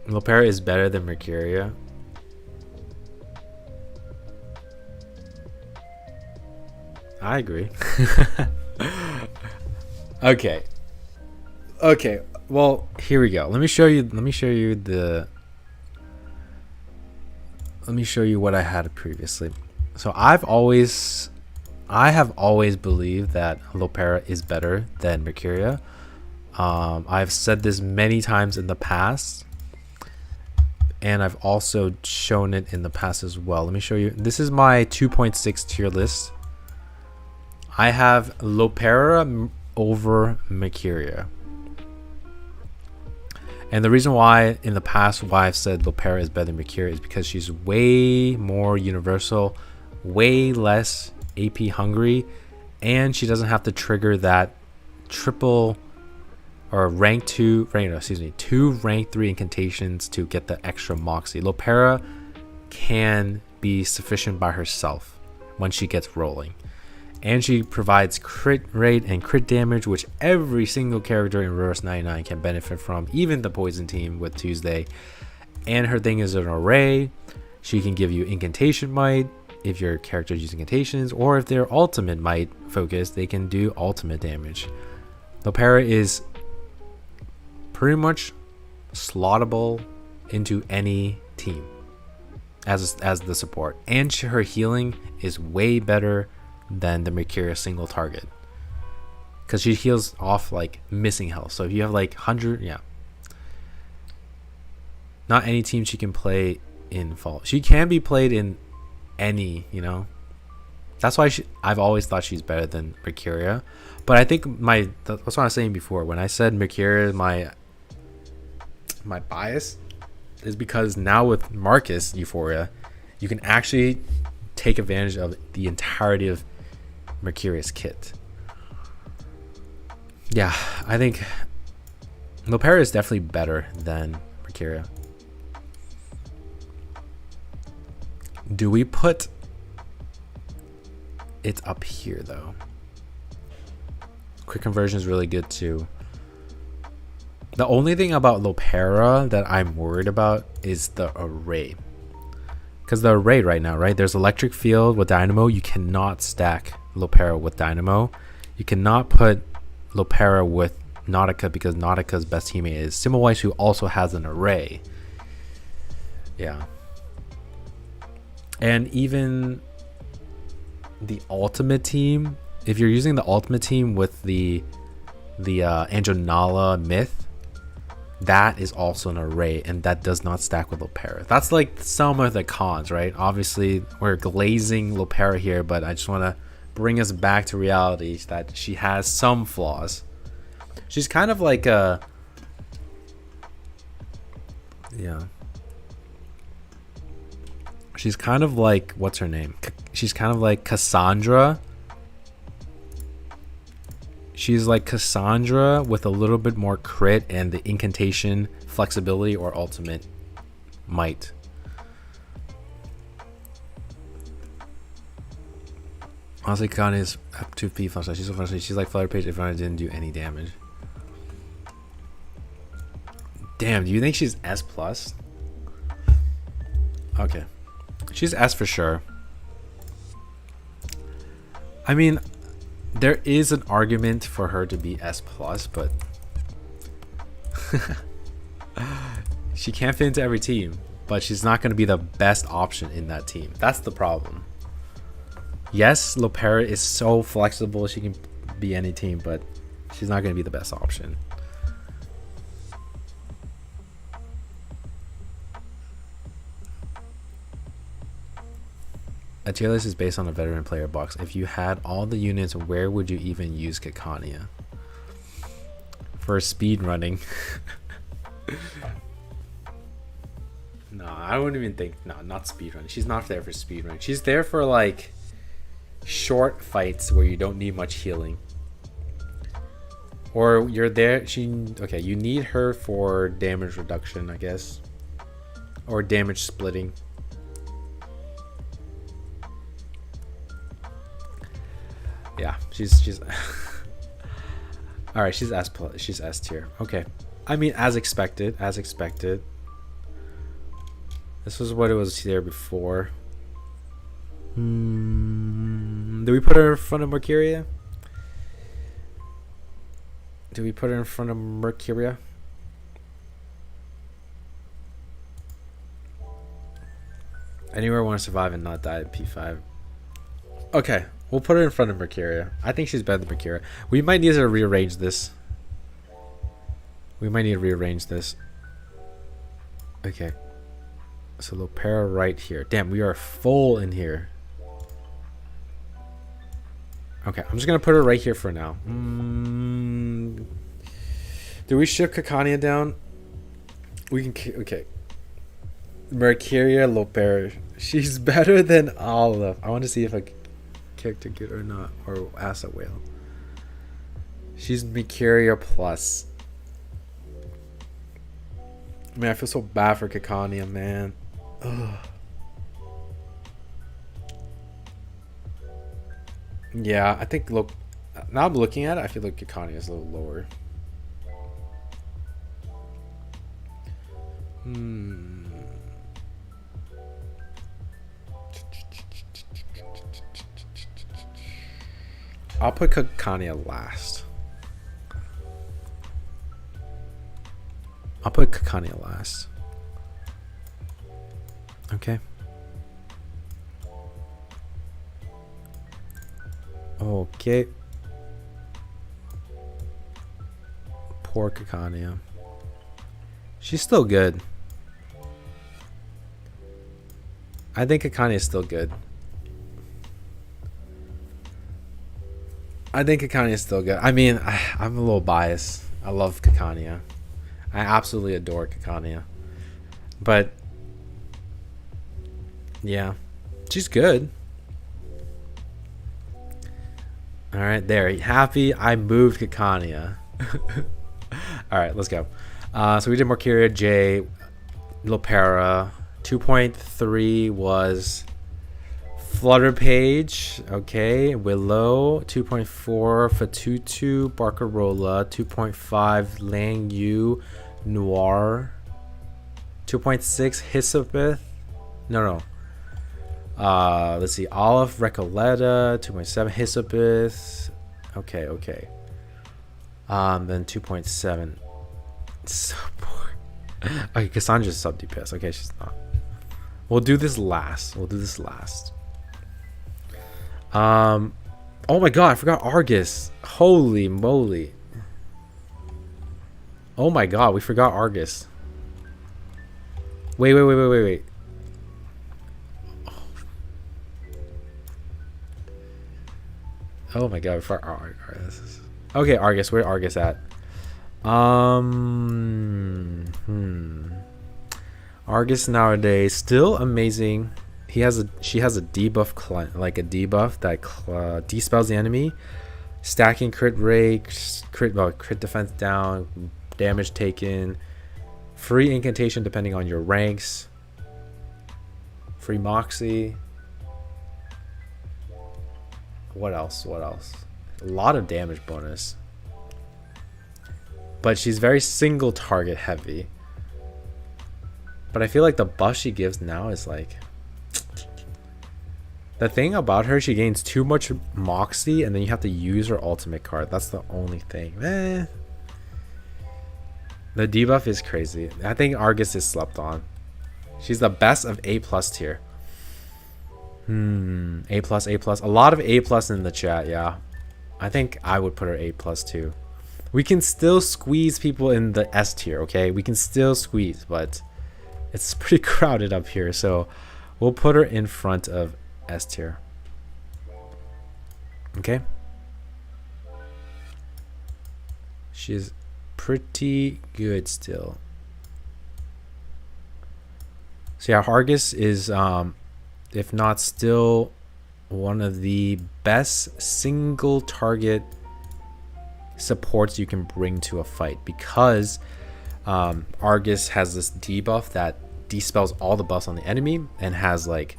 Lopera is better than Mercuria. I agree. Okay. Okay. Well, here we go. Let me show you what I had previously. So I have always believed that Lopera is better than Mercuria. I've said this many times in the past, and I've also shown it in the past as well. Let me show you. This is my 2.6 tier list. I have Lopera over Mercuria. And the reason why in the past why I've said Lopera is better than Mercuria is because she's way more universal, way less AP hungry, and she doesn't have to trigger that triple or two rank 3 incantations to get the extra moxie. Lopera can be sufficient by herself when she gets rolling. And she provides crit rate and crit damage, which every single character in Reverse 99 can benefit from, even the poison team with Tuesday. And her thing is an array. She can give you incantation might if your character is using incantations, or if they're ultimate might focus, they can do ultimate damage. Lopera is pretty much slottable into any team as the support. And her healing is way better than the Mercuria single target, because she heals off like missing health. So if you have like 100, yeah, not any team she can play in fall. She can be played in any, that's why I've always thought she's better than Mercuria. But I think that's what I was saying before when I said Mercuria, my bias is because now with Marcus Euphoria, you can actually take advantage of the entirety of Mercuria's kit. Yeah, I think Lopera is definitely better than Mercuria. Do we put it up here though? Quick conversion is really good too. The only thing about Lopera that I'm worried about is the array. Because the array right now, right? There's electric field with dynamo. You cannot stack Lopera with dynamo. You cannot put Lopera with Nautica because Nautica's best teammate is Simulwise, who also has an array. Yeah. And even the ultimate team, if you're using the ultimate team with the Anjanala myth, that is also an array, and that does not stack with Lopera. That's like some of the cons, right? Obviously, we're glazing Lopera here, but I just want to bring us back to reality that she has some flaws. She's kind of like a... Yeah. She's kind of like... What's her name? She's kind of like Cassandra. She's like Cassandra with a little bit more crit and the incantation flexibility or ultimate might. Honestly, Khan is up 2p flashlight. She's so frustrated. She's like Flutter Page if I didn't do any damage. Damn, do you think she's S plus? Okay. She's S for sure. I mean, there is an argument for her to be S plus, but she can't fit into every team. But she's not going to be the best option in that team. That's the problem. Yes, Lopera is so flexible. She can be any team, but she's not going to be the best option. A tier list is based on a veteran player box. If you had all the units, where would you even use Kikania? For speed running. No, I wouldn't even think. No, not speed running. She's not there for speed running. She's there for like short fights where you don't need much healing. Or you're there, okay, you need her for damage reduction, I guess. Or damage splitting. Yeah, she's all right, she's S tier. Okay. I mean, as expected. This was what it was there before. Did we put her in front of Mercuria? Anywhere want to survive and not die at P5. Okay, we'll put her in front of Mercuria. I think she's better than Mercuria. We might need to rearrange this. Okay. So Lopera right here. Damn, we are full in here. Okay, I'm just gonna put her right here for now. Do we ship Kakania down? We can. Okay. Mercuria, Lopera. She's better than Olive. I want to see if I kicked a good or not, or ask a whale. She's Mercuria plus. Man, I feel so bad for Kakania, man. Ugh. Yeah, I think look. Now I'm looking at it, I feel like Kakania is a little lower. I'll put Kakania last. Okay. Okay. Poor Kakania. She's still good. I think Kakania is still good. I mean, I'm a little biased. I love Kakania. I absolutely adore Kakania. But yeah, she's good. All right, there. Happy I moved Kakania. All right, let's go. So we did Mercuria, J, Lopera. 2.3 was Flutter Page. Okay, Willow. 2.4 Fatutu, Barcarola. 2.5 Lang Yu, Noir. 2.6 Hissopith. No. Let's see. Olive, Recoleta. 2.7 Hissopith. Okay. Then 2.7. So poor. Okay, Cassandra's sub DPS. Okay, she's not. We'll do this last. Oh my god, I forgot Argus. Holy moly. Oh my god, we forgot Argus. Wait. Oh my god, for Argus. Okay, Argus, where's Argus at? Argus nowadays still amazing. She has a debuff, like a debuff that dispels the enemy, stacking crit rate, crit defense down, damage taken, free incantation depending on your ranks, free moxie. What else? A lot of damage bonus. But she's very single target heavy. But I feel like the buff she gives now is like... The thing about her, she gains too much moxie and then you have to use her ultimate card. That's the only thing. The debuff is crazy. I think Argus is slept on. She's the best of A+ tier. A+. A lot of A+ in the chat, yeah. I think I would put her A+ too. We can still squeeze people in the S tier, okay? We can still squeeze, but it's pretty crowded up here, so we'll put her in front of S tier. Okay? She's pretty good still. So yeah, Argus is if not still one of the best single target supports you can bring to a fight, because Argus has this debuff that dispels all the buffs on the enemy and has like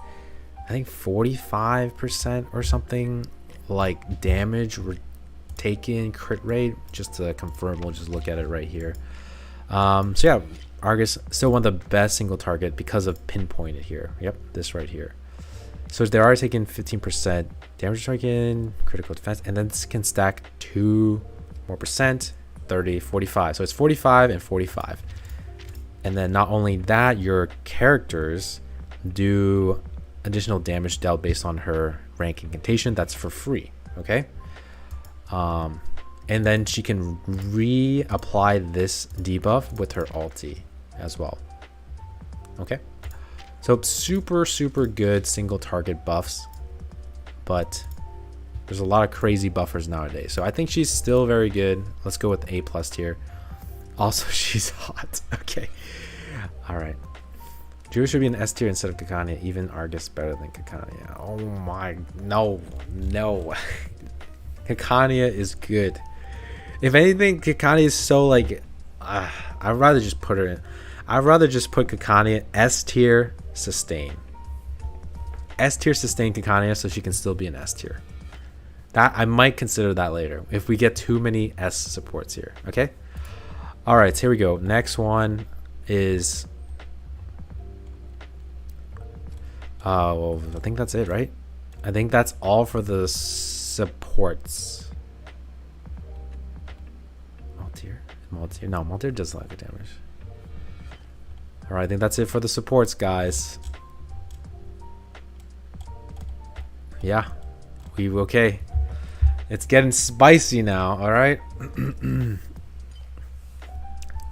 I think 45% or something like damage taken crit rate. Just to confirm, we'll just look at it right here. So yeah, Argus still one of the best single target because of pinpointed here. Yep, this right here. So they are taking 15% damage taken, critical defense, and then this can stack 2 more percent, 30, 45. So it's 45 and 45. And then not only that, your characters do additional damage dealt based on her rank incantation. That's for free. Okay. And then she can reapply this debuff with her ulti as well. Okay. So super good single target buffs, but there's a lot of crazy buffers nowadays. So I think she's still very good. Let's go with A+ tier. Also, she's hot. Okay. All right. Jewel should be an S tier instead of Kikania. Even Argus better than Kikania. Oh my, no. Kikania is good. If anything, Kikania is so like, I'd rather just put her in. I'd rather just put Kikania S tier sustain. S tier sustain Kikania so she can still be an S tier. That I might consider that later if we get too many S supports here. Okay. All right, here we go. Next one is well, I think that's it, right? I think that's all for the supports. Maltier? No, Maltier does a lot of damage. All right, I think that's it for the supports, guys. Yeah, okay. It's getting spicy now. All right.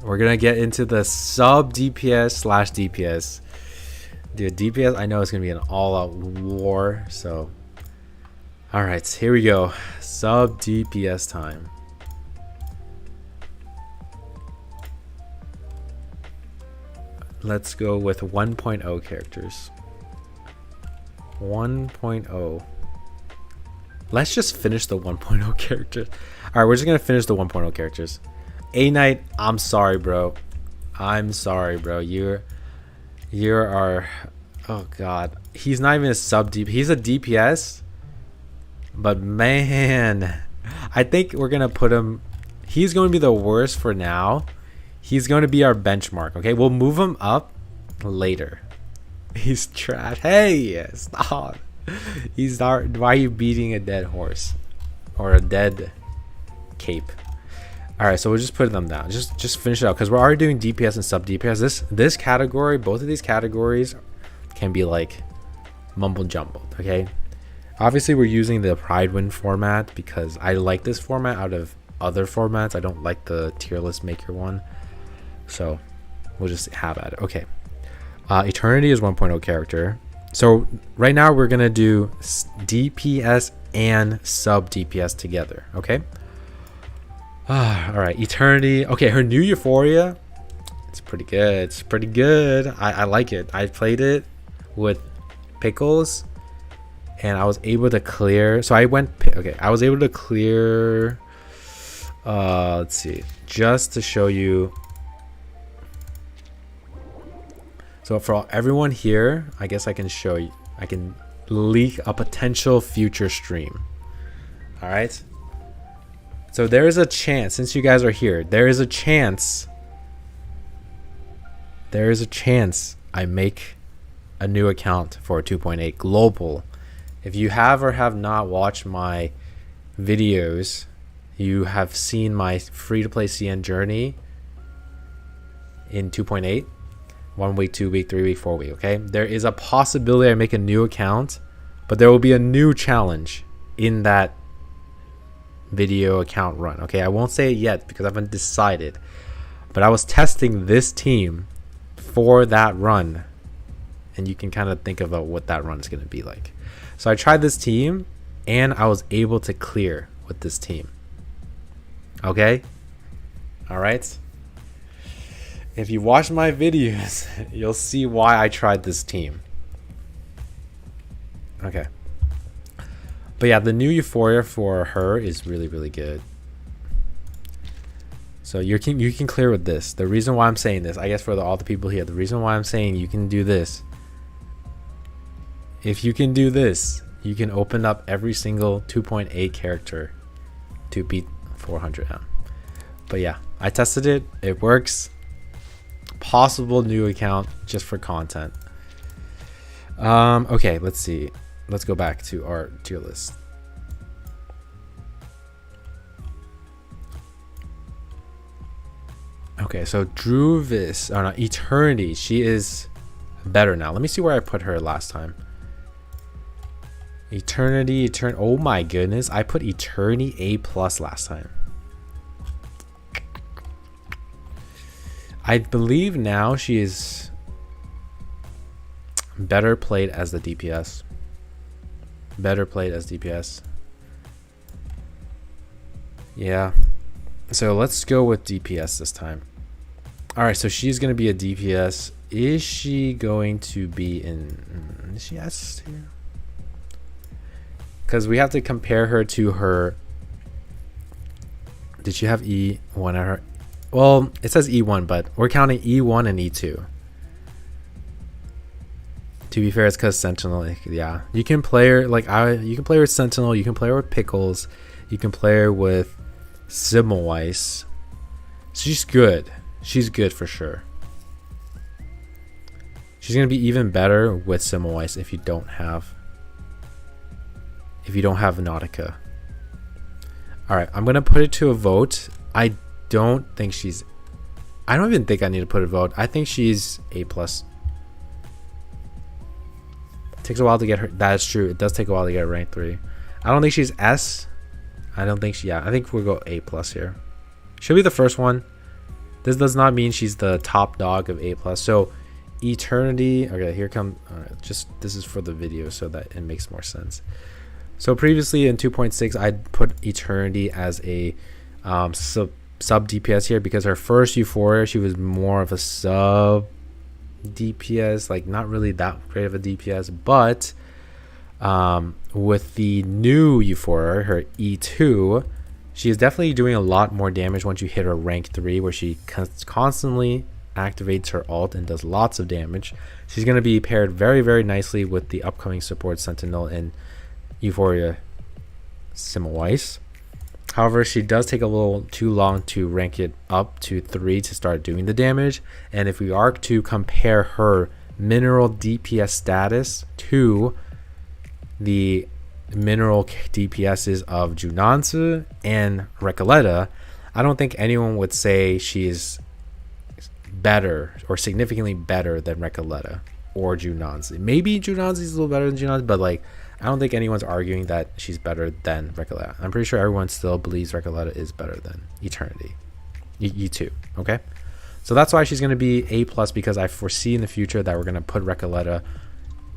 We're gonna get into the sub DPS / DPS. Dude, DPS, I know it's gonna be an all-out war. So, all right, here we go. Sub DPS time. Let's go with 1.0 characters. 1.0. Let's just finish the 1.0 characters. All right, we're just gonna finish the 1.0 characters. A Knight, I'm sorry, bro. You are, oh god, he's not even a sub DP. He's a DPS, but man, I think we're gonna put him. He's going to be the worst for now. He's going to be our benchmark. Okay, we'll move him up later. He's trash. Hey, stop. He's not. Why are you beating a dead horse or a dead cape? All right, so we'll just put them down. Just finish it out because we're already doing DPS and sub DPS. This category, both of these categories, can be like mumble jumbled. Okay, obviously we're using the Pride Win format because I like this format out of other formats. I don't like the tier list maker one, so we'll just have at it. Okay, Eternity is 1.0 character. So right now we're gonna do DPS and sub DPS together. Okay. All right, Eternity. Okay, her new Euphoria, it's pretty good. I like it. I played it with Pickles and I was able to clear. So I was able to clear, let's see, just to show you. So for everyone here, I guess I can show you, I can leak a potential future stream. All right. So there is a chance, since you guys are here, there is a chance I make a new account for 2.8 global. If you have or have not watched my videos, you have seen my free-to-play CN journey in 2.8. 1 week, 2 week, 3 week, 4 week. Okay, there is a possibility I make a new account, but there will be a new challenge in that video account run. Okay, I won't say it yet because I haven't decided, but I was testing this team for that run, and you can kind of think about what that run is going to be like. So I tried this team and I was able to clear with this team. Okay, all right, if you watch my videos you'll see why I tried this team. Okay, But yeah, the new Euphoria for her is really, really good. So you can clear with this. The reason why I'm saying this, I guess for all the people here, the reason why I'm saying you can do this. If you can do this, you can open up every single 2.8 character to beat 400M. But yeah, I tested it. It works. Possible new account just for content. Okay, let's see. Let's go back to our tier list. Okay, so Druvis, or not, Eternity, she is better now. Let me see where I put her last time. Eternity, oh my goodness, I put Eternity A+ last time. I believe now she is better played as the DPS. Better played as DPS. Yeah. So let's go with DPS this time. Alright, so she's going to be a DPS. Is she going to be in... Is she S tier? Because we have to compare her to her... Did she have E1 at her... Well, it says E1, but we're counting E1 and E2. To be fair, it's because Sentinel, yeah. You can play her, like, you can play her with Sentinel, you can play her with Pickles, you can play her with Semmelweis. She's good. She's good for sure. She's going to be even better with Semmelweis if you don't have Nautica. Alright, I'm going to put it to a vote. I don't even think I need to put a vote. I think she's A+. Takes a while to get her. That is true. It does take a while to get rank 3. I don't think she's S. I don't think she. Yeah, I think we'll go A+ here. She'll be the first one. This does not mean she's the top dog of A+. So, Eternity. Okay, here come. Just this is for the video so that it makes more sense. So previously in 2.6, I'd put Eternity as a sub DPS here because her first Euphoria, she was more of a sub DPS, like not really that great of a DPS, but with the new Euphoria, her E2, she is definitely doing a lot more damage once you hit her rank 3, where she constantly activates her ult and does lots of damage. She's going to be paired very, very nicely with the upcoming support Sentinel in Euphoria Semmelweis. However, she does take a little too long to rank it up to 3 to start doing the damage. And if we are to compare her mineral DPS status to the mineral DPSs of Junansu and Recoleta, I don't think anyone would say she's better or significantly better than Recoleta or Junansu. Maybe Junansu is a little better than Junansu, but like I don't think anyone's arguing that she's better than Recoleta. I'm pretty sure everyone still believes Recoleta is better than Eternity. E2, okay? So that's why she's going to be A+, because I foresee in the future that we're going to put Recoleta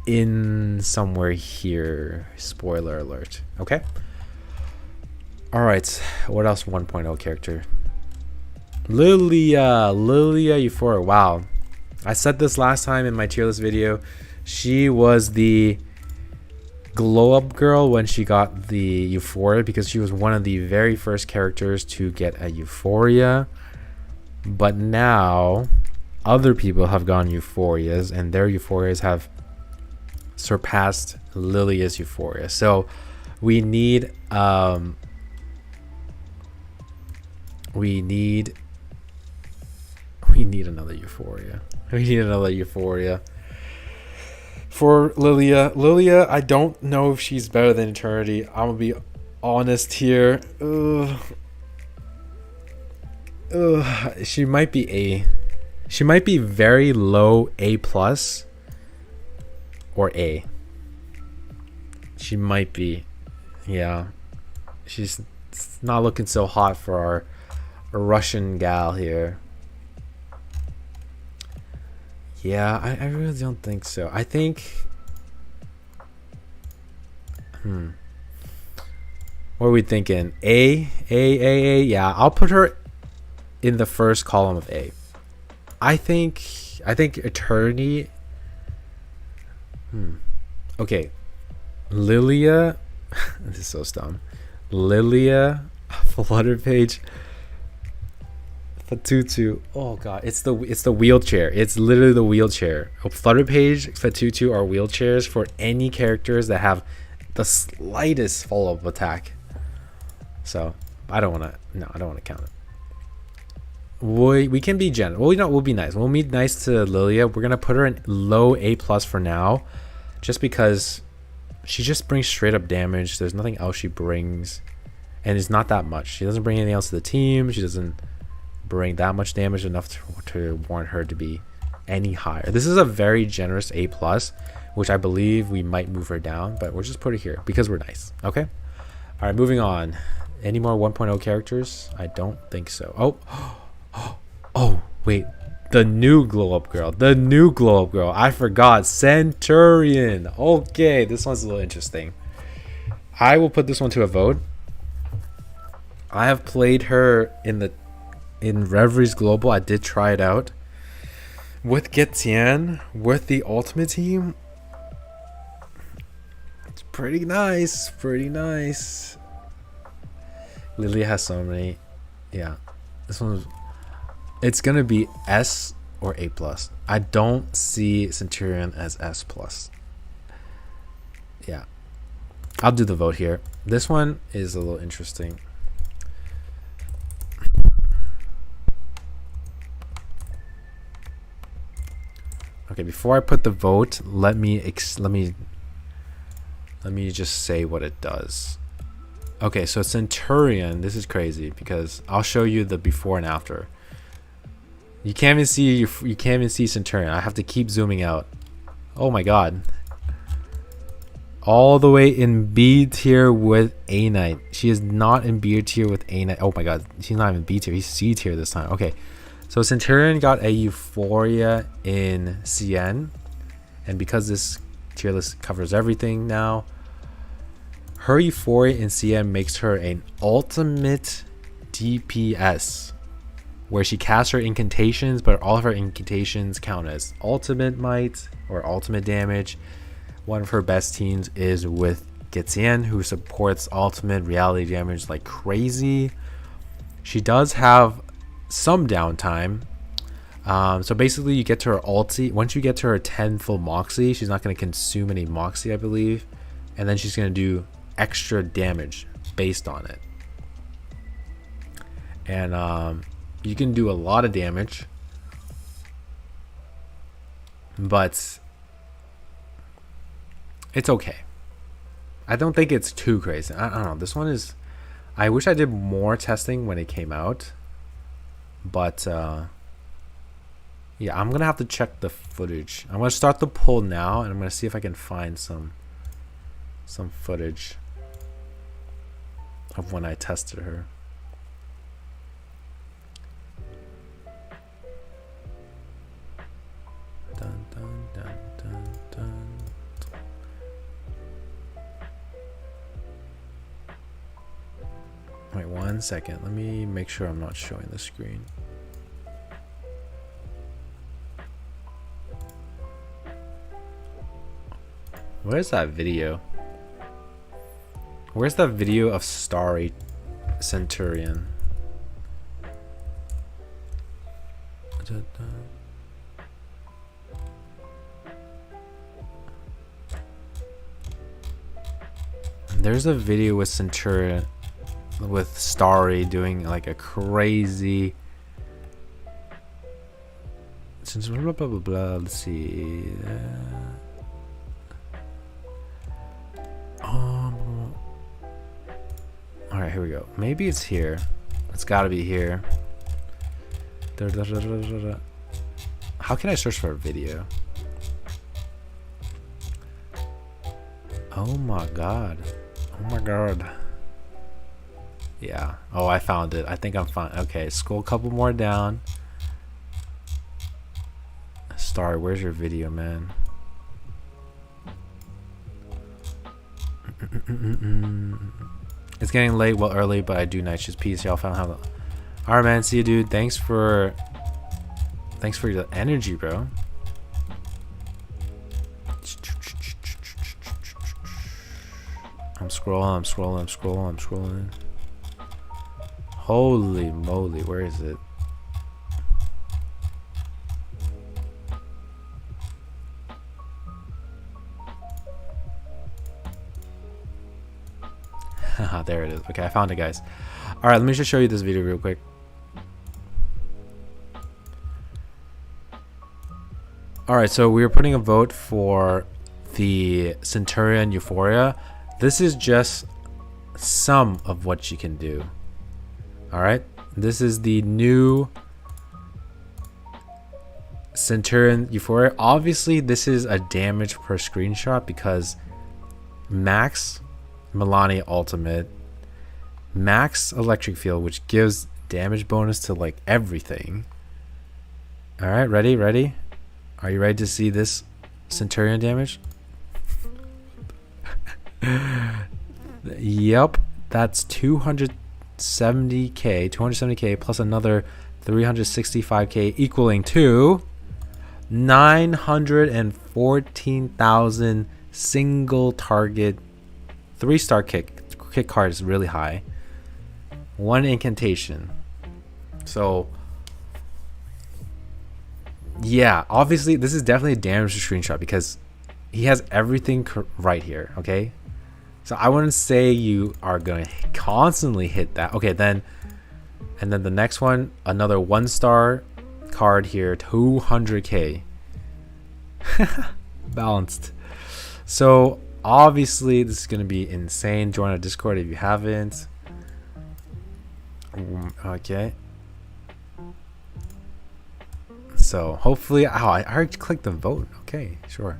in somewhere here. Spoiler alert, okay? All right, what else 1.0 character? Lilia Euphoria. Wow. I said this last time in my tier list video. She was the glow up girl when she got the Euphoria because she was one of the very first characters to get a Euphoria. But now other people have gotten Euphorias and their Euphorias have surpassed Lilia's Euphoria. So we need another Euphoria. We need another Euphoria. For Lilia, I don't know if she's better than Eternity. I'm gonna be honest here. She might be A. She might be very low A+ or A. She might be. Yeah. She's not looking so hot for our Russian gal here. Yeah, I really don't think so. I think... What are we thinking? A? Yeah, I'll put her in the first column of A. I think Eternity... Okay. Lilia This is so dumb. Lilia, Flutter Page, Fatutu. Oh god, it's the wheelchair. It's literally the wheelchair. Flutter Page, Fatutu are wheelchairs for any characters that have the slightest follow-up attack. So I don't want to count it. We can be generous. Well, we'll be nice. We'll be nice to Lilia. We're gonna put her in low A+ for now, just because she just brings straight up damage. There's nothing else she brings, and it's not that much. She doesn't bring anything else to the team. She doesn't bring that much damage enough to warrant her to be any higher. This is a very generous A+, which I believe we might move her down, but we'll just put it here because we're nice. Okay. All right, moving on. Any more 1.0 characters? I don't think so. Oh, wait. The new glow up girl. I forgot. Centurion. Okay, this one's a little interesting. I will put this one to a vote. I have played her in Reveries Global. I did try it out with Getian with the ultimate team. It's pretty nice. Lilia has so many. Yeah, this one's. It's gonna be S or A+. I don't see Centurion as S+. Yeah, I'll do the vote here. This one is a little interesting. Okay, before I put the vote, let me just say what it does. Okay, so Centurion, this is crazy because I'll show you the before and after. You can't even see Centurion. I have to keep zooming out. Oh my god. All the way in B tier with A Knight. She is not in B tier with A Knight. Oh my god, she's not even B tier. He's C tier this time. Okay. So Centurion got a Euphoria in CN, and because this tier list covers everything now, her Euphoria in CN makes her an ultimate DPS, where she casts her incantations, but all of her incantations count as ultimate might or ultimate damage. One of her best teams is with Getian, who supports ultimate reality damage like crazy. She does have some downtime. So basically you get to her ulti. Once you get to her 10 full moxie, she's not going to consume any moxie, I believe. And then she's going to do extra damage based on it. And you can do a lot of damage, but it's okay. I don't think it's too crazy. I don't know. This one is... I wish I did more testing when it came out. But, yeah, I'm going to have to check the footage. I'm going to start the poll now, and I'm going to see if I can find some footage of when I tested her. Dun, dun, dun, dun, dun. Wait 1 second. Let me make sure I'm not showing the screen. Where's that video? Where's that video of Starry Centurion? There's a video with Centurion, with Starry doing like a crazy. Blah blah blah blah. Let's see. All right, here we go. Maybe it's here. It's got to be here. How can I search for a video? Oh my god. Oh my god. Yeah. Oh, I found it. I think I'm fine. Okay, scroll a couple more down. Star, where's your video, man? It's getting late, well early, but I do night shift. Peace. Y'all found how. Alright, man. See you, dude. Thanks for the energy, bro. I'm scrolling. Holy moly, where is it? There it is. Okay, I found it, guys. All right, let me just show you this video real quick. All right, so we were putting a vote for the Centurion Euphoria. This is just some of what she can do. All right, this is the new Centurion Euphoria. Obviously, this is a damage per screenshot because max Milani ultimate, max electric field, which gives damage bonus to like everything. All right, ready? Are you ready to see this Centurion damage? Yep, that's 270k plus another 365k, equaling to 914,000 single target 3-star kick card is really high. 1 incantation. So yeah, obviously this is definitely a damage to screenshot because he has everything right here. Okay, so I wouldn't say you are going to constantly hit that. Okay, then and then the next one, another 1-star card here, 200k. Balanced. So obviously this is going to be insane. Join our Discord if you haven't. Okay, so hopefully, I already clicked the vote. Okay, sure.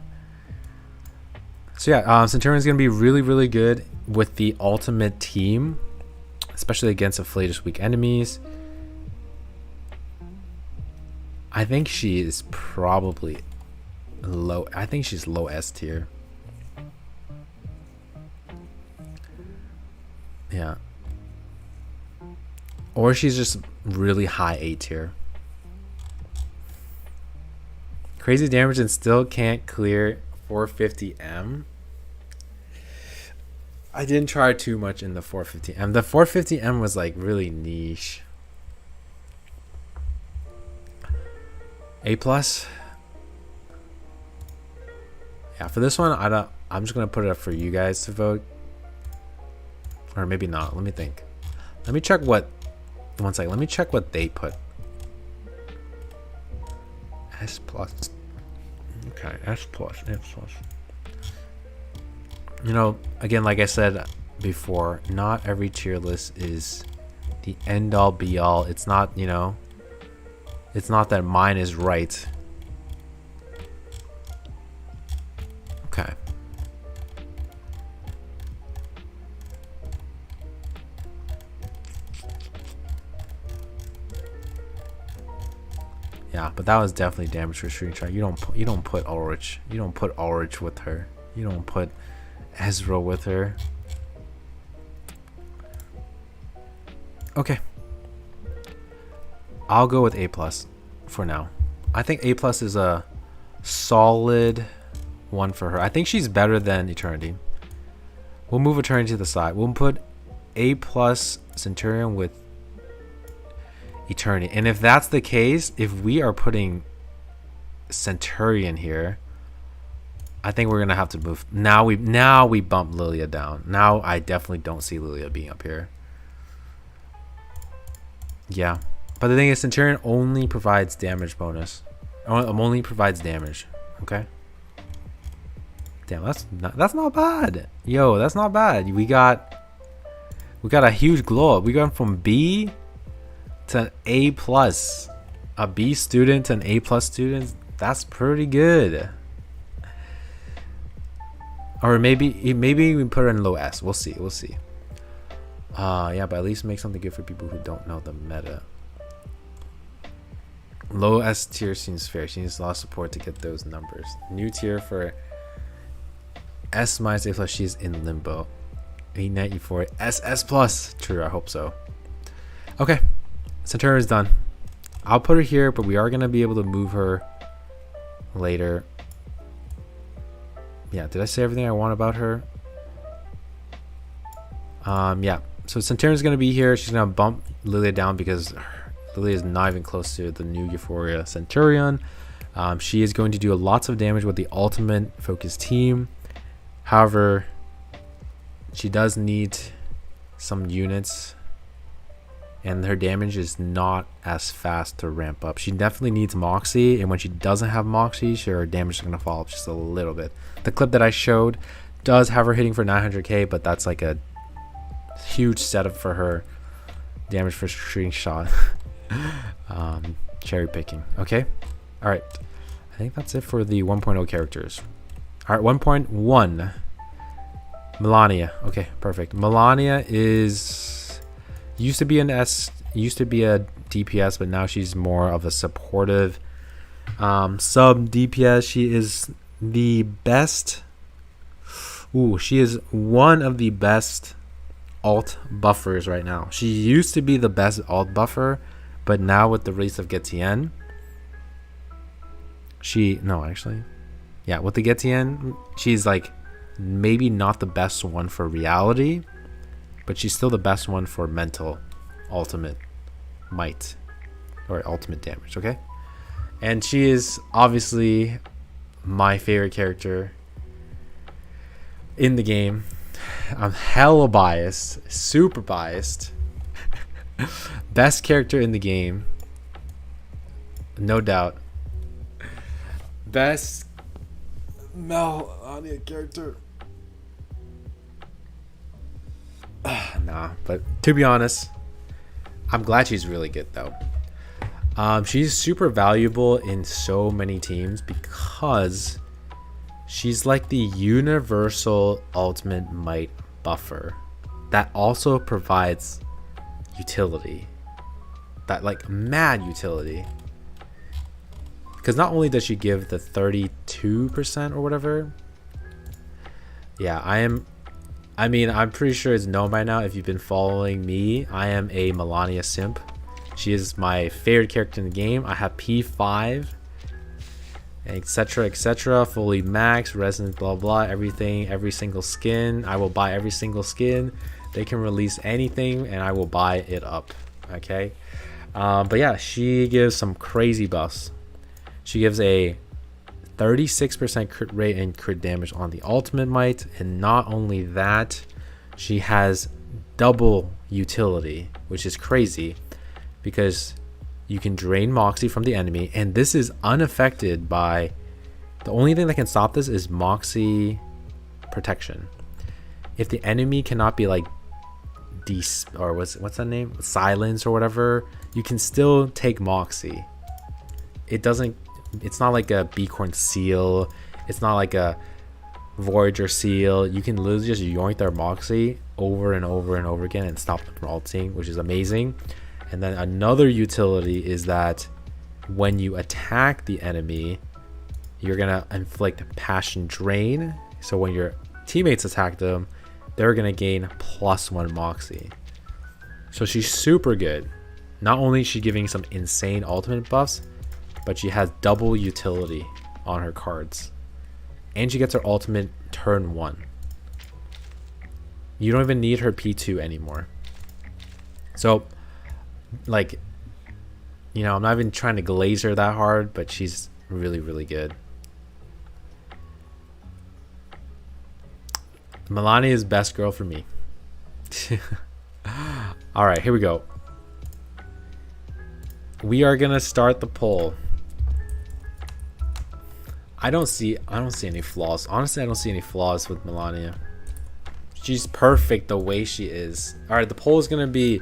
So yeah, Centurion's gonna be really good with the ultimate team, especially against Afflatus weak enemies. I think she is probably low. I think she's low S tier. Yeah. Or she's just really high A tier. Crazy damage and still can't clear 450M. I didn't try too much in the 450M. The 450M was like really niche. A plus. Yeah, for this one, I'm just gonna put it up for you guys to vote. Or maybe not. Let me think. Let me check what. One second. Let me check what they put. S plus. Okay, S plus. You know, again, like I said before, not every tier list is the end all be all. It's not, you know, it's not that mine is right. Okay. Yeah, but that was definitely damage for screenshot. You don't put Ulrich. You don't put Ulrich with her. You don't put Ezra with her. Okay. I'll go with A plus for now. I think A plus is a solid one for her. I think she's better than Eternity. We'll move Eternity to the side. We'll put A plus Centurion with Eternity. And if that's the case, if we are putting Centurion here, I think we're gonna have to move. Now we bump Lilia down. Now I definitely don't see Lilia being up here. Yeah, but the thing is, Centurion only provides damage bonus. Only provides damage. Okay. Damn, that's not bad. Yo, that's not bad. We got a huge glow up. We went from B to an A plus. A B student to an A plus student. That's pretty good. Or maybe we put her in low S. We'll see. Yeah, but at least make something good for people who don't know the meta. Low S tier seems fair. She needs a lot of support to get those numbers. New tier for S minus A plus. She's in limbo. 894 SS plus. True, I hope so. Okay, Centurion is done. I'll put her here, but we are gonna be able to move her later. Yeah, did I say everything I want about her? Yeah. So Centurion's gonna be here. She's gonna bump Lilia down because Lilia is not even close to the new Euphoria Centurion. She is going to do lots of damage with the ultimate focus team. However, she does need some units, and her damage is not as fast to ramp up. She definitely needs Moxie, and when she doesn't have Moxie, her damage is going to fall off just a little bit. The clip that I showed does have her hitting for 900k, but that's like a huge setup for her damage for shooting shot. Cherry picking. Okay. All right. I think that's it for the 1.0 characters. All right. 1.1. Melania. Okay, perfect. Melania used to be a DPS, but now she's more of a supportive sub DPS. She is the best. She is one of the best alt buffers right now. She used to be the best alt buffer, but now with the release of Getienne, with the Getienne, she's like maybe not the best one for reality, but she's still the best one for mental ultimate might or ultimate damage. Okay, and she is obviously my favorite character in the game. I'm hella biased, super biased. Best character in the game, no doubt. Best Melania character. Nah, but to be honest, I'm glad she's really good though. She's super valuable in so many teams because she's like the universal ultimate might buffer that also provides utility, that like mad utility. Because not only does she give the 32% or whatever. Yeah, I'm pretty sure it's known by now if you've been following me. I am a Melania simp. She is my favorite character in the game. I have P5, etc., fully max, resonance, blah blah, everything, every single skin. I will buy every single skin. They can release anything and I will buy it up. Okay, but yeah, she gives some crazy buffs. She gives a 36% crit rate and crit damage on the ultimate might, and not only that, she has double utility, which is crazy because you can drain Moxie from the enemy, and this is unaffected by the only thing that can stop this is Moxie protection. If the enemy cannot be like what's that name, silence or whatever, you can still take Moxie. It's not like a Beacorn seal, it's not like a Voyager seal. You can literally just yoink their Moxie over and over and over again and stop them from ulting, which is amazing. And then another utility is that when you attack the enemy, you're gonna inflict passion drain. So when your teammates attack them, they're gonna gain +1 Moxie. So she's super good. Not only is she giving some insane ultimate buffs, but she has double utility on her cards. And she gets her ultimate turn 1. You don't even need her P2 anymore. So, like, you know, I'm not even trying to glaze her that hard, but she's really, really good. Melania is best girl for me. All right, here we go. We are gonna start the poll. I don't see any flaws. Honestly, I don't see any flaws with Melania. She's perfect the way she is. All right, the poll is gonna be: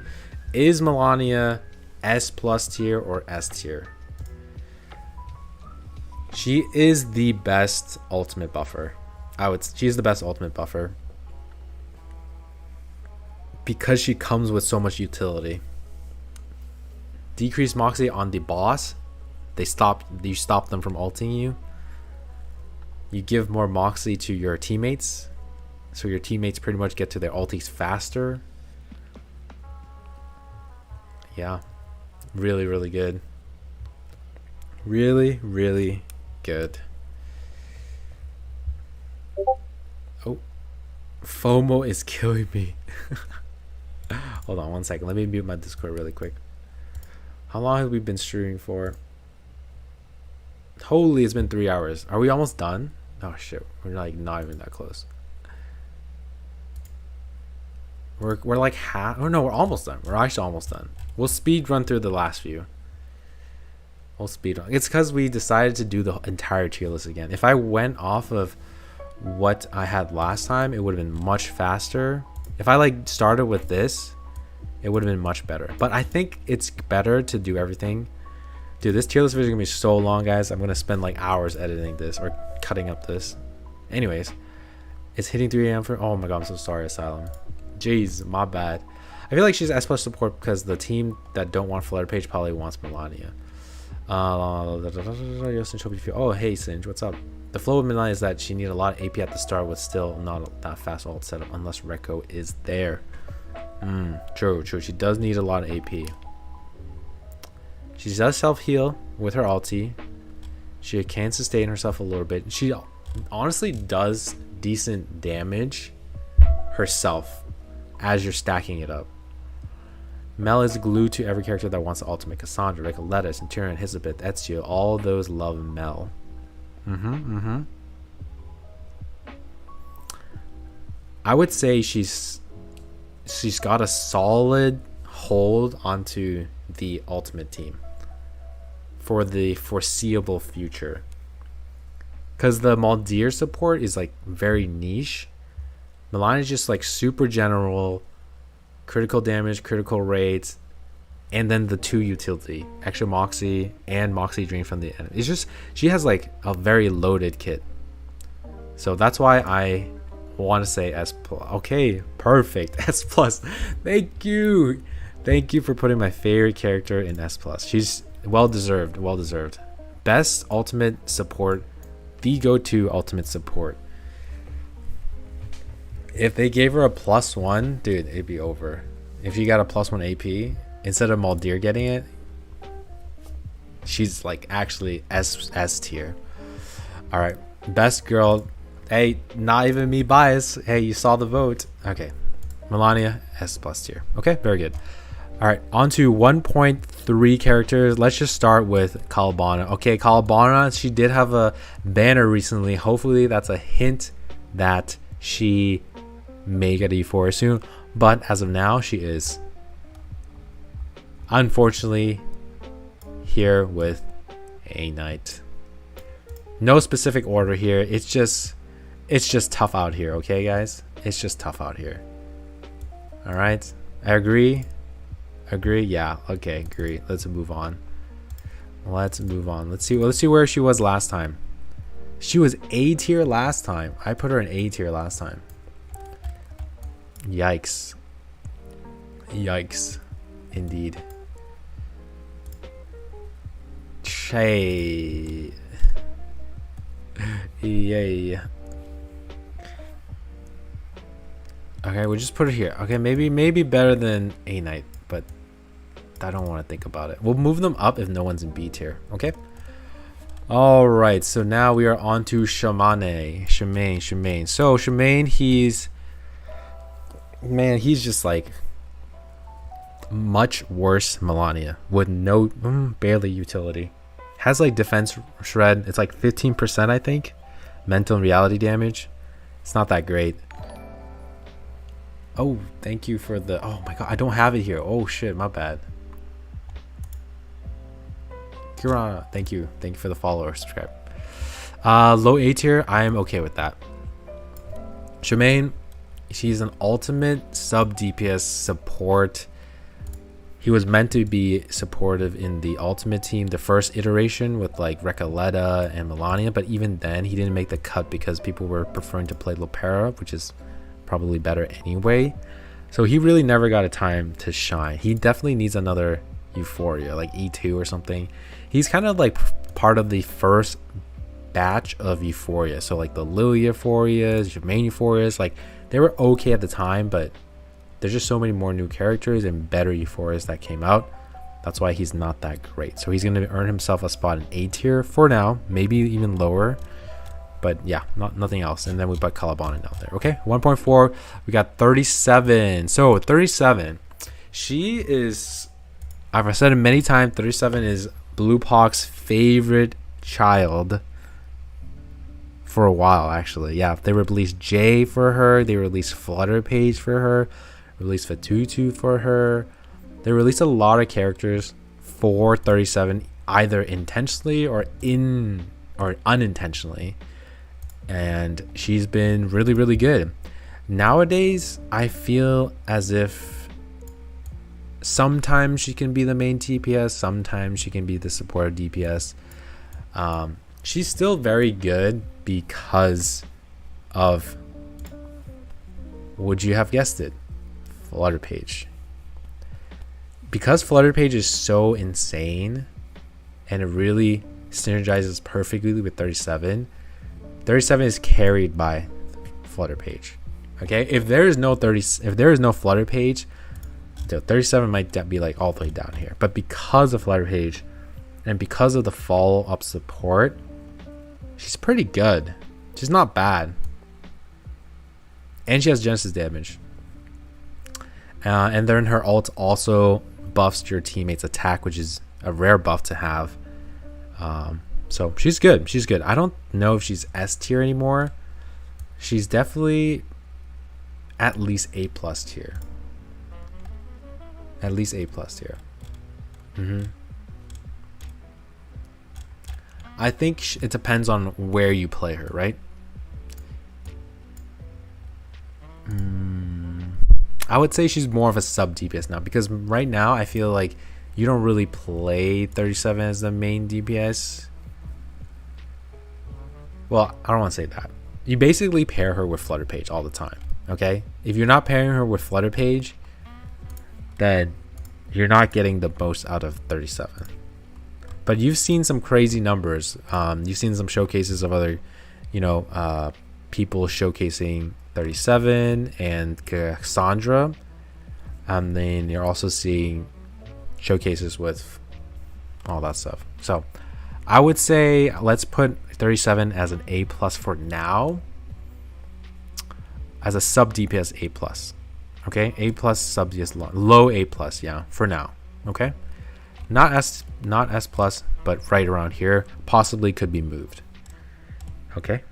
is Melania S+ tier or S tier? She is the best ultimate buffer. She's the best ultimate buffer because she comes with so much utility. Decrease Moxie on the boss. You stop them from ulting you. You give more Moxie to your teammates, so your teammates pretty much get to their ultis faster. Yeah, really, really good. Really, really good. Oh, FOMO is killing me. Hold on 1 second. Let me mute my Discord really quick. How long have we been streaming for? Holy, it's been 3 hours. Are we almost done? Oh shit, we're like not even that close. We're like half. Oh no, we're almost done. We're actually almost done. We'll speed run through the last few. We'll speed run. It's because we decided to do the entire tier list again. If I went off of what I had last time, it would have been much faster. If I like started with this, it would have been much better. But I think it's better to do everything. Dude, this tier list video is gonna be so long, guys. I'm gonna spend like hours editing this or cutting up this. Anyways, it's hitting 3 a.m. for. Oh my god, I'm so sorry, Asylum. Jeez, my bad. I feel like she's S+ support because the team that don't want Flutter Page probably wants Melania. Oh, hey Singe, what's up? The flow with Melania is that she needed a lot of AP at the start with still not that fast ult setup unless Rekko is there. True. She does need a lot of AP. She does self-heal with her ulti. She can sustain herself a little bit. She honestly does decent damage herself as you're stacking it up. Mel is glued to every character that wants the ultimate. Cassandra, Recoleta, Centurion, Elizabeth, Ezio, all those love Mel. I would say she's got a solid hold onto the ultimate team for the foreseeable future. Because the Maldir support is like very niche. Melania is just like super general, critical damage, critical rates, and then the 2 utility, extra Moxie and Moxie Drain from the enemy. It's just, she has like a very loaded kit. So that's why I want to say S+. Okay, perfect. S+. Thank you for putting my favorite character in S+. She's well deserved. Best ultimate support, the go-to ultimate support. If they gave her a +1, dude, it'd be over. If you got a +1 AP instead of Maldir getting it, she's like actually S tier. All right, best girl. Hey, not even me bias. Hey, you saw the vote. Okay, Melania S+ tier. Okay, very good. All right, on to 1.3 characters. Let's just start with Kalbana. Okay, Kalbana, she did have a banner recently. Hopefully that's a hint that she may get a Euphoria soon, but as of now she is unfortunately here with a knight. No specific order here. It's just tough out here. Okay guys, it's just tough out here. All right, I agree. Yeah, okay, agree. Let's move on. Let's see where she was last time. She was A tier last time. I put her in A tier last time. Yikes indeed. Yay. Okay, we'll just put it here. Okay, maybe better than A Knight, but I don't want to think about it. We'll move them up if no one's in B tier. Okay. All right, so now we are on to Shamaine. So Shamaine, he's just like much worse Melania with no barely utility. Has like defense shred. It's like 15%, I think. Mental and reality damage. It's not that great. Oh, thank you for the. Oh my god, I don't have it here. Oh shit, my bad. Kira, thank you for the follow or subscribe. Low A tier, I am okay with that. Shamaine, she's an ultimate sub DPS support. He was meant to be supportive in the ultimate team, the first iteration with like Recoleta and Melania, but even then he didn't make the cut because people were preferring to play Lopera, which is probably better anyway. So he really never got a time to shine. He definitely needs another Euphoria, like E2 or something. He's kind of like part of the first batch of Euphoria. So like the Lily Euphorias, Shamaine Euphorias, like they were okay at the time, but there's just so many more new characters and better Euphorias that came out. That's why he's not that great. So he's going to earn himself a spot in A tier for now, maybe even lower. But yeah, nothing else. And then we put Caliban down there. Okay, 1.4. We got 37. So 37. She is, I've said it many times, 37 is Blue Pawk's favorite child for a while, actually. Yeah, they released Jay for her. They released Flutter Page for her. Released Fatutu for her. They released a lot of characters for 37, either intentionally or unintentionally. And she's been really, really good. Nowadays, I feel as if sometimes she can be the main TPS, sometimes she can be the supportive DPS. She's still very good because of, would you have guessed it, Flutter Page. Because Flutter Page is so insane and it really synergizes perfectly with 37. 37 is carried by Flutter Page. Okay, if there is no Flutter Page, 37 might be like all the way down here. But because of Flutter Page and because of the follow-up support, she's pretty good. She's not bad. And she has Genesis damage. And then her ult also buffs your teammate's attack, which is a rare buff to have. So she's good. She's good. I don't know if she's S tier anymore. She's definitely at least A+ tier. At least A+ tier. I think it depends on where you play her, right? I would say she's more of a sub DPS now, because right now I feel like you don't really play 37 as the main DPS. Well, I don't want to say that. You basically pair her with Flutter Page all the time, okay? If you're not pairing her with Flutter Page, then you're not getting the most out of 37. But you've seen some crazy numbers. You've seen some showcases of other, people showcasing 37 and Cassandra. And then you're also seeing showcases with all that stuff. So I would say let's put 37 as an A+ for now. As a sub DPS A+. Okay? A+ sub DPS low A+, yeah, for now. Okay? Not S+, but right around here. Possibly could be moved. Okay?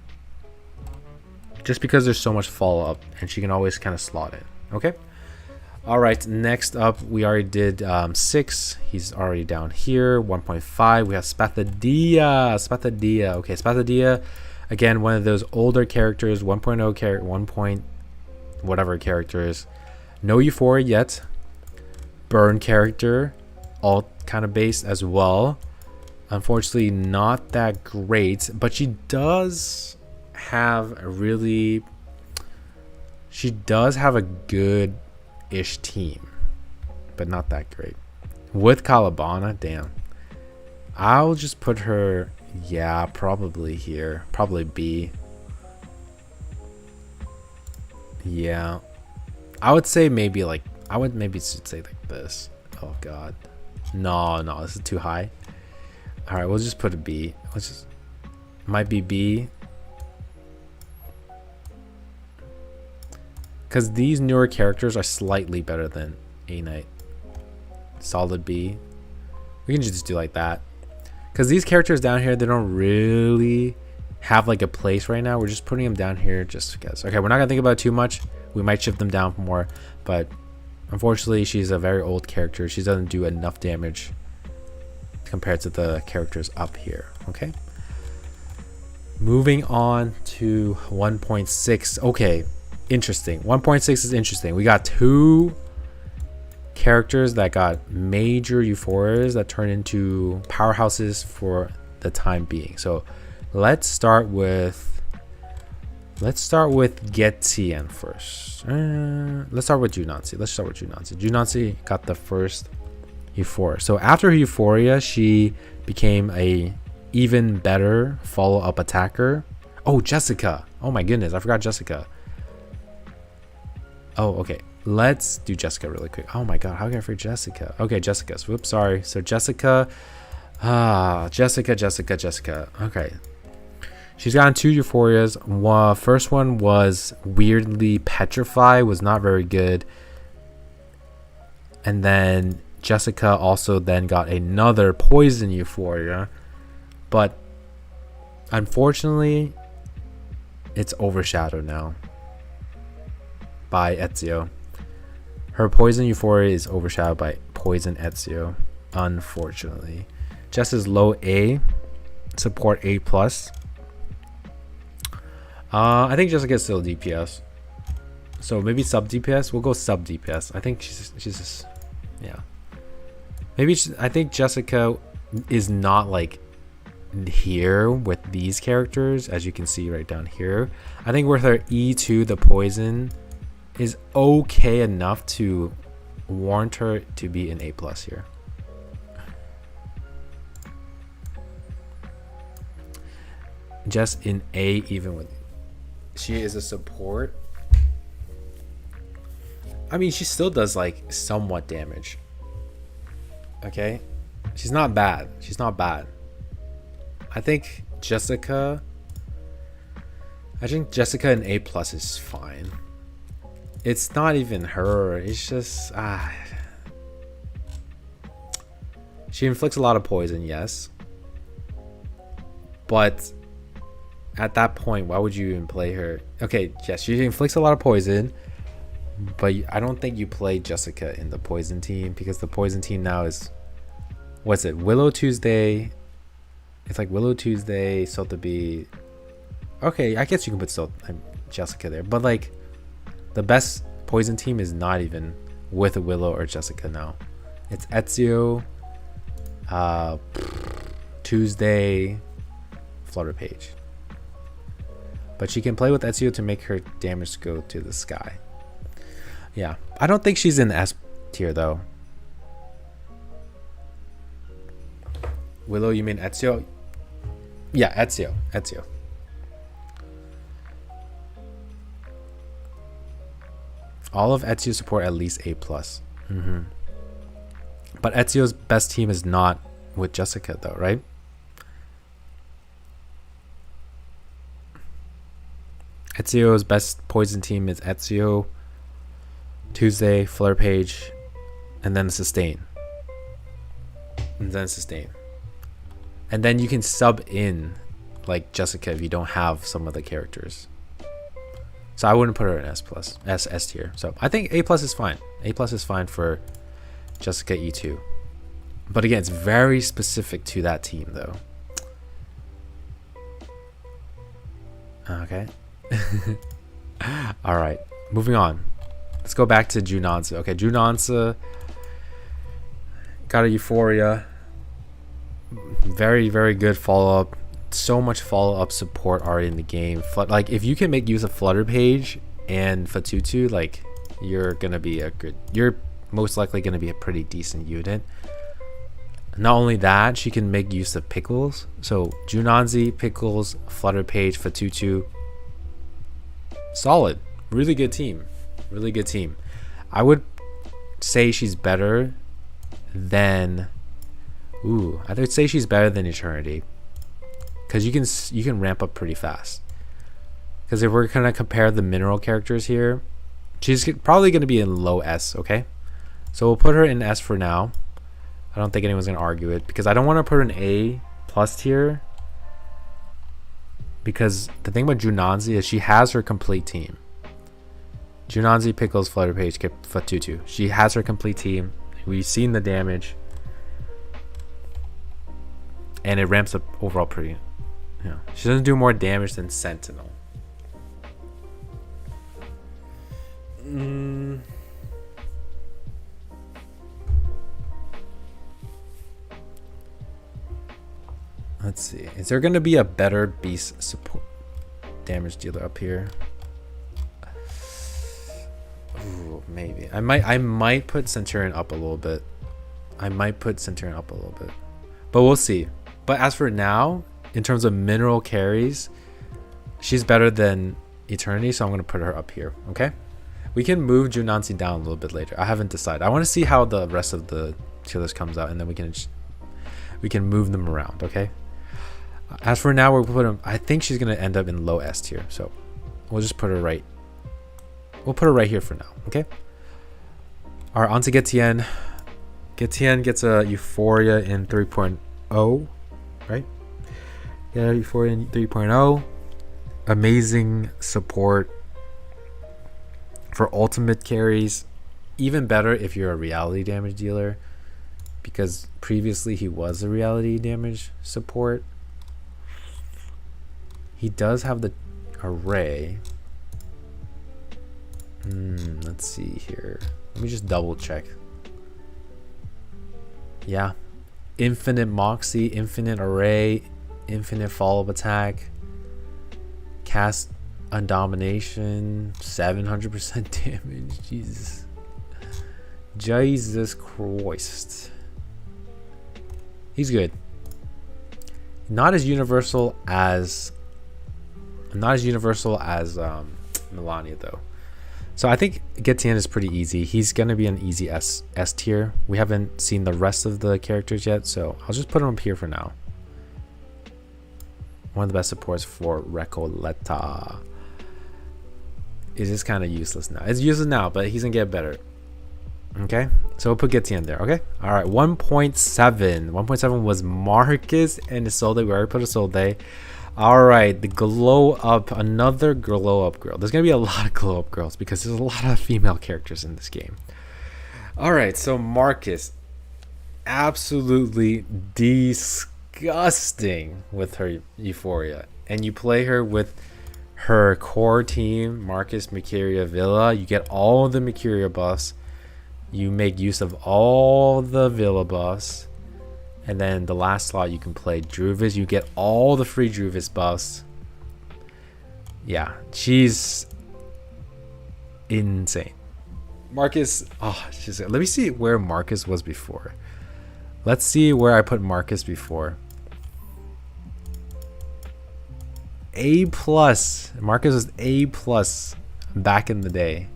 Just because there's so much follow-up and she can always kind of slot in. Okay? Alright, next up, we already did 6. He's already down here. 1.5. We have Spathadia. Okay, Spathadia, again, one of those older characters. 1.0 character, 1 point whatever characters. No Euphoria yet. Burn character. All kind of based as well. Unfortunately, not that great. But she does have a good-ish team, but not that great. With Calabana, damn. I'll just put her, yeah, probably here. Probably B. Yeah. I would say maybe like, I would maybe say like this. Oh god. No, this is too high. Alright, we'll just put a B. Might be B. Because these newer characters are slightly better than A Knight. Solid B. We can just do like that. Because these characters down here, they don't really have like a place right now. We're just putting them down here just because. Okay, we're not going to think about it too much. We might shift them down more. But unfortunately, she's a very old character. She doesn't do enough damage compared to the characters up here. Okay. Moving on to 1.6. Okay. Interesting. 1.6 is interesting. We got 2 characters that got major euphorias that turn into powerhouses for the time being. So let's start with Getian first. Let's start with Junansi. Junansi got the first euphoria. So after euphoria, she became a even better follow-up attacker. Oh, Jessica. Oh my goodness, I forgot Jessica. Oh, okay. Let's do Jessica really quick. Oh my god, how can I forget Jessica? Okay, Jessica. Whoops, sorry. So Jessica. Jessica. Okay. She's gotten 2 Euphorias. First one was weirdly Petrify, was not very good. And then Jessica also then got another Poison Euphoria. But unfortunately, it's overshadowed now by Ezio. Her Poison Euphoria is overshadowed by Poison Ezio, unfortunately. Jess is low A, support A+. I think Jessica's still DPS. So maybe sub DPS. We'll go sub DPS. I think she's just, yeah. Maybe I think Jessica is not like here with these characters, as you can see right down here. I think with her E2, the poison is okay enough to warrant her to be an A+ here. Just in A, even with she is a support. I mean, she still does like somewhat damage. Okay, she's not bad. She's not bad. I think Jessica in A+ is fine. It's not even her. It's just she inflicts a lot of poison, yes. But at that point, why would you even play her? Okay, yes, she inflicts a lot of poison, but I don't think you play Jessica in the poison team, because the poison team now is, what's it? Willow Tuesday. It's like Willow Tuesday, Sotheby. Okay, I guess you can put Jessica there, but like the best poison team is not even with Willow or Jessica now. It's Ezio, Tuesday, Flutter Page. But she can play with Ezio to make her damage go to the sky. Yeah, I don't think she's in S tier though. Willow, you mean Ezio? Yeah, Ezio. All of Ezio's support at least A+. But Ezio's best team is not with Jessica though, right? Ezio's best poison team is Ezio, Tuesday, Flare Page, and then Sustain. And then you can sub in like Jessica if you don't have some of the characters. So I wouldn't put her in S tier. So I think A+ is fine. A+ is fine for Jessica E2. But again, it's very specific to that team though. Okay. All right, moving on. Let's go back to Junansa. Okay, Junansa got a Euphoria. Very, very good follow-up. So much follow-up support already in the game. Like if you can make use of Flutter Page and Fatutu, like you're most likely gonna be a pretty decent unit. Not only that, she can make use of Pickles. So Junanzi, Pickles, Flutter Page, Fatutu. Solid. Really good team. I would say she's better than I would say she's better than Eternity, because you can ramp up pretty fast. Because if we're gonna compare the mineral characters here, she's probably gonna be in low S. Okay, so we'll put her in S for now. I don't think anyone's gonna argue it, because I don't want to put her in A+ tier, because the thing about Junanzi is she has her complete team. Junanzi, Pickles, Flutter Page, Fatutu. She has her complete team. We've seen the damage, and it ramps up overall pretty. Yeah, she doesn't do more damage than Sentinel. Let's see. Is there going to be a better beast support damage dealer up here? Ooh, maybe. I might put Centurion up a little bit. But we'll see. But as for now, in terms of mineral carries, she's better than Eternity, so I'm going to put her up here. Okay? We can move Junansi down a little bit later. I haven't decided. I want to see how the rest of the tier list comes out, and then we can move them around. Okay? As for now, we'll put him. I think she's gonna end up in low S tier, so we'll just put her right. We'll put her right here for now. Okay. All right, on to Getien. Getien gets a Euphoria in 3.0, right? Yeah, Euphoria in 3.0. Amazing support for ultimate carries. Even better if you're a reality damage dealer, because previously he was a reality damage support. He does have the array. Let's see here. Let me just double check. Yeah. Infinite Moxie, infinite array, infinite follow-up attack, cast on domination, 700% damage. Jesus Christ. He's good. Not as universal as Melania though. So I think Getien is pretty easy. He's gonna be an easy S tier. We haven't seen the rest of the characters yet, so I'll just put him up here for now. One of the best supports for Recoleta. It is kind of useless now. It's useless now, but he's gonna get better. Okay, so we'll put Getien there. Okay, all right. 1.7. 1.7 was Marcus and Isolde. We already put Isolde. All right, the glow up, another glow up girl. There's gonna be a lot of glow up girls because there's a lot of female characters in this game. All right, so Marcus, absolutely disgusting with her Euphoria, and you play her with her core team, Marcus, Mercuria, Villa. You get all the Mercuria buffs. You make use of all the Villa buffs. And then the last slot you can play Druvis. You get all the free Druvis buffs. Yeah, she's insane. Marcus, let me see where Marcus was before. Let's see where I put Marcus before. A+. Marcus was A+ back in the day.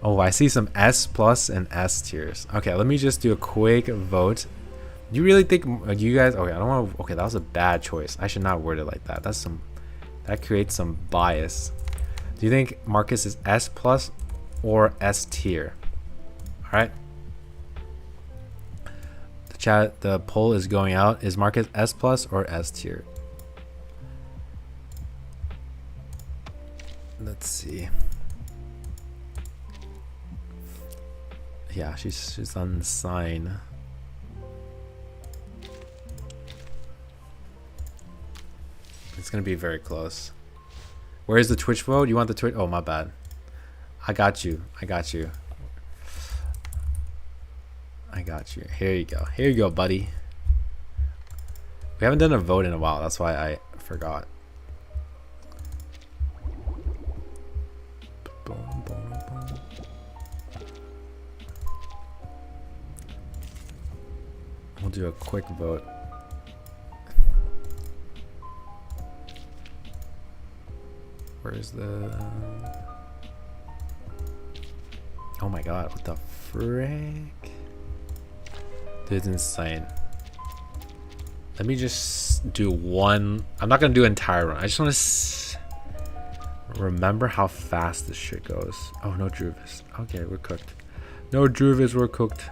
Oh, I see some S+ and S tiers. Okay, let me just do a quick vote. Do you really think you guys? Okay, I don't want to. Okay, that was a bad choice. I should not word it like that. That creates some bias. Do you think Marcus is S+ or S tier? All right. The poll is going out. Is Marcus S+ or S tier? Let's see. Yeah, she's on the sign. It's gonna be very close. Where's the Twitch vote? You want the Twitch? Oh, my bad. I got you. Here you go, buddy. We haven't done a vote in a while. That's why I forgot. We'll do a quick vote. Where's the... Oh my god, what the frick? Dude, it's insane. Let me just do one. I'm not gonna do an entire run. I just want to remember how fast this shit goes. Oh, no Druvis. Okay, we're cooked. No Druvis, we're cooked.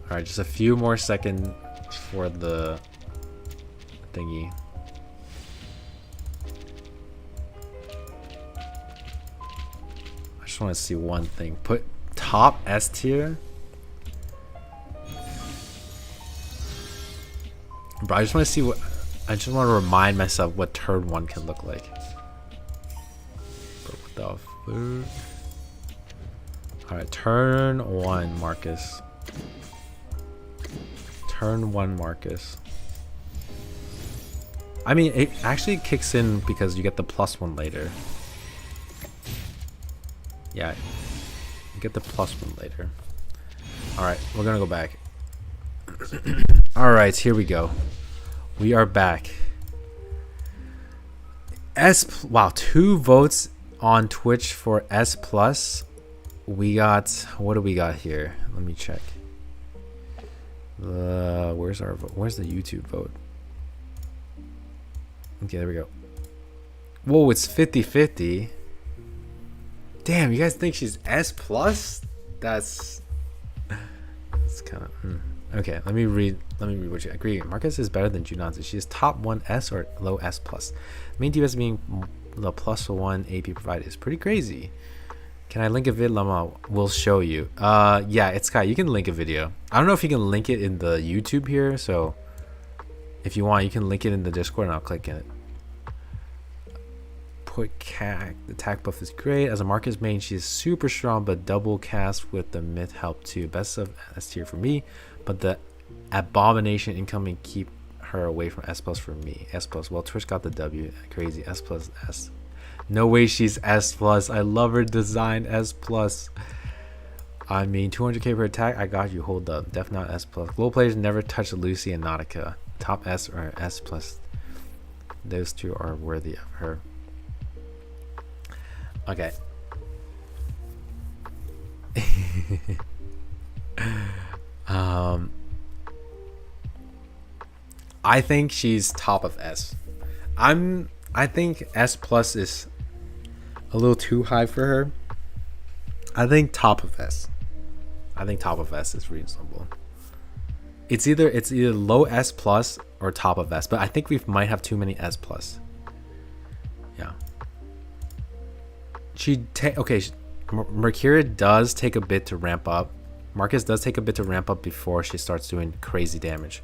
Alright, just a few more seconds for the thingy. I just want to see one thing. Put top S tier. Bro, I just want to see what... I just want to remind myself what turn 1 can look like. Bro, what the fuck? Alright, turn 1, Marcus. Turn 1, Marcus. I mean, it actually kicks in because you get the +1 later. Yeah, you get the +1 later. Alright, we're gonna go back. Alright, here we go. We are back. Wow, 2 votes on Twitch for S+. we got, what do we got here? Let me check. Where's our vote? Where's the YouTube vote? Okay, there we go. Whoa, it's 50-50. Damn, you guys think she's S plus? That's kind of okay. Let me read what you agree. Marcus is better than Junanzi. She is top 1 S or low S plus. Main DPS being the +1 AP provided is pretty crazy. Can I link a vid? Lama will show you. Yeah, it's Sky. You can link a video. I don't know if you can link it in the YouTube here, so if you want, you can link it in the Discord and I'll click in it. Put CAC. The attack buff is great. As a Marcus main, she is super strong, but double cast with the myth help too. Best of S tier for me, but the abomination incoming keep her away from S plus for me. S plus. Well, Twitch got the W. Crazy. S plus S. No way she's S plus. I love her design. S plus. I mean, 200k per attack. I got you. Hold up. Def not S plus. Global players never touch Lucy and Nautica. Top S or S plus. Those two are worthy of her. Okay. I think she's top of S. I think S plus is a little too high for her. I think top of S. I think top of S is reasonable. It's either low S plus or top of S, but I think we might have too many S plus. Yeah. Mercuria does take a bit to ramp up. Marcus does take a bit to ramp up before she starts doing crazy damage.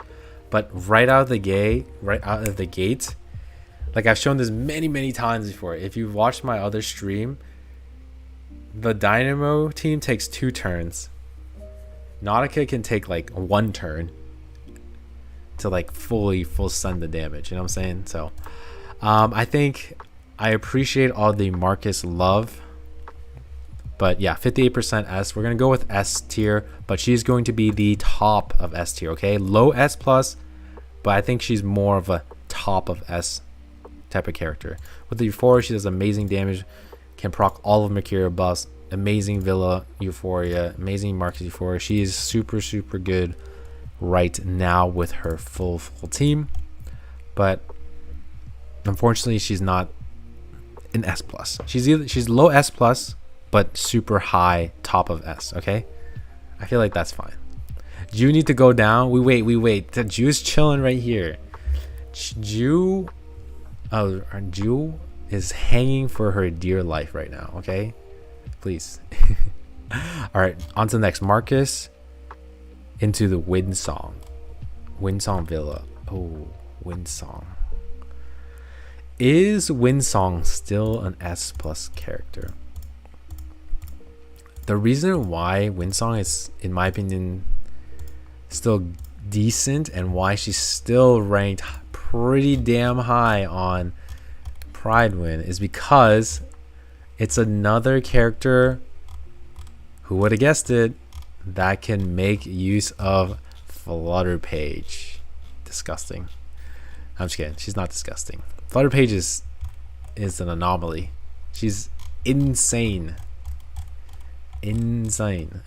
But right out of the gate, like I've shown this many times before. If you've watched my other stream, the Dynamo team takes 2 turns. Nautica can take like 1 turn to like full stun the damage. You know what I'm saying? So I think I appreciate all the Marcus love. But yeah, 58% S. We're going to go with S tier, but she's going to be the top of S tier, okay? Low S plus, but I think she's more of a top of S type of character. With the Euphoria, she does amazing damage, can proc all of Mercuria buffs, amazing Villa Euphoria, amazing Marcus Euphoria. She is super good right now with her full team, but unfortunately, she's not an S plus. She's low S plus, but super high top of S, okay? I feel like that's fine. Jew need to go down. We wait. The Jew's chilling right here. Jew is hanging for her dear life right now, okay? Please. All right, on to the next. Marcus into the Windsong. Windsong Villa. Oh, Windsong. Is Windsong still an S plus character? The reason why Windsong is, in my opinion, still decent and why she's still ranked pretty damn high on Pride Win is because it's another character, who would have guessed it, that can make use of Flutter Page. Disgusting. I'm just kidding. She's not disgusting. Flutter Page is an anomaly. She's insane. Insane.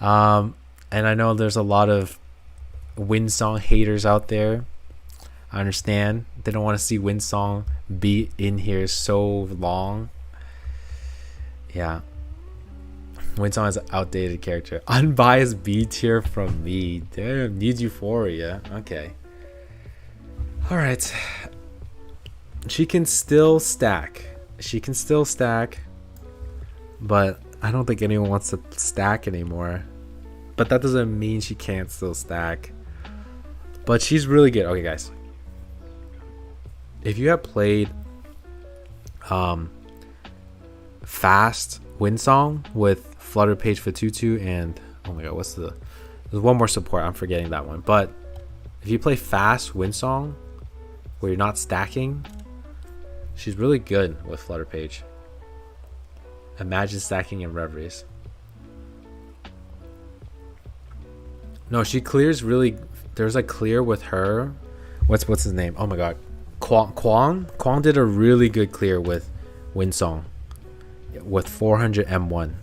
And I know there's a lot of Windsong haters out there. I understand they don't want to see Windsong be in here so long. Yeah, Windsong is an outdated character. Unbiased B tier from me. Damn, needs Euphoria. Okay, all right. She can still stack, but I don't think anyone wants to stack anymore. But that doesn't mean she can't still stack. But she's really good. Okay, guys. If you have played fast Windsong with Flutter Page Fatutu and oh my god, there's one more support. I'm forgetting that one. But if you play fast Windsong where you're not stacking, she's really good with Flutter Page. Imagine stacking in Reveries. No, she clears really. There's a clear with her. What's his name? Oh my god, Kwang did a really good clear with Windsong. with 400 M1.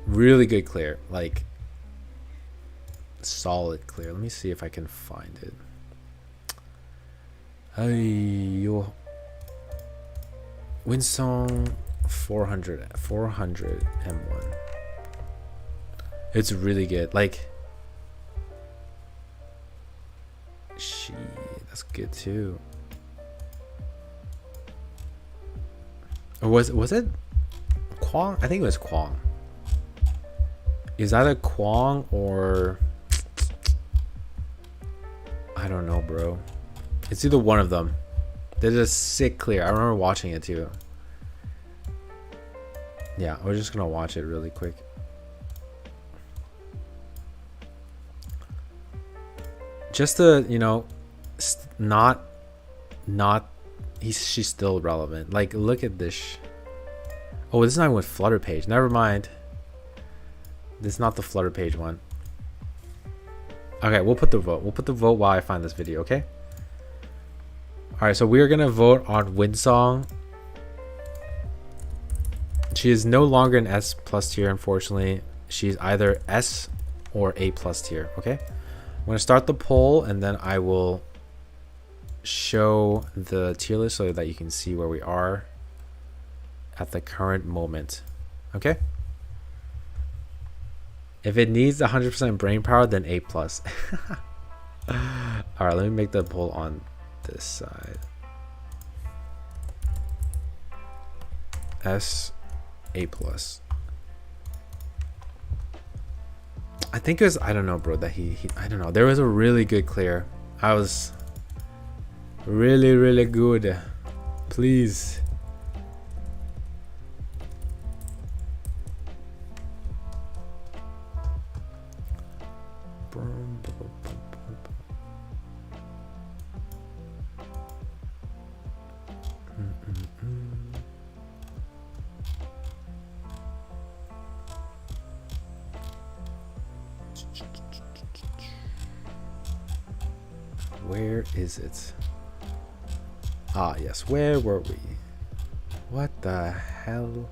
Really good clear, like solid clear. Let me see if I can find it. Yo, Winsong 400 M1. It's really good. Like, shit, that's good too. Or was it Kwong? I think it was Kwong. Is that a Kwong or I don't know, bro. It's either one of them. There's a sick clear. I remember watching it too. Yeah, we're just gonna watch it really quick. Just to, you know, not she's still relevant. Like, look at this. Oh, this is not even with Flutter page. Never mind. This is not the Flutter page one. Okay, we'll put the vote. We'll put the vote while I find this video, okay? Alright, so we're gonna vote on Winsong. She is no longer an S plus tier, unfortunately. She's either S or A plus tier, okay? I'm gonna start the poll and then I will show the tier list so that you can see where we are at the current moment, okay? If it needs 100% brain power, then A plus. All right, let me make the poll on this side. S, A plus. I think it was, I don't know, bro, that he I don't know. There was a really good clear. I was really, really good. Please. Where is it? Ah, yes. Where were we? What the hell?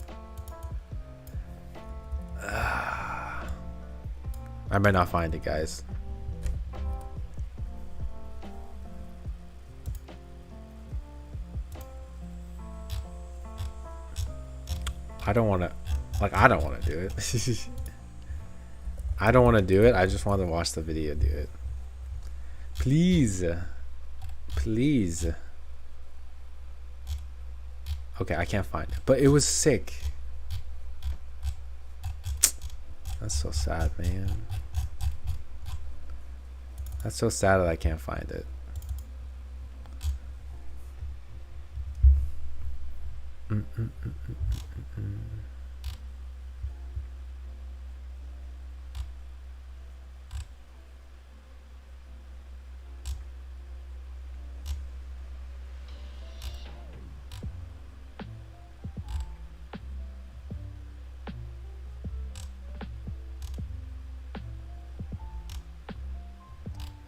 I might not find it, guys. I don't want to, like, I don't want to do it. I don't want to do it. I just want to watch the video do it. Please. Please. Okay, I can't find it. But it was sick. That's so sad, man. That's so sad that I can't find it.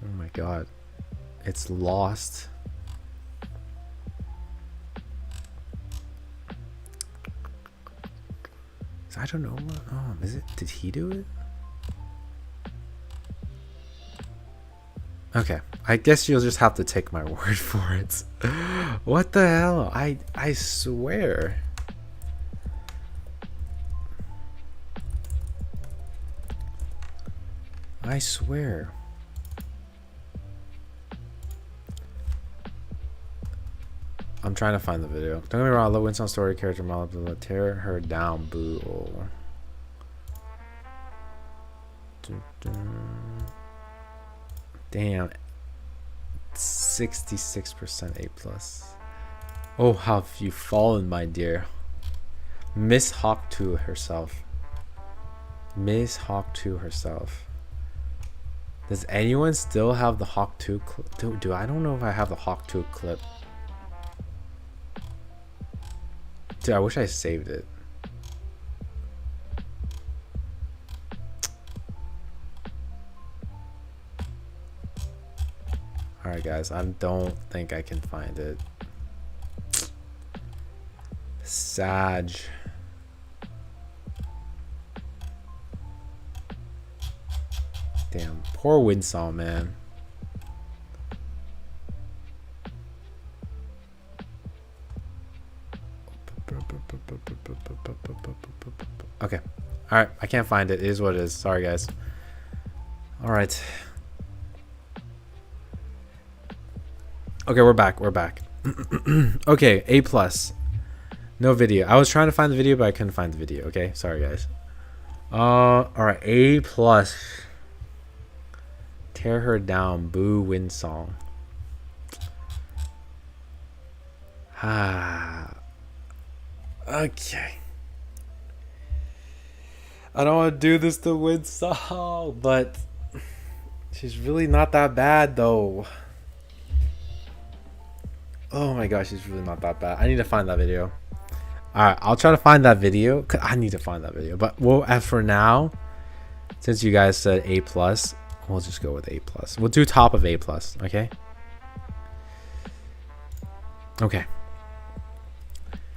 Oh my god. It's lost. I don't know. Oh, is it? Did he do it? Okay, I guess you'll just have to take my word for it. What the hell? I swear. I swear. I'm trying to find the video. Don't get me wrong, I love Winston's story, character model, blah, tear her down, boo. Damn. 66% A plus. Oh, how have you fallen, my dear. Miss Hawk 2 herself. Miss Hawk 2 herself. Does anyone still have the Hawk 2 clip? Do I don't know if I have the Hawk 2 clip. Dude, I wish I saved it. Alright guys, I don't think I can find it. Sag. Damn, poor Windsong, man. Okay. Alright, I can't find it. It is what it is. Sorry, guys. Alright. Okay, we're back. We're back. Okay, A+. No video. I was trying to find the video, but I couldn't find the video. Okay, sorry, guys. Alright, A+. Tear her down. Boo Windsong. Okay. I don't want to do this to Windsong, but she's really not that bad, though. Oh my gosh, she's really not that bad. I need to find that video. Alright, I'll try to find that video. I need to find that video. But well, as for now, since you guys said A+, we'll just go with A+. We'll do top of A+, okay? Okay.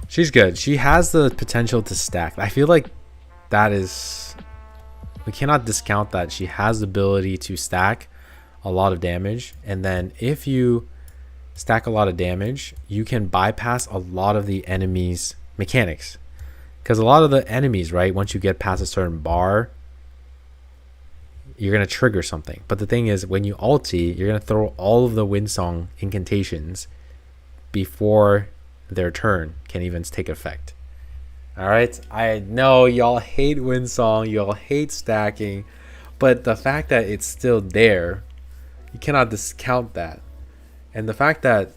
She's good. She has the potential to stack. I feel like that is... we cannot discount that. She has the ability to stack a lot of damage. And then if you stack a lot of damage, you can bypass a lot of the enemy's mechanics. Because a lot of the enemies, right, once you get past a certain bar, you're going to trigger something. But the thing is, when you ulti, you're going to throw all of the Windsong incantations before their turn can even take effect. Alright, I know y'all hate Windsong, y'all hate stacking, but the fact that it's still there, you cannot discount that. And the fact that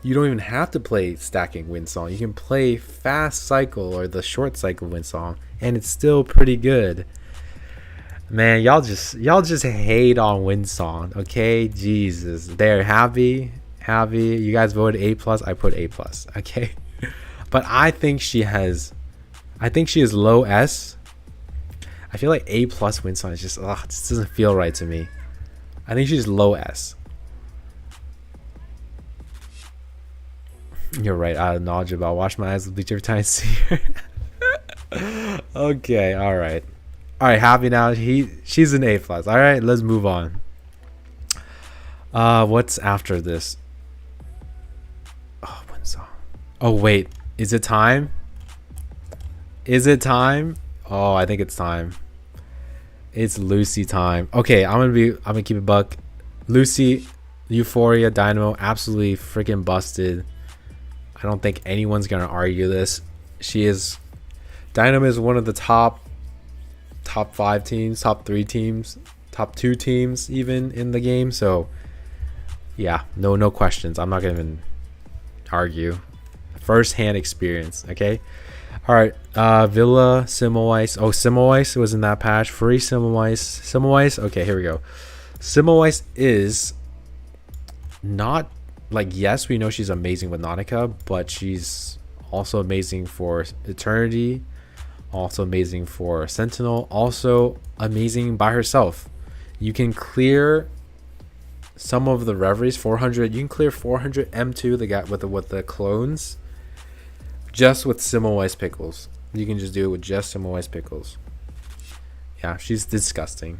you don't even have to play stacking Windsong, you can play fast cycle or the short cycle Windsong, and it's still pretty good. Man, y'all just hate on Windsong, okay? Jesus, they're happy. You guys voted A+, I put A+, okay? But I think she is low S. I feel like A+ Windsong is just, it just doesn't feel right to me. I think she's low S. You're right, I have knowledge about wash my eyes with bleach every time I see her. Okay, alright. Alright, happy now. She's an A+. Alright, let's move on. What's after this? Oh, Windsong. Oh wait, is it time? Is it time? Oh, I think it's time. It's Lucy time. Okay, I'm gonna keep it buck. Lucy, Euphoria, Dynamo, absolutely freaking busted. I don't think anyone's gonna argue this. Dynamo is one of the top 5 teams, top 3 teams, top 2 teams even in the game. So yeah, no questions. I'm not gonna even argue. First hand experience. Okay. All right. Villa, Semmelweis. Oh, Semmelweis was in that patch. Free Semmelweis. Okay, here we go. Semmelweis is not like, yes, we know she's amazing with Nautica, but she's also amazing for Eternity, also amazing for Sentinel, also amazing by herself. You can clear some of the Reveries, 400. You can clear 400 M2 the guy with the clones just with Semmelweis Pickles. You can just do it with just Semmelweis Pickles. Yeah, she's disgusting.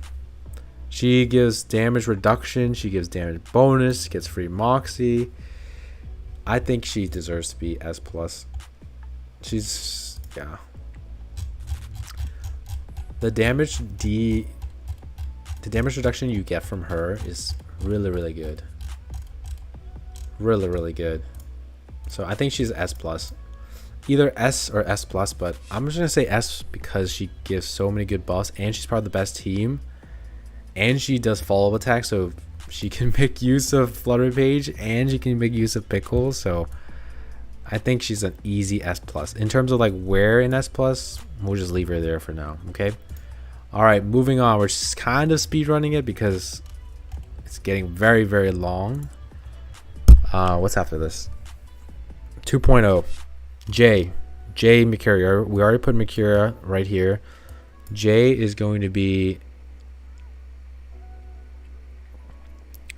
She gives damage reduction, she gives damage bonus, gets free Moxie. I think she deserves to be S+. She's, yeah. The damage reduction you get from her is really good. Really good. So I think she's S+. Either S or S+, but I'm just gonna say S because she gives so many good buffs and she's part of the best team. And she does follow-up attack, so she can make use of Flutter Page and she can make use of Pickles. So I think she's an easy S+. In terms of like where in S+, we'll just leave her there for now. Okay. All right, moving on. We're just kind of speed running it because it's getting very long. What's after this? 2.0. J Mercuria. We already put Mercuria right here. J is going to be.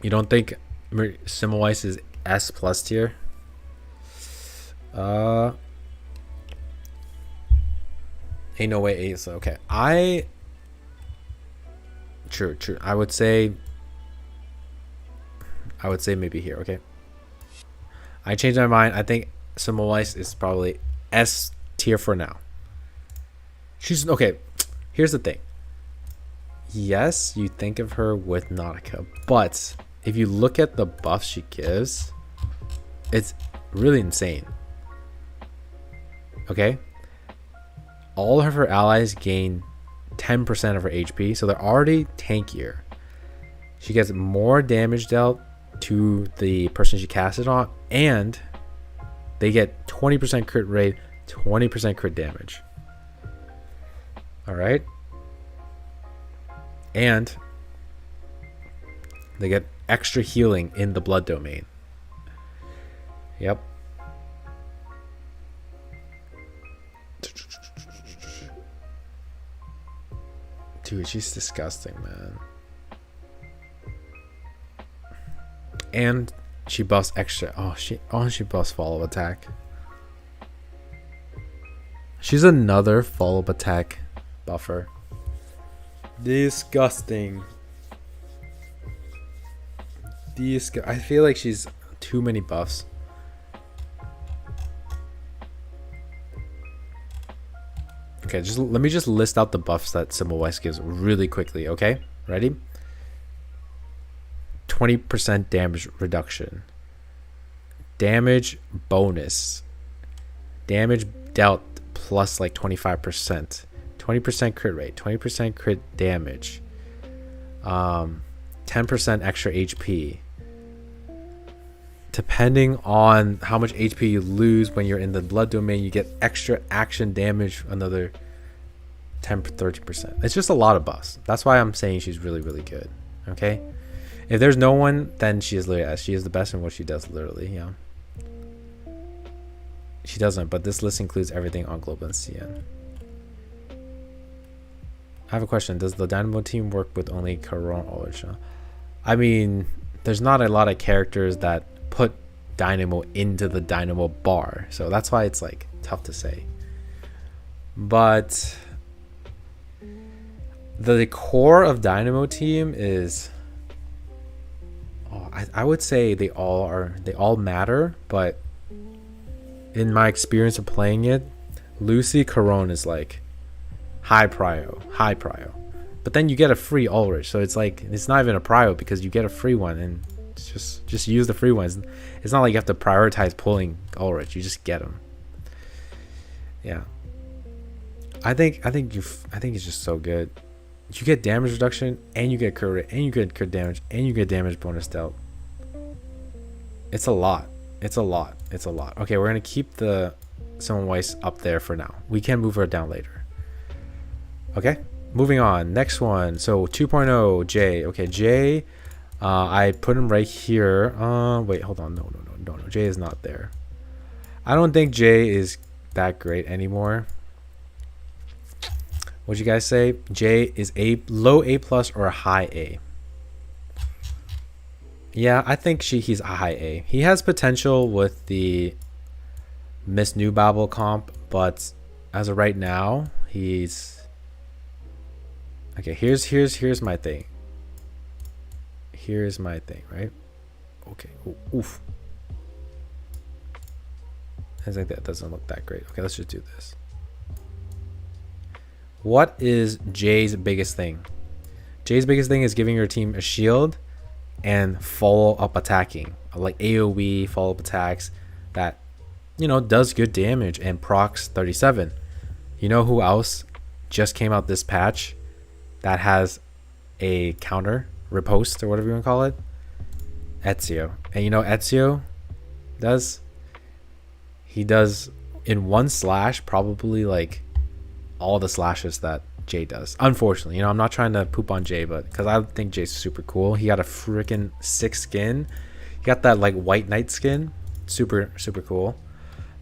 You don't think Semmelweis is S+ tier? Ain't no way A is okay. True. I would say maybe here. Okay. I changed my mind. I think Semmelweis is probably S tier for now. She's okay. Here's the thing. Yes, you think of her with Nautica, but if you look at the buffs she gives, it's really insane. Okay? All of her allies gain 10% of her HP, so they're already tankier. She gets more damage dealt to the person she cast it on, and they get 20% crit rate, 20% crit damage. Alright? And they get extra healing in the blood domain. Yep. Dude, she's disgusting, man. And she buffs extra. She buffs follow attack. She's another follow attack buffer. Disgusting. I feel like she's too many buffs. Okay, let me list out the buffs that Semmelweis gives really quickly, okay? Ready? 20% damage reduction. Damage bonus. Damage dealt plus like 25%. 20% crit rate. 20% crit damage. 10% extra HP. Depending on how much HP you lose when you're in the blood domain, you get extra action damage, another 10-30%. It's just a lot of buffs. That's why I'm saying she's really, really good. Okay? If there's no one, then she is literally she is the best in what she does, literally. Yeah. She doesn't, but this list includes everything on Global and CN. I have a question. Does the Dynamo team work with only Caron Ulrich? I mean, there's not a lot of characters that put Dynamo into the Dynamo bar, so that's why it's like tough to say. But the core of Dynamo team is, I would say they all matter, but in my experience of playing it, Lucy Caron is like high prio. But then you get a free Ulrich, so it's like it's not even a prio because you get a free one, and it's just use the free ones. It's not like you have to prioritize pulling Ulrich; you just get them. Yeah, I think it's just so good. You get damage reduction, and you get crit rate, and you get crit damage, and you get damage bonus dealt. It's a lot. Okay, we're gonna keep the Semmelweis up there for now. We can move her down later. Okay, moving on. Next one. So 2.0 J. Okay, J. I put him right here. Wait, hold on. No. J is not there. I don't think J is that great anymore. What'd you guys say? J is low A plus or a high A? Yeah, I think he's a high A. He has potential with the Miss New Babel comp, but as of right now, he's okay. Here's my thing. Here's my thing, right? Okay. Oof. I think that doesn't look that great. Okay, let's just do this. What is Jay's biggest thing? Jay's biggest thing is giving your team a shield and follow up attacking, like AoE follow up attacks that, you know, does good damage and procs 37. You know who else just came out this patch that has a counter riposte or whatever you want to call it? Ezio. And you know Ezio does? He does in one slash probably like all the slashes that Jay does. Unfortunately, you know, I'm not trying to poop on Jay, but because I think Jay's super cool. He got a freaking sick skin. He got that like white knight skin. Super cool.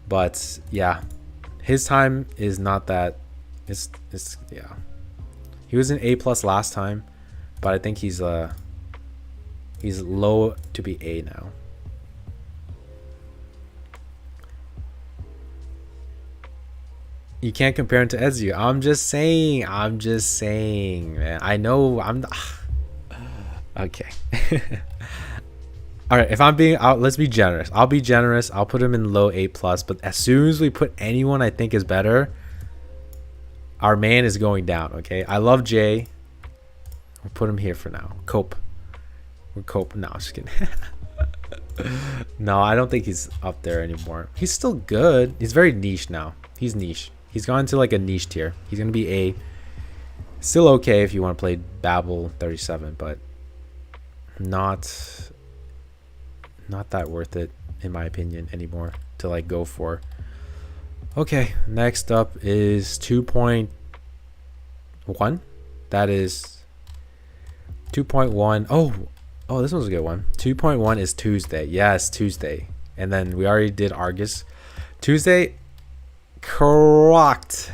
But yeah, his time is not that. It's yeah. He was an A+ last time, but I think he's low to be A now. You can't compare him to Ezio. I'm just saying. I'm just saying, man. I know. I'm. Okay. All right. If I'm being out, let's be generous. I'll be generous. I'll put him in low A plus. But as soon as we put anyone I think is better, our man is going down. Okay. I love Jay. We'll put him here for now. Cope. We're Cope. No, I'm just kidding. No, I don't think he's up there anymore. He's still good. He's very niche now. He's niche. He's gone to like a niche tier. He's gonna be A. Still okay if you want to play Babel 37, but not that worth it in my opinion anymore to like go for. Okay, next up is 2.1. That is 2.1. Oh, this one's a good one. 2.1 is Tuesday. Yes, Tuesday. And then we already did Argus. Tuesday crocked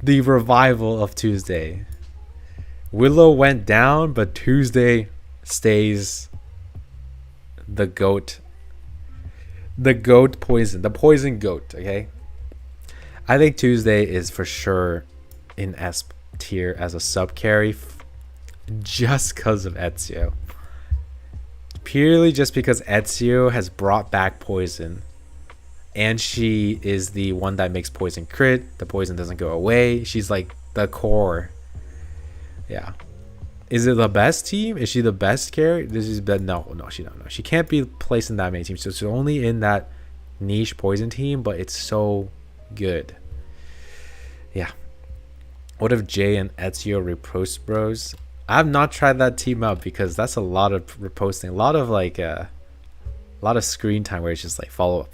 the revival of Tuesday. Willow went down, but Tuesday stays the goat. The goat poison. The poison goat, okay? I think Tuesday is for sure in S tier as a sub carry just because of Ezio. Purely just because Ezio has brought back poison. And she is the one that makes poison crit. The poison doesn't go away. She's like the core. Yeah. Is it the best team? Is she the best carry? No, she don't know. She can't be placed in that many teams. So she's only in that niche poison team, but it's so good. Yeah. What if Jay and Ezio repost bros? I have not tried that team out because that's a lot of reposting. A lot of like a lot of screen time where it's just like follow up.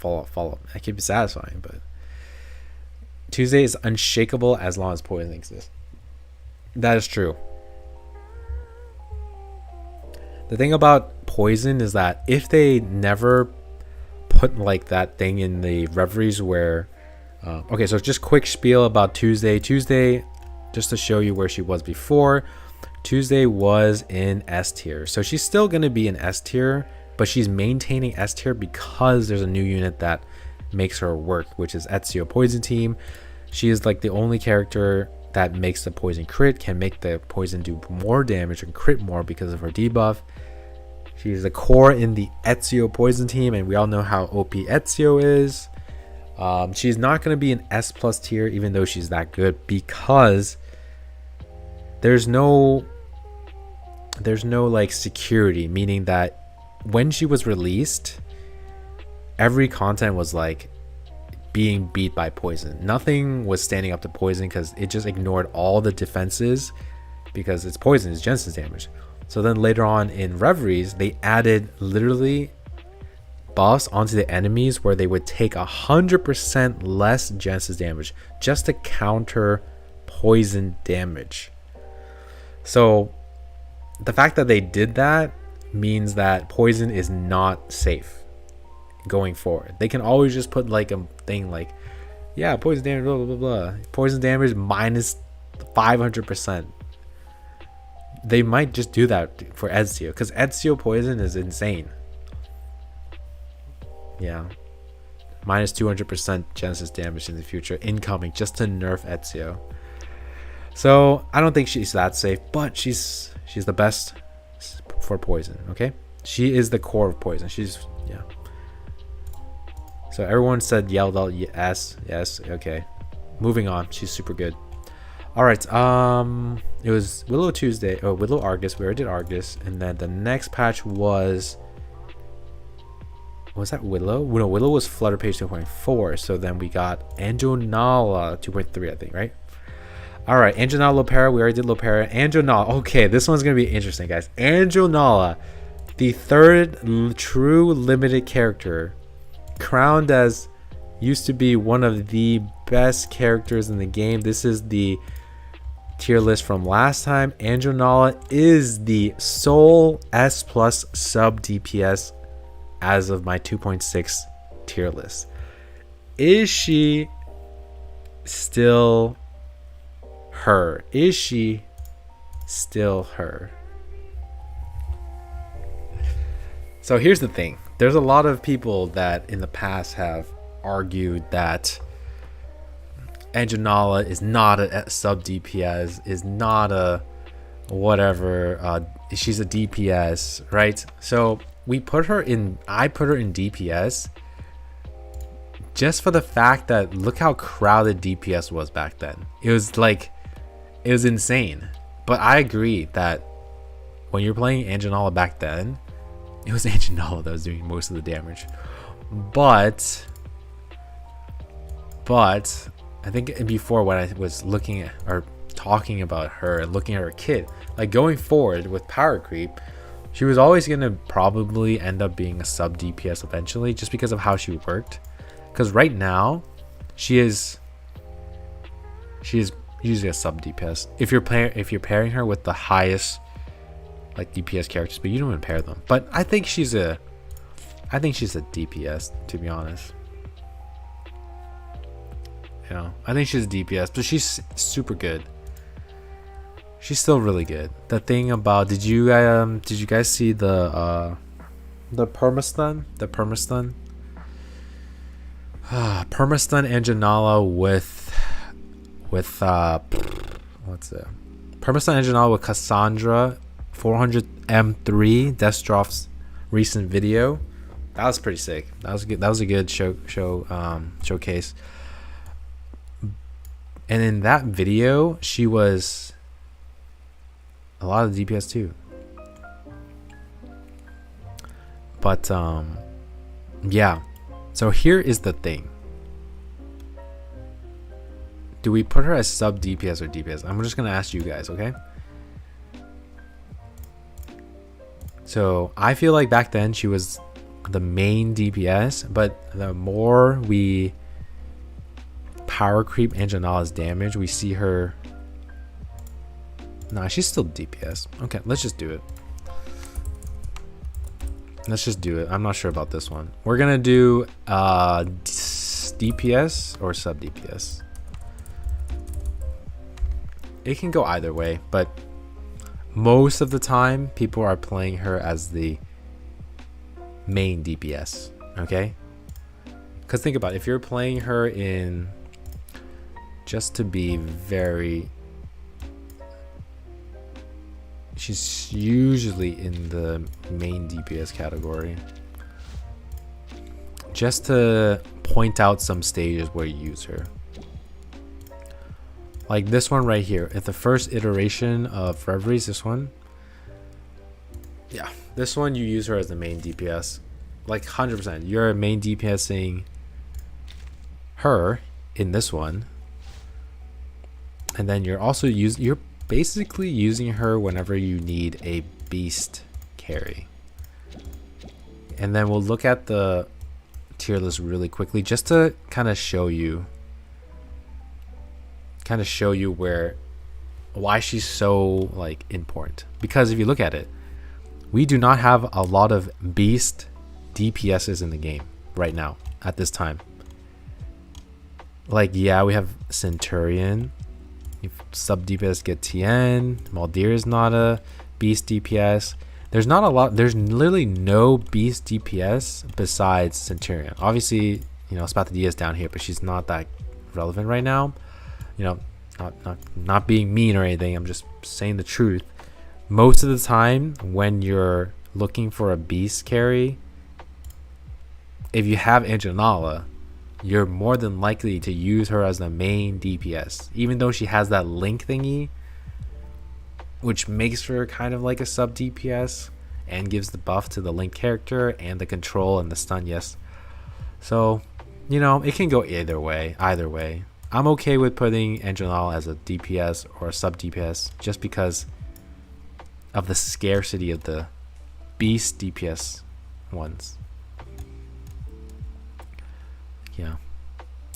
That could be satisfying, but Tuesday is unshakable as long as poison exists. That is true. The thing about poison is that if they never put like that thing in the reveries where okay, so just quick spiel about Tuesday, just to show you where she was before. Tuesday was in S tier, so she's still going to be in S tier, but she's maintaining S tier because there's a new unit that makes her work, which is Ezio Poison Team. She is like the only character that makes the poison crit, can make the poison do more damage and crit more because of her debuff. She's the core in the Ezio Poison Team, and we all know how OP Ezio is. She's not going to be an S plus tier even though she's that good, because there's no like security, meaning that when she was released, every content was like being beat by poison. Nothing was standing up to poison because it just ignored all the defenses because it's poison, it's Jensen's damage. So then later on in Reveries, they added literally buffs onto the enemies where they would take 100% less Jensen's damage just to counter poison damage. So the fact that they did that means that poison is not safe going forward. They can always just put like a thing like, yeah, poison damage, blah, blah, blah, blah. Poison damage minus 500%. They might just do that for Ezio because Ezio poison is insane. Yeah. Minus 200% Genesis damage in the future incoming just to nerf Ezio. So I don't think she's that safe, but she's the best for poison. Okay, she is the core of poison. Yeah. So everyone yelled out yes. Okay, moving on. She's super good. All right. It was Willow Tuesday. Oh, Willow Argus. We already did Argus, and then the next patch was that Willow? No, Willow was Flutter Page 2.4. So then we got Anjonala 2.3, I think, right? All right, Anjonala Lopera. We already did Lopera. Anjonala. Okay, this one's going to be interesting, guys. Anjonala, the third true limited character, crowned as used to be one of the best characters in the game. This is the tier list from last time. Anjonala is the sole S plus sub DPS as of my 2.6 tier list. Is she still her? Is she still her? So here's the thing. There's a lot of people that in the past have argued that Anjanala is not a sub DPS, is not a whatever, she's a DPS, right? So I put her in DPS just for the fact that look how crowded DPS was back then. It was insane. But I agree that when you're playing Anjanala back then, it was Anjanala that was doing most of the damage. But I think before, when I was looking at or talking about her and looking at her kit, like going forward with power creep, she was always going to probably end up being a sub DPS eventually, just because of how she worked. Because right now she is usually a sub DPS if you're pairing her with the highest like DPS characters, but you don't even pair them. But I think she's a DPS, to be honest. I think she's a DPS, but she's super good. She's still really good. The thing about, did you guys see the permastun? The permastun? Permastun Anjanala with what's it? Permastun Anjanala with Cassandra 400 M3, Destrop's recent video. That was pretty sick. That was a good showcase. And in that video, she was a lot of DPS too. But yeah. So here is the thing. Do we put her as sub DPS or DPS? I'm just gonna ask you guys, okay? So I feel like back then she was the main DPS, but the more we power creep Anjanala's damage, we see her. Nah, she's still DPS. Okay, let's just do it. I'm not sure about this one. We're gonna do DPS or sub DPS. It can go either way, but most of the time people are playing her as the main DPS. Okay, because think about it, if you're playing her in, just to be very, she's usually in the main DPS category. Just to point out some stages where you use her. Like this one right here. At the first iteration of Reveries, this one. Yeah, this one you use her as the main DPS. Like 100%. You're main DPSing her in this one. And then you're also you're basically using her whenever you need a beast carry. And then we'll look at the tier list really quickly just to kind of show you why she's so like important. Because if you look at it, we do not have a lot of beast DPSs in the game right now at this time. Like, yeah, we have Centurion. Sub DPS get TN. Maldir is not a beast DPS. There's not a lot. There's literally no beast DPS besides Centurion. Obviously, Spathia is down here, but she's not that relevant right now. Not being mean or anything. I'm just saying the truth. Most of the time, when you're looking for a beast carry, if you have Anjanala, you're more than likely to use her as the main DPS, even though she has that link thingy, which makes her kind of like a sub DPS and gives the buff to the link character and the control and the stun. Yes, so it can go either way. I'm okay with putting Anjanala as a DPS or a sub DPS just because of the scarcity of the beast DPS ones. Yeah,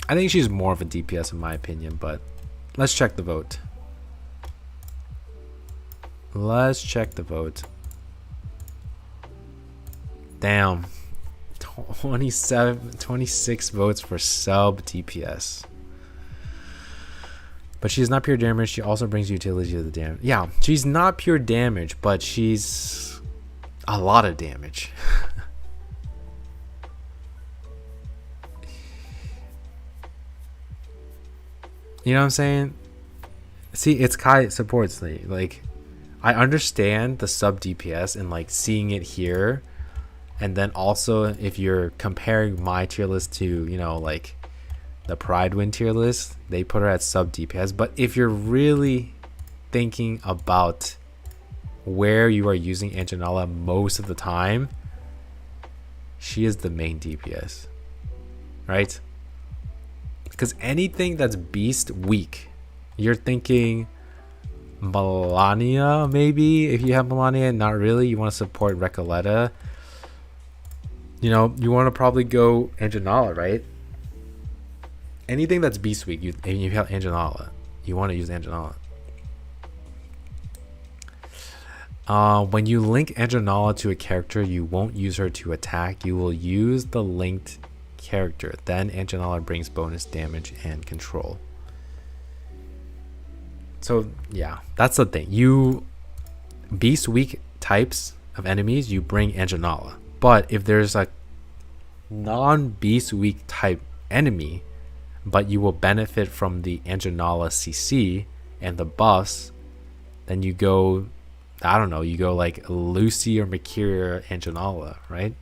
I think she's more of a DPS in my opinion, but let's check the vote. Damn, 26 votes for sub DPS. But she's not pure damage. She also brings utility to the damage. Yeah, she's not pure damage, but she's a lot of damage. You know what I'm saying? See, it's Kai supports me. Like, I understand the sub DPS and like seeing it here, and then also if you're comparing my tier list to, you know, like the Pride Win tier list, they put her at sub DPS. But if you're really thinking about where you are using Anjanala most of the time, she is the main DPS, right? Because anything that's beast weak, you're thinking Melania, maybe. If you have Melania, not really. You want to support Recoleta. You know, you want to probably go Anjanala, right? Anything that's beast weak, and you have Anjanala, you want to use Anjanala. When you link Anjanala to a character, you won't use her to attack. You will use the linked character. Then Anjanala brings bonus damage and control. So yeah, that's the thing. You beast weak types of enemies, you bring Anjanala. But if there's a non-beast weak type enemy, but you will benefit from the Anjanala CC and the buffs, then you go, I don't know, you go like Lucy or Mercuria Anjanala, right?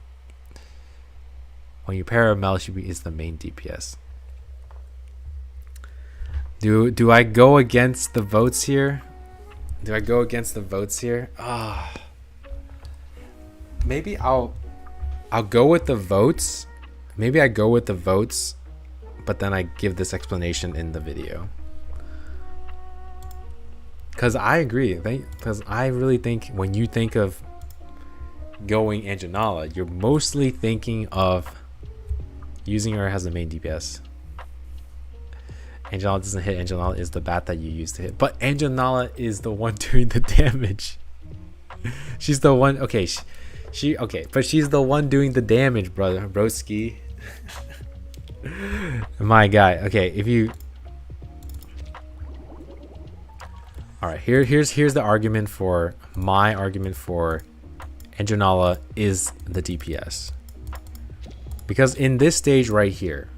When you pair Mel, she is the main DPS. Do I go against the votes here? Do I go against the votes here? Maybe I'll go with the votes. Maybe I go with the votes, but then I give this explanation in the video. Because I agree. Because I really think when you think of going Anjanala, you're mostly thinking of using her as the main DPS. Anjanala doesn't hit. Anjanala is the bat that you use to hit. But Anjanala is the one doing the damage. She's the one. Okay, she okay, but she's the one doing the damage, brother, broski. My guy. Okay, if you. All right, here's the argument for my argument for Anjanala is the DPS. Because in this stage right here,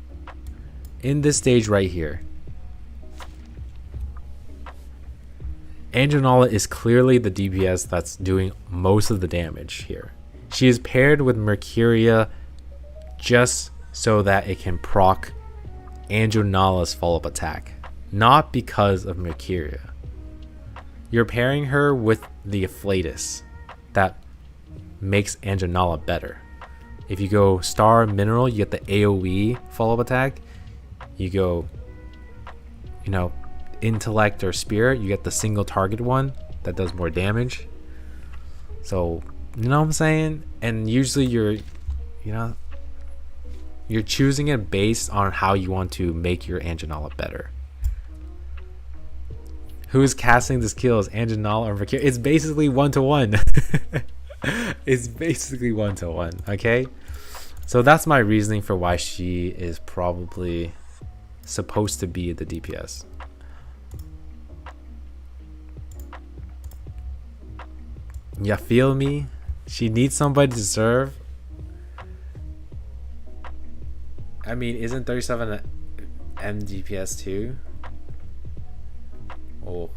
Anjanala is clearly the DPS that's doing most of the damage here. She is paired with Mercuria just so that it can proc Anjanala's follow-up attack, not because of Mercuria. You're pairing her with the Afflatus that makes Anjanala better. If you go Star Mineral, you get the AoE follow-up attack. You go, you know, Intellect or Spirit, you get the single target one that does more damage. So, you know what I'm saying? And usually you're choosing it based on how you want to make your Anjanala better. Who's casting the skills, Anjanala or Mercuria? It's basically 1-to-1. It's basically 1-to-1, okay? So that's my reasoning for why she is probably supposed to be the DPS. You feel me? She needs somebody to serve. I mean, isn't 37 M DPS too? Oh.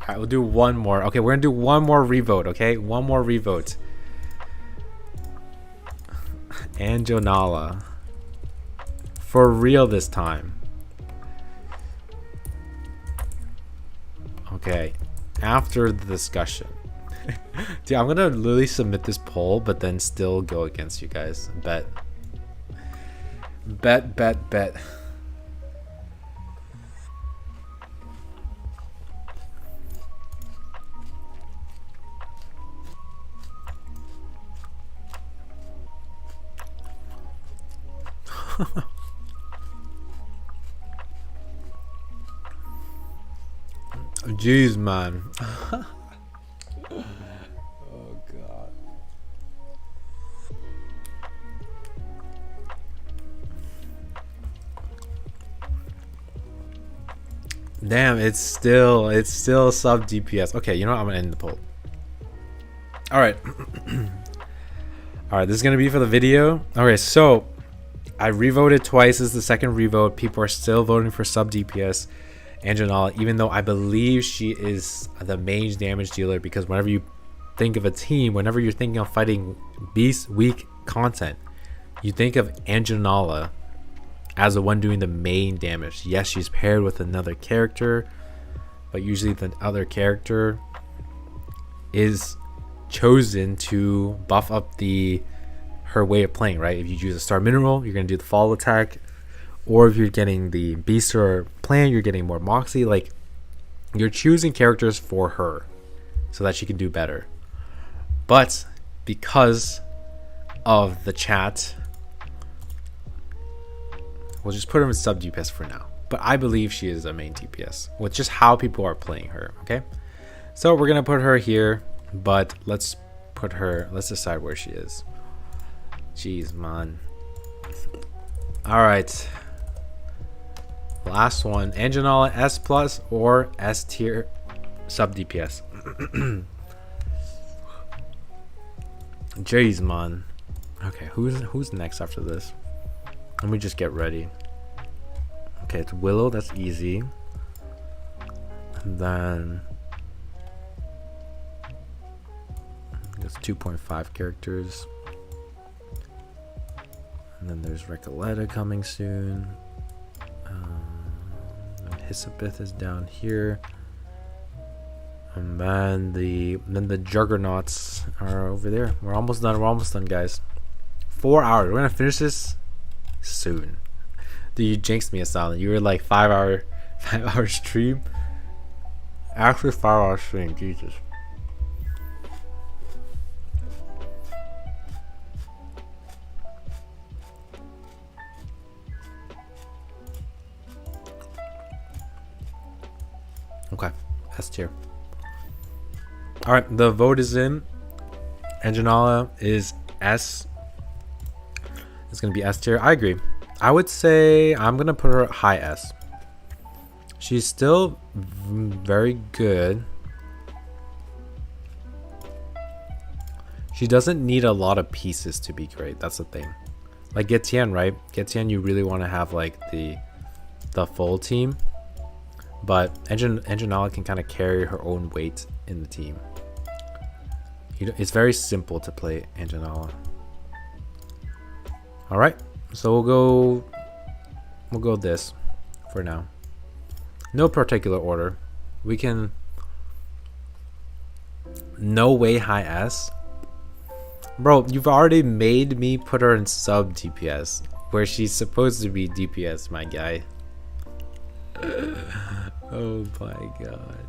Alright, we'll do one more. Okay, we're gonna do one more revote, okay? One more revote. Anjanala. For real this time. Okay. After the discussion. Dude, I'm gonna literally submit this poll, but then still go against you guys. Bet. Jeez, man. Oh god. Damn, it's still sub DPS. Okay, you know what? I'm gonna end the poll. All right. All right, this is gonna be for the video. Okay, so I revoted twice. This is the second revote. People are still voting for sub DPS. Anjanala, even though I believe she is the main damage dealer, because whenever you think of a team, whenever you're thinking of fighting beast weak content, you think of Anjanala as the one doing the main damage. Yes, she's paired with another character, but usually the other character is chosen to buff up her way of playing, right? If you use a star mineral, you're gonna do the fall attack, or if you're getting the beast or plan, you're getting more moxie. Like, you're choosing characters for her so that she can do better. But because of the chat, we'll just put her in sub DPS for now. But I believe she is a main DPS with just how people are playing her. Okay, so we're gonna put her here, but let's decide where she is. Jeez, man. All right, last one. Anjanala S plus or S tier sub DPS. Jeez, man. Okay, who's next after this? Let me just get ready. Okay, it's Willow. That's easy. And then there's 2.5 characters. And then there's Recoleta coming soon. Hisabith is down here. And then the Juggernauts are over there. We're almost done, guys. 4 hours. We're gonna finish this soon. Dude, you jinxed me, Asylum. You were like 5 hour stream. Actually 5 hour stream, Jesus. Okay, S tier. All right, the vote is in. Anjanala is S. It's gonna be S tier. I agree. I would say I'm gonna put her high S. She's still very good. She doesn't need a lot of pieces to be great. That's the thing. Like Getian, right? Getian, you really want to have like the full team. But Anjanala can kind of carry her own weight in the team. It's very simple to play Anjanala. All right, so we'll go this for now. No particular order. We can no way high S. Bro, you've already made me put her in sub DPS where she's supposed to be DPS, my guy. Oh my god.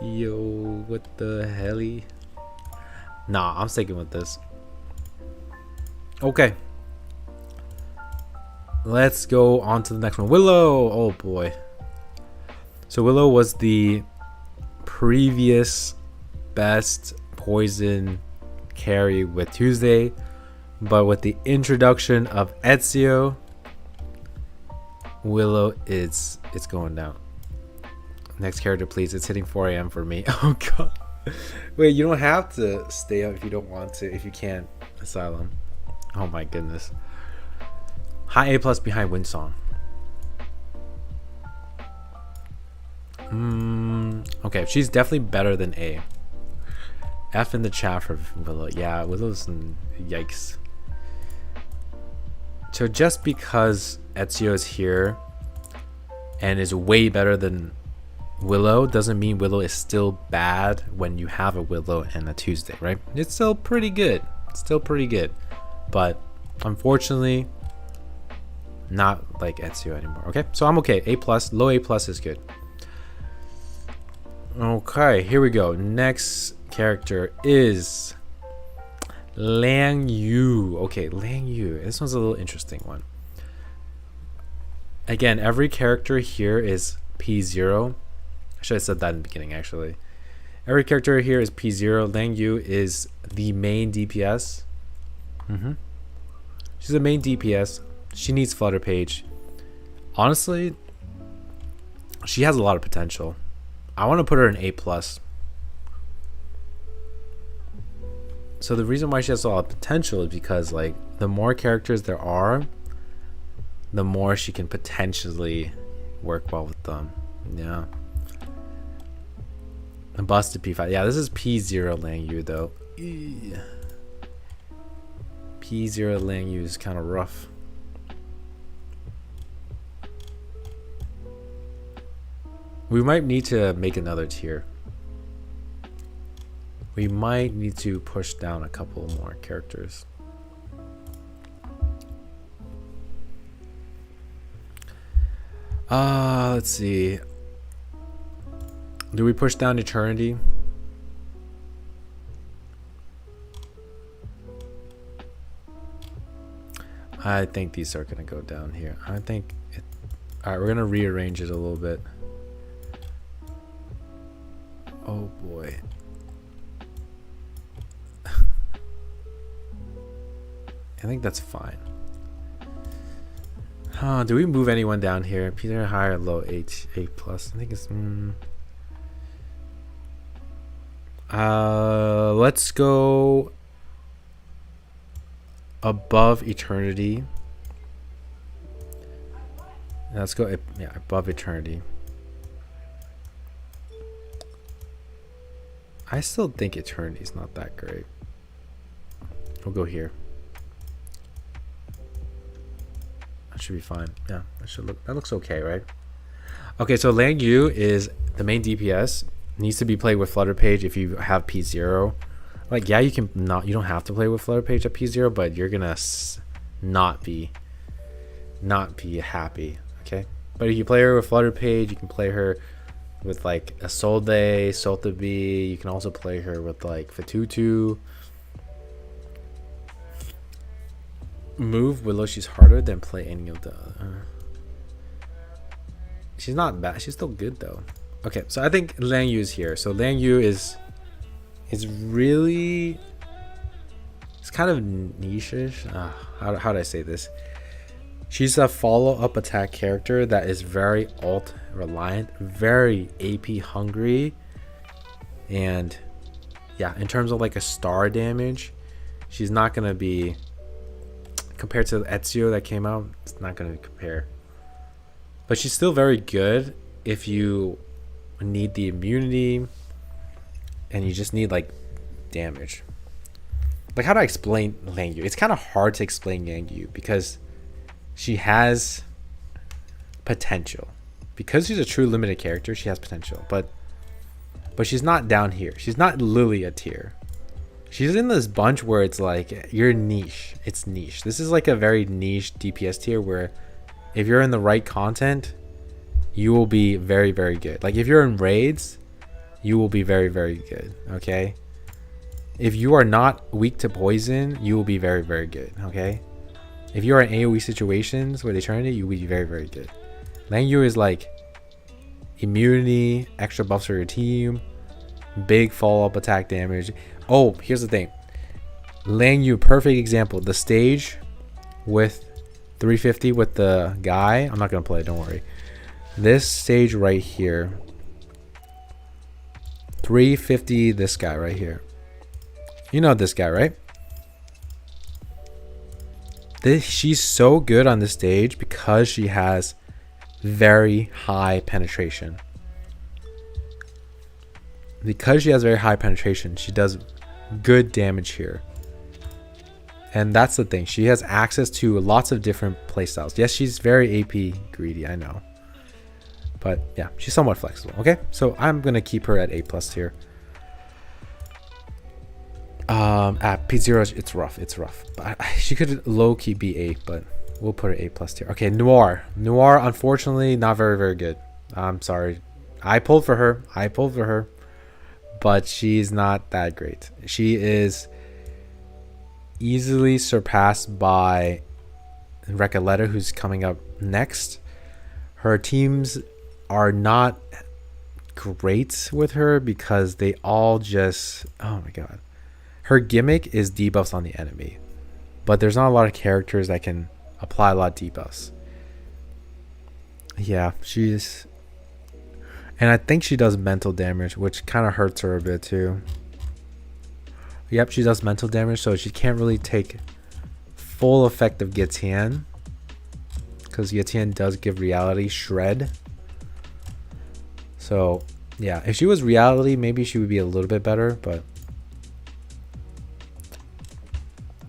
Yo, what the helly? Nah, I'm sticking with this. Okay. Let's go on to the next one. Willow. Oh boy. So Willow was the previous best poison carry with Tuesday, but with the introduction of Ezio, Willow it's going down. Next character, please. It's hitting 4 a.m. for me. Oh god. Wait, you don't have to stay up if you don't want to. If you can't, Asylum. Oh my goodness. High A plus behind Windsong. Okay, she's definitely better than A. F in the chat for Willow. Yeah, Willow's yikes. So just because Ezio is here and is way better than Willow doesn't mean Willow is still bad when you have a Willow and a Tuesday, right? It's still pretty good. It's still pretty good. But unfortunately, not like Ezio anymore. Okay, so I'm okay. A plus, low A plus is good. Okay, here we go. Next character is Lang Yu. Okay, Lang Yu. This one's a little interesting one. Again, every character here is P0. I should have said that in the beginning, actually. Every character here is P0. Lang Yu is the main DPS. She's the main DPS. She needs Flutter Page. Honestly, she has a lot of potential. I want to put her in A+. So the reason why she has a lot of potential is because, like, the more characters there are, the more she can potentially work well with them. Yeah. And busted P5. Yeah, this is P0 Lang Yu though. P0 Lang Yu is kind of rough. We might need to make another tier. We might need to push down a couple more characters. Let's see. Do we push down Eternity? I think these are gonna go down here. I think it, all right, we're gonna rearrange it a little bit. Oh boy. I think that's fine. Do we move anyone down here? Peter higher, low, H, A plus. I think it's. Let's go above Eternity. Let's go, yeah, above Eternity. I still think Eternity's not that great. We'll go here. That should be fine. Yeah, that looks okay, right? Okay, so Lang Yu is the main DPS. Needs to be played with Flutter Page if you have P0. Like, yeah, you don't have to play with Flutter Page at P0, but you're gonna not be happy, okay? But if you play her with Flutter Page, you can play her with like a Solde, Soltabi. You can also play her with like Fatutu. Move Willow, she's harder than play any of the she's not bad, she's still good though. Okay, so I think Lang Yu is here. So Lang Yu is really, it's kind of niche-ish. How do I say this? She's a follow-up attack character that is very ult reliant, very AP hungry, and yeah, in terms of like a star damage, she's not gonna be compared to the Ezio that came out. It's not gonna compare, but she's still very good if you need the immunity and you just need like damage. Like, how do I explain Lang Yu? It's kind of hard to explain Lang Yu because she has potential. Because she's a true limited character, she has potential, but she's not down here. She's not Lily a tier. She's in this bunch where it's like you're niche. It's niche. This is like a very niche DPS tier where if you're in the right content, you will be very, very good. Like if you're in raids, you will be very, very good. Okay. If you are not weak to poison, you will be very, very good. Okay. If you are in AoE situations with Eternity, you will be very, very good. Lang Yu is like immunity, extra buffs for your team, big follow-up attack damage. Oh, here's the thing. Lang Yu, perfect example. The stage with 350 with the guy. I'm not going to play, don't worry. This stage right here. 350 this guy right here. You know this guy, right? She's so good on this stage because she has very high penetration. Because she has very high penetration, she does good damage here. And that's the thing. She has access to lots of different playstyles. Yes, she's very AP greedy, I know. But yeah, she's somewhat flexible. Okay, so I'm going to keep her at A+ tier. At P0, it's rough. It's rough. But she could low-key be A, but we'll put her A+ tier. Okay, Noir. Noir, unfortunately, not very, very good. I'm sorry. I pulled for her. But she's not that great. She is easily surpassed by Recoleta, who's coming up next. Her teams are not great with her because they all just, oh my god. Her gimmick is debuffs on the enemy, but there's not a lot of characters that can apply a lot of debuffs. Yeah, she's, and I think she does mental damage, which kind of hurts her a bit too. Yep, she does mental damage, so she can't really take full effect of Gatian, because Gatian does give reality shred. So yeah, if she was reality, maybe she would be a little bit better, but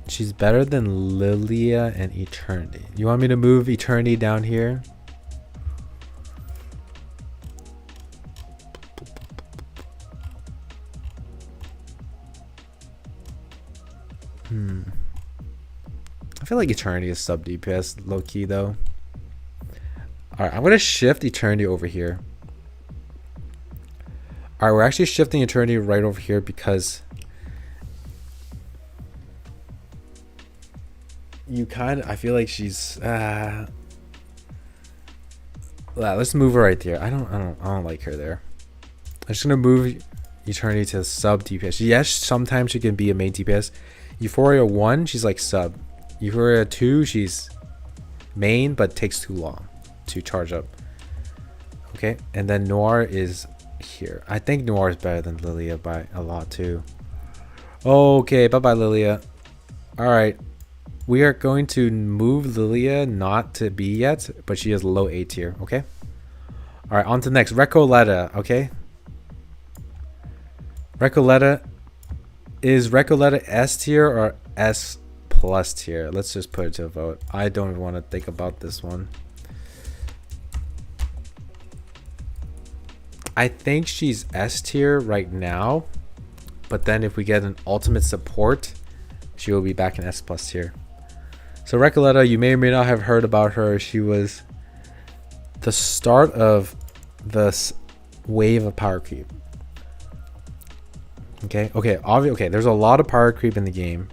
she's better than Lilia and Eternity. You want me to move Eternity down here? I feel like Eternity is sub DPS low key though. Alright, I'm gonna shift Eternity over here. Alright, we're actually shifting Eternity right over here because I feel like she's let's move her right there. I don't like her there. I'm just gonna move Eternity to sub DPS. Yes, sometimes she can be a main DPS. Euphoria 1, she's like sub. Euphoria 2, she's main but takes too long to charge up. Okay, and then Noir is here. I think Noir is better than Lilia by a lot too. Okay, bye bye Lilia. Alright, we are going to move Lilia not to B yet, but she is low A tier. Okay, alright, on to the next. Recoleta. Okay, Recoleta. Is Recoleta S tier or S plus tier? Let's just put it to a vote. I don't even want to think about this one. I think she's S tier right now, but then if we get an ultimate support, she will be back in S plus tier. So Recoleta, you may or may not have heard about her. She was the start of this wave of power creep. Okay, there's a lot of power creep in the game,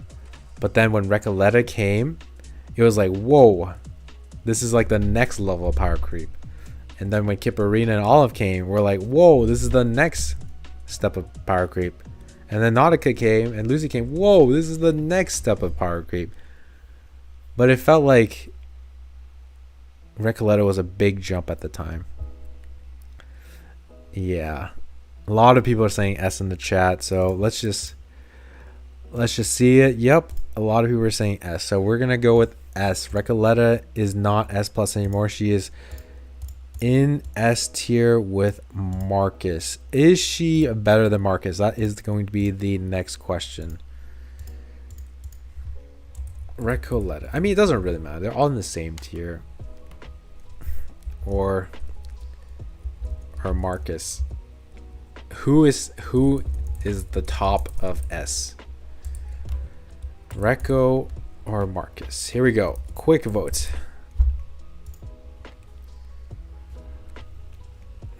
but then when Recoleta came, it was like, whoa, this is like the next level of power creep. And then when Kipperina and Olive came, we're like, whoa, this is the next step of power creep. And then Nautica came and Lucy came, whoa, this is the next step of power creep. But it felt like Recoleta was a big jump at the time. Yeah. A lot of people are saying S in the chat, so let's just see it. Yep, a lot of people are saying S, so we're gonna go with S. Recoleta is not S plus anymore. She is in S tier with Marcus. Is she better than Marcus? That is going to be the next question. Recoleta. I mean, it doesn't really matter. They're all in the same tier. Or Marcus. Who is the top of S? Reco or Marcus? Here we go. Quick vote.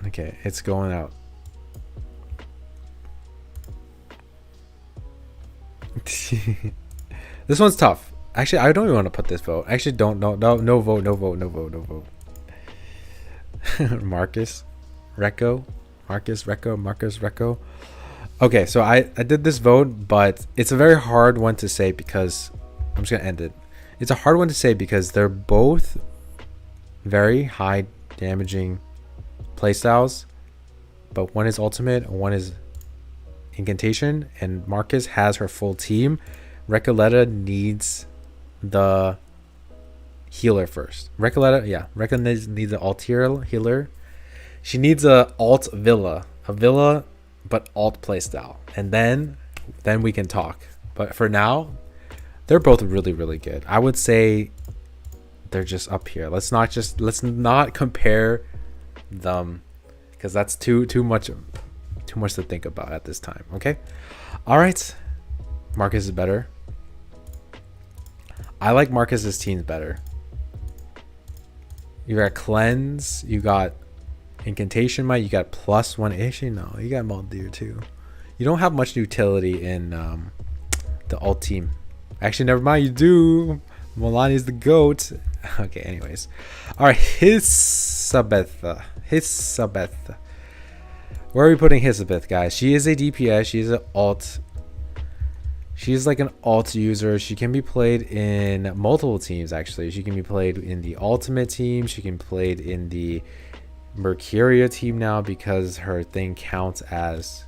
Okay, it's going out. This one's tough. Actually, I don't even want to put this vote. Actually, no vote. Marcus, Reco. Marcus, Reco. Okay, so I did this vote, but it's a very hard one to say because I'm just gonna end it. It's a hard one to say because they're both very high damaging playstyles, but one is ultimate, one is incantation, and Marcus has her full team. Recoleta needs the healer first. Recoleta needs an alt healer. She needs a alt villa, but alt playstyle, and then we can talk. But for now, they're both really, really good. I would say they're just up here. Let's not compare them because that's too much to think about at this time. Okay, all right. Marcus is better. I like Marcus's teams better. You got cleanse. You got incantation might, you got +1. Actually, no, you got Maldir too. You don't have much utility in the alt team. Actually, never mind, you do. Milani's the GOAT. Okay, anyways. Alright, Hisabeth. Where are we putting Hisabeth, guys? She is a DPS, she's an alt. She's like an alt user. She can be played in multiple teams, actually. She can be played in the ultimate team. She can be played in the Mercuria team now because her thing counts as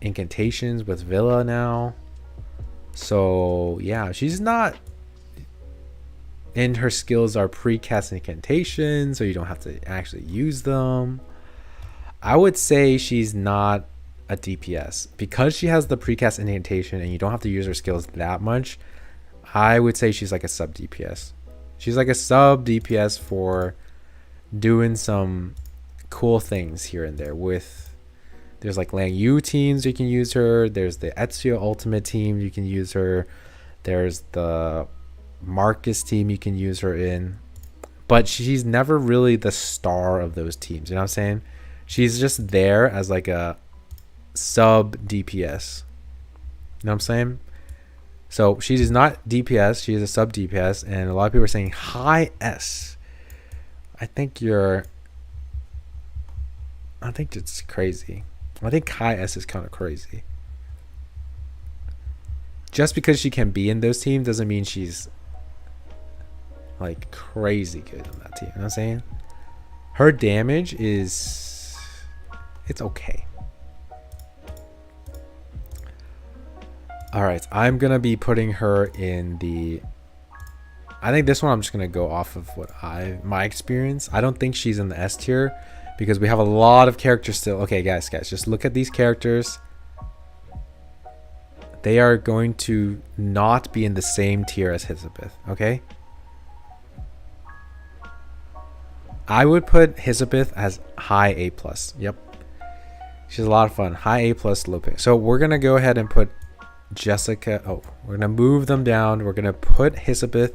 incantations with Villa now. So yeah, she's not, and her skills are pre-cast incantations, so you don't have to actually use them. I would say she's not a DPS because she has the precast indentation and you don't have to use her skills that much. I would say she's like a sub DPS. She's like a sub DPS for doing some cool things here and there. With there's like Lang Yu teams you can use her. There's the Ezio Ultimate team you can use her. There's the Marcus team you can use her in. But she's never really the star of those teams. You know what I'm saying? She's just there as like a sub DPS. You know what I'm saying? So she is not DPS. She is a sub DPS. And a lot of people are saying high S. I think it's crazy. I think high S is kind of crazy. Just because she can be in those teams doesn't mean she's like crazy good on that team. You know what I'm saying? Her damage is, it's okay. All right, I'm gonna be putting her in the, I think this one I'm just gonna go off of what my experience. I don't think she's in the S tier because we have a lot of characters still. Okay, guys, just look at these characters. They are going to not be in the same tier as Elizabeth, okay? I would put Elizabeth as high A+. Yep. She's a lot of fun. High A+, low pay. So we're going to go ahead and put Jessica. Oh, we're going to move them down. We're going to put Elizabeth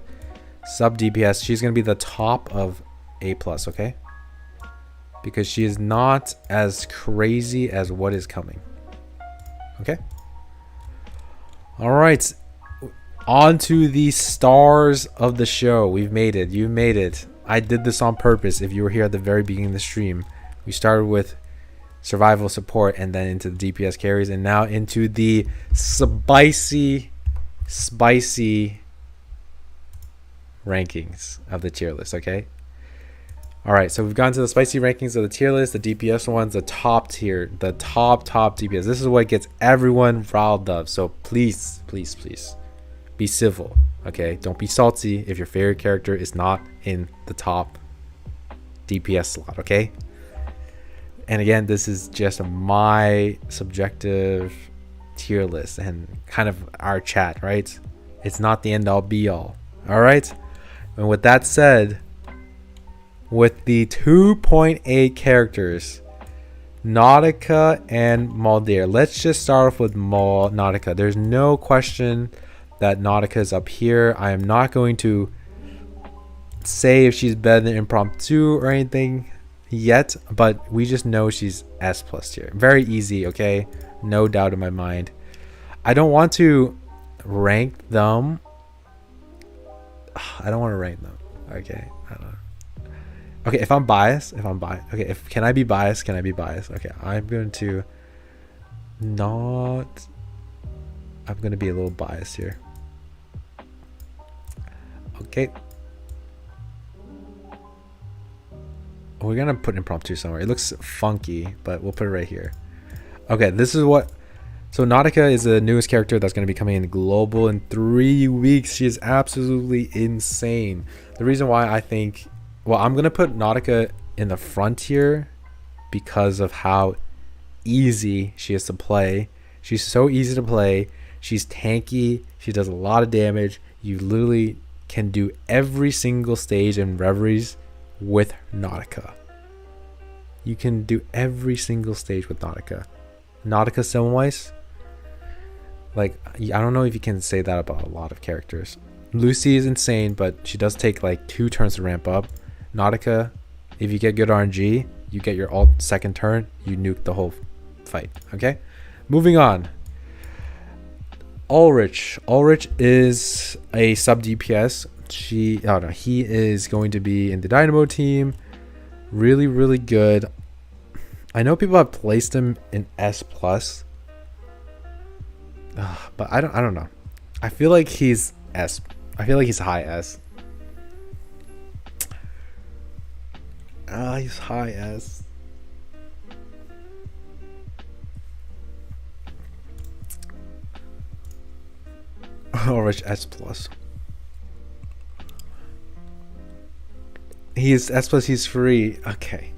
sub DPS. She's going to be the top of A+, okay? Because she is not as crazy as what is coming. Okay? All right. On to the stars of the show. We've made it. You made it. I did this on purpose. If you were here at the very beginning of the stream, we started with survival support and then into the DPS carries and now into the spicy rankings of the tier list. Okay. All right. So we've gone to the spicy rankings of the tier list, the DPS ones, the top tier, the top DPS. This is what gets everyone riled up. So please be civil. Okay, don't be salty if your favorite character is not in the top DPS slot, okay? And again, this is just my subjective tier list and kind of our chat, right? It's not the end all be all, all right? And with that said, with the 2.8 characters, Nautica and Maldair, let's just start off with Nautica. There's no question that Nautica is up here. I am not going to say if she's better than Impromptu or anything yet, but we just know she's S+ tier. Very easy, okay? No doubt in my mind. I don't want to rank them. I don't want to rank them. Okay, I don't know. Okay, if I'm biased, okay, can I be biased? Can I be biased? Okay, I'm going to be a little biased here. Okay. We're gonna put Impromptu somewhere. It looks funky, but we'll put it right here. Okay, this is what. So Nautica is the newest character that's gonna be coming in global in 3 weeks. She is absolutely insane. The reason why I think, well, I'm gonna put Nautica in the frontier because of how easy she is to play. She's so easy to play. She's tanky. She does a lot of damage. You literally can do every single stage in Reveries with Nautica. You can do every single stage with Nautica. Nautica Semwise, like, I don't know if you can say that about a lot of characters. Lucy is insane, but she does take like 2 turns to ramp up. Nautica, if you get good RNG, you get your ult second turn, you nuke the whole fight. Okay, moving on. Ulrich is a sub DPS. He is going to be in the Dynamo team. Really good. I know people have placed him in S+, but I don't know. I feel like he's S. I feel like he's high S. He's high S. Ulrich S+. He's S+, he's free. Okay.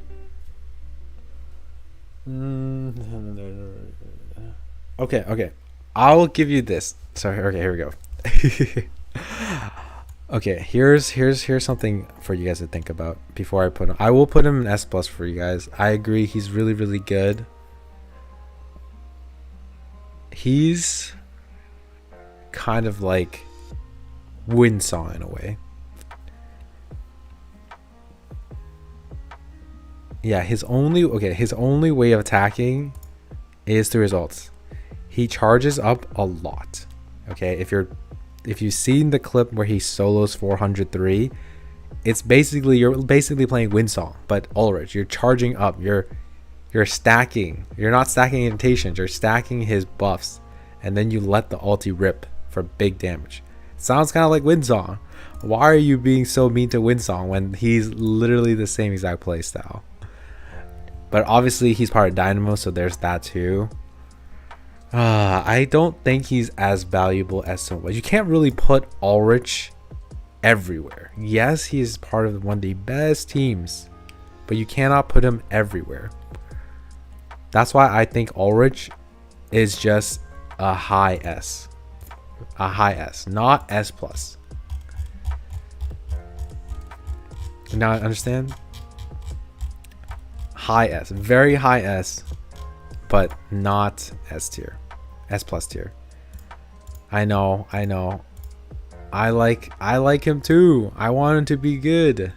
Okay. I'll give you this. Sorry. Okay, here we go. Okay, here's something for you guys to think about before I put him. I will put him in S plus for you guys. I agree, he's really good. He's kind of like Windsong in a way. Yeah, his only way of attacking is through his ults. He charges up a lot. Okay, if you've seen the clip where he solos 403, you're basically playing Windsong, but Ulrich. You're charging up. You're stacking. You're not stacking invitations. You're stacking his buffs, and then you let the ulti rip for big damage. Sounds kind of like Windsong. Why are you being so mean to Windsong when he's literally the same exact playstyle? But obviously he's part of Dynamo, so there's that too. I don't think he's as valuable as someone. You can't really put Ulrich everywhere. Yes, he's part of one of the best teams, but you cannot put him everywhere. That's why I think Ulrich is just a high S. A high S, not S plus. You now understand? High S, very high S, but not S tier. S plus tier. I know. I like him too. I want him to be good.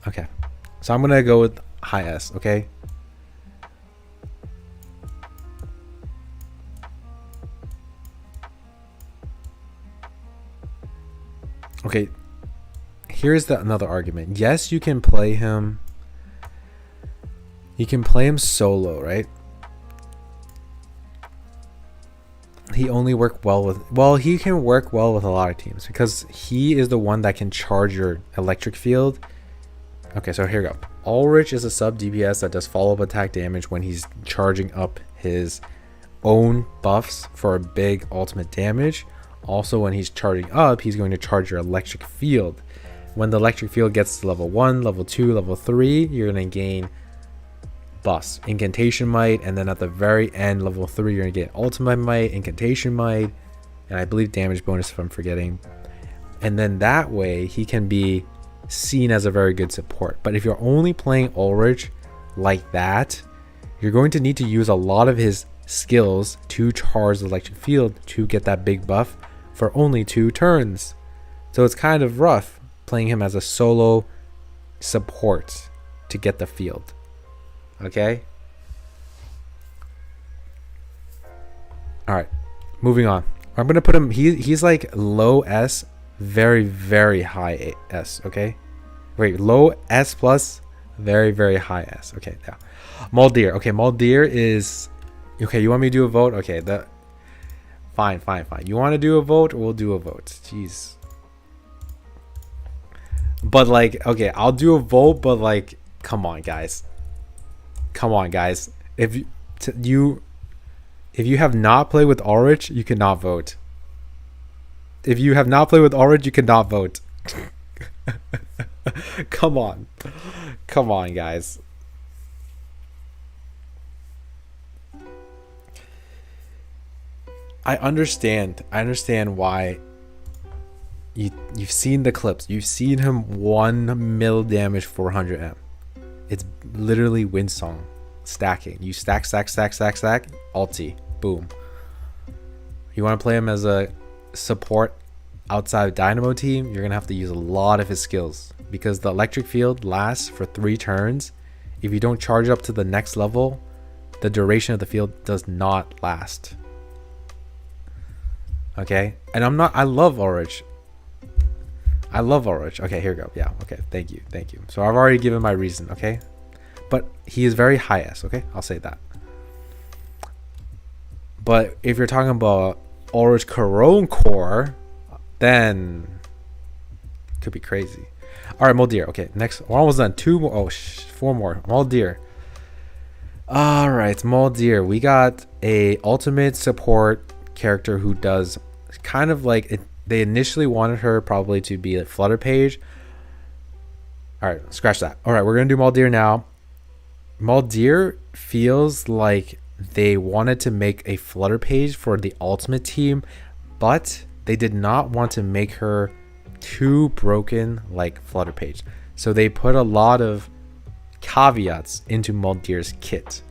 Okay. So I'm gonna go with high S, okay? Okay. Here's another argument. Yes, you can play him. You can play him solo, right? He only work well with, he can work well with a lot of teams because he is the one that can charge your electric field. Okay, so here we go. Ulrich is a sub DPS that does follow-up attack damage when he's charging up his own buffs for a big ultimate damage. Also, when he's charging up, he's going to charge your electric field. When the electric field gets to level 1, level 2, level 3, you're going to gain buffs, Incantation Might, and then at the very end, level 3, you're going to get Ultimate Might, Incantation Might, and I believe damage bonus if I'm forgetting. And then that way, he can be seen as a very good support. But if you're only playing Ulrich like that, you're going to need to use a lot of his skills to charge the electric field to get that big buff for only 2 turns. So it's kind of rough playing him as a solo support to get the field. Okay? Alright, moving on. I'm gonna put him, he's like low S, very high S, okay? Wait, low S plus, very high S. Okay, yeah. Maldir. Okay, Maldir is, okay, you want me to do a vote? Okay, fine. You want to do a vote? We'll do a vote. Jeez. But like, okay, I'll do a vote, but like, come on, guys. If you have not played with Ulrich, you cannot vote. If you have not played with Ulrich, you cannot vote. Come on, guys. I understand why you've seen the clips. You've seen him 1 mil damage 400M. It's literally Windsong stacking. You stack, ulti, boom. You want to play him as a support outside Dynamo team, you're gonna have to use a lot of his skills because the electric field lasts for 3 turns. If you don't charge up to the next level, the duration of the field does not last. Okay, and I love Ulrich. Okay, here we go. Yeah, okay, thank you. So I've already given my reason, okay? But he is very high S, okay? I'll say that. But if you're talking about Ulrich Corone Core, then it could be crazy. All right, Maldir. Okay, next. We're almost done. 2 more. Oh, 4 more. Maldir. All right, Maldir. We got a ultimate support character who does kind of like it. They initially wanted her probably to be a Flutter page. All right, scratch that. All right, we're gonna do Maldir now. Maldir feels like they wanted to make a Flutter page for the ultimate team, but they did not want to make her too broken like Flutter page. So they put a lot of caveats into Maldir's kit,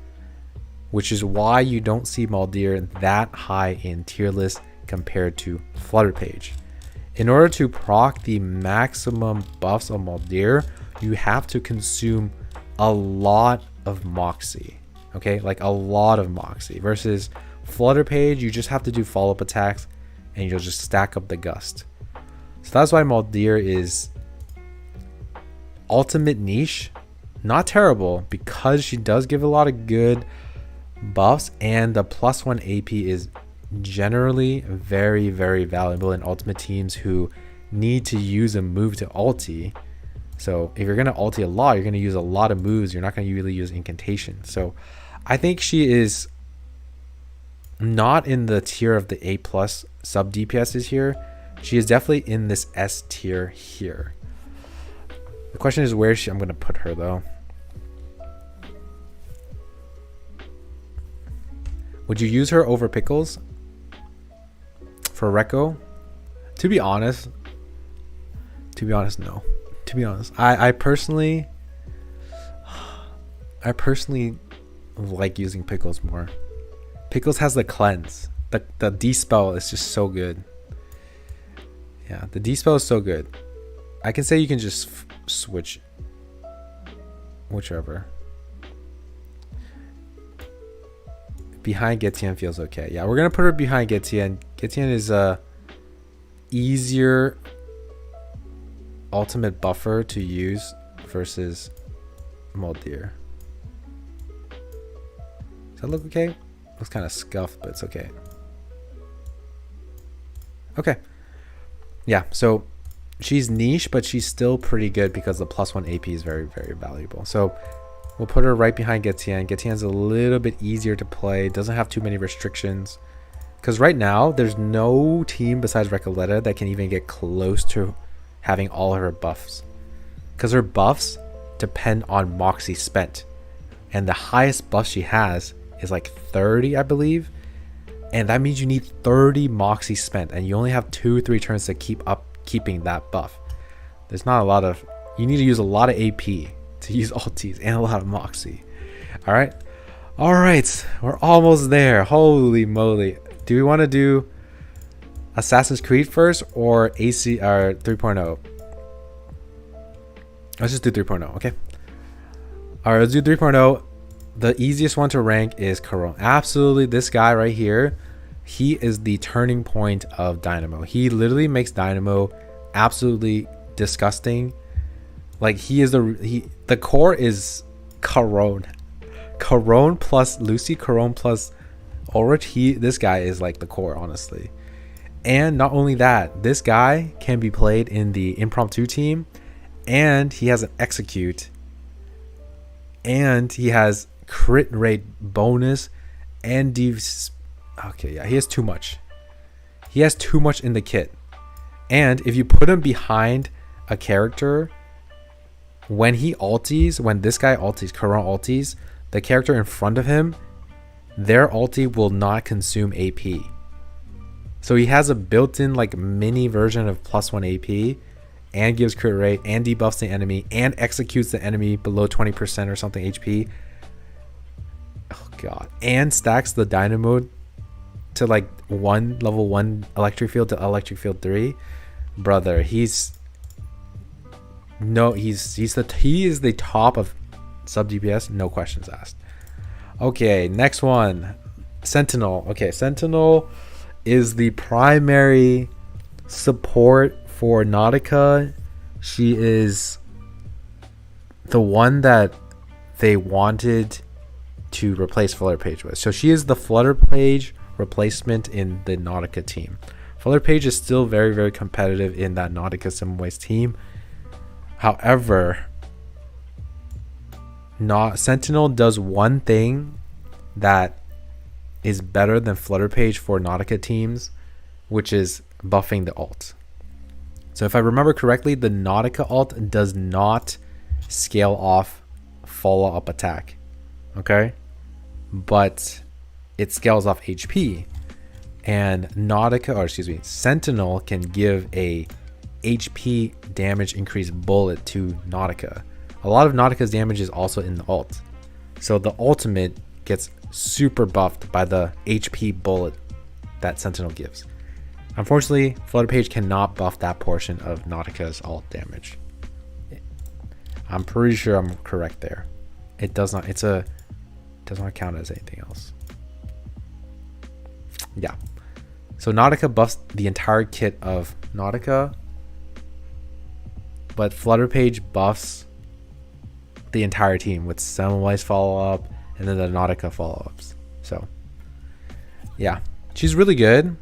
which is why you don't see Maldir that high in tier list compared to Flutter page. In order to proc the maximum buffs of Maldir, you have to consume a lot of Moxie. Okay, like a lot of Moxie. Versus Flutter page, you just have to do follow-up attacks and you'll just stack up the gust. So that's why Maldir is ultimate niche. Not terrible, because she does give a lot of good buffs, and the +1 AP is generally very, very valuable in ultimate teams who need to use a move to ulti. So if you're going to ulti a lot, you're going to use a lot of moves. You're not going to really use incantation. So I think she is not in the tier of the A+ sub DPSs here. She is definitely in this S tier here. The question is where I'm going to put her though. Would you use her over Pickles for Rekko? To be honest, no. To be honest, I personally like using Pickles more. Pickles has the cleanse. The D-spell is just so good. Yeah, the D-spell is so good. I can say you can just switch whichever. Behind Getian feels okay. Yeah, we're gonna put her behind Getian. Getian is a easier ultimate buffer to use versus Maldir. Does that look okay? Looks kind of scuffed, but it's okay. Okay. Yeah, so she's niche, but she's still pretty good because the +1 AP is very, very valuable. So we'll put her right behind Getian. Getian's a little bit easier to play. Doesn't have too many restrictions. Because right now, there's no team besides Recoleta that can even get close to having all of her buffs. Because her buffs depend on Moxie spent. And the highest buff she has is like 30, I believe. And that means you need 30 Moxie spent. And you only have 2-3 turns to keeping that buff. There's not a lot of... You need to use a lot of AP to use ultis and a lot of Moxie. Alright, we're almost there. Holy moly. Do we want to do Assassin's Creed first or AC or 3.0? Let's just do 3.0. Okay, alright, let's do 3.0. The easiest one to rank is Caron. Absolutely, this guy right here, he is the turning point of Dynamo. He literally makes Dynamo absolutely disgusting. Like he is the core is Caron plus Lucy, Caron plus Ulrich. This guy is like the core, honestly. And not only that, this guy can be played in the impromptu team, and he has an execute, and he has crit rate bonus, and okay, yeah, he has too much. He has too much in the kit. And if you put him behind a character, when he ultis, when this guy ultis, Caron ultis, the character in front of him, their ulti will not consume AP. So he has a built-in like mini version of +1 AP, and gives crit rate, and debuffs the enemy, and executes the enemy below 20% or something HP. Oh god. And stacks the Dynamo to like level 1 electric field to electric field 3. Brother, he is the top of sub DPS, no questions asked. Okay, next one, Sentinel. Okay, Sentinel is the primary support for Nautica. She is the one that they wanted to replace Flutter Page with. So she is the Flutter Page replacement in the Nautica team. Flutter Page is still very, very competitive in that Nautica Simways team. However, Sentinel does one thing that is better than Flutter Page for Nautica teams, which is buffing the ult. So if I remember correctly, the Nautica ult does not scale off follow up attack. Okay, but it scales off HP, and Sentinel can give a HP damage increase bullet to Nautica. A lot of Nautica's damage is also in the ult, so the ultimate gets super buffed by the HP bullet that Sentinel gives. Unfortunately, Flutter Page cannot buff that portion of Nautica's ult damage. I'm pretty sure I'm correct there. It does not. Does not count as anything else. Yeah. So Nautica buffs the entire kit of Nautica, but Flutter Page buffs the entire team with Semmelweis follow-up and then the Nautica follow-ups. So yeah, she's really good.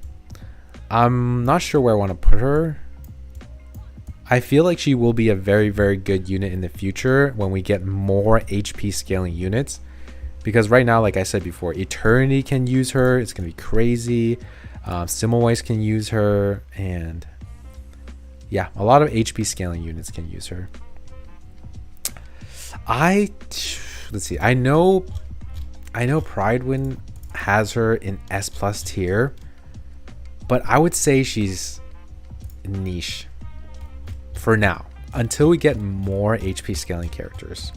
I'm not sure where I want to put her. I feel like she will be a very, very good unit in the future when we get more HP scaling units. Because right now, like I said before, Eternity can use her. It's going to be crazy. Semmelweis can use her. And yeah, a lot of HP scaling units can use her. Let's see. I know Pridewind has her in S+ tier. But I would say she's niche for now, until we get more HP scaling characters.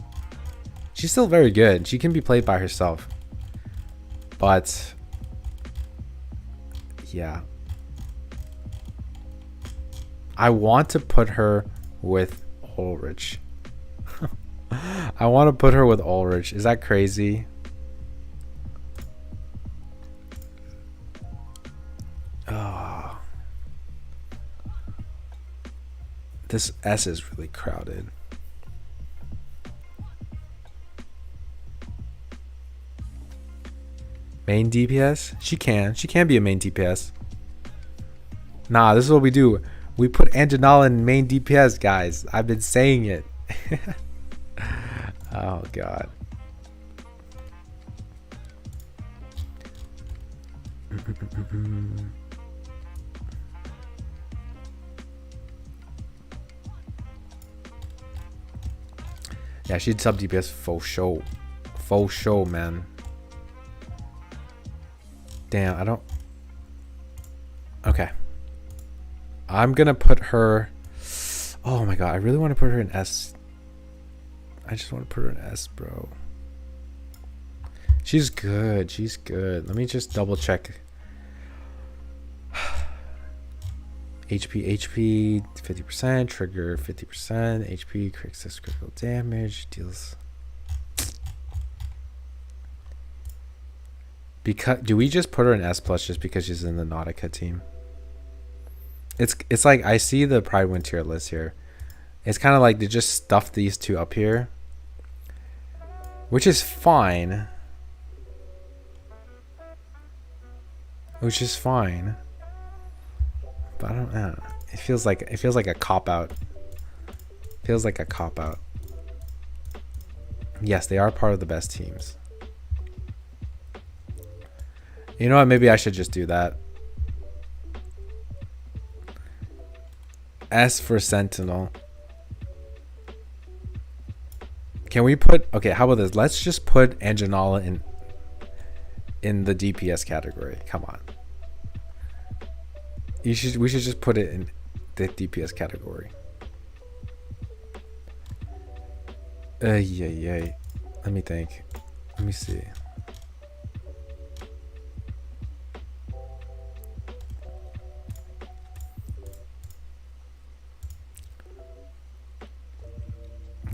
She's still very good. She can be played by herself. But yeah, I want to put her with Ulrich. I want to put her with Ulrich. Is that crazy? Oh. This S is really crowded. Main DPS? She can be a main DPS. Nah, this is what we do. We put Anjanala in main DPS, guys. I've been saying it. Oh god. Yeah, she'd sub DPS faux show. Faux show, man. Damn, I don't... Okay. I'm gonna put her... Oh my god, I really want to put her in S. I just want to put her in S, bro. She's good. She's good. Let me just double check. HP 50%, trigger 50%, HP critical critical damage, deals. Because do we just put her in S+ just because she's in the Nautica team? It's like I see the Pridewind tier list here. It's kind of like they just stuffed these two up here, which is fine. Which is fine. But I don't know. It feels like a cop out. Feels like a cop out. Yes, they are part of the best teams. You know what? Maybe I should just do that. S for Sentinel. Can we put... Okay, how about this? Let's just put Anjanala in the DPS category. Come on. We should just put it in the DPS category. Yeah. Let me think. Let me see.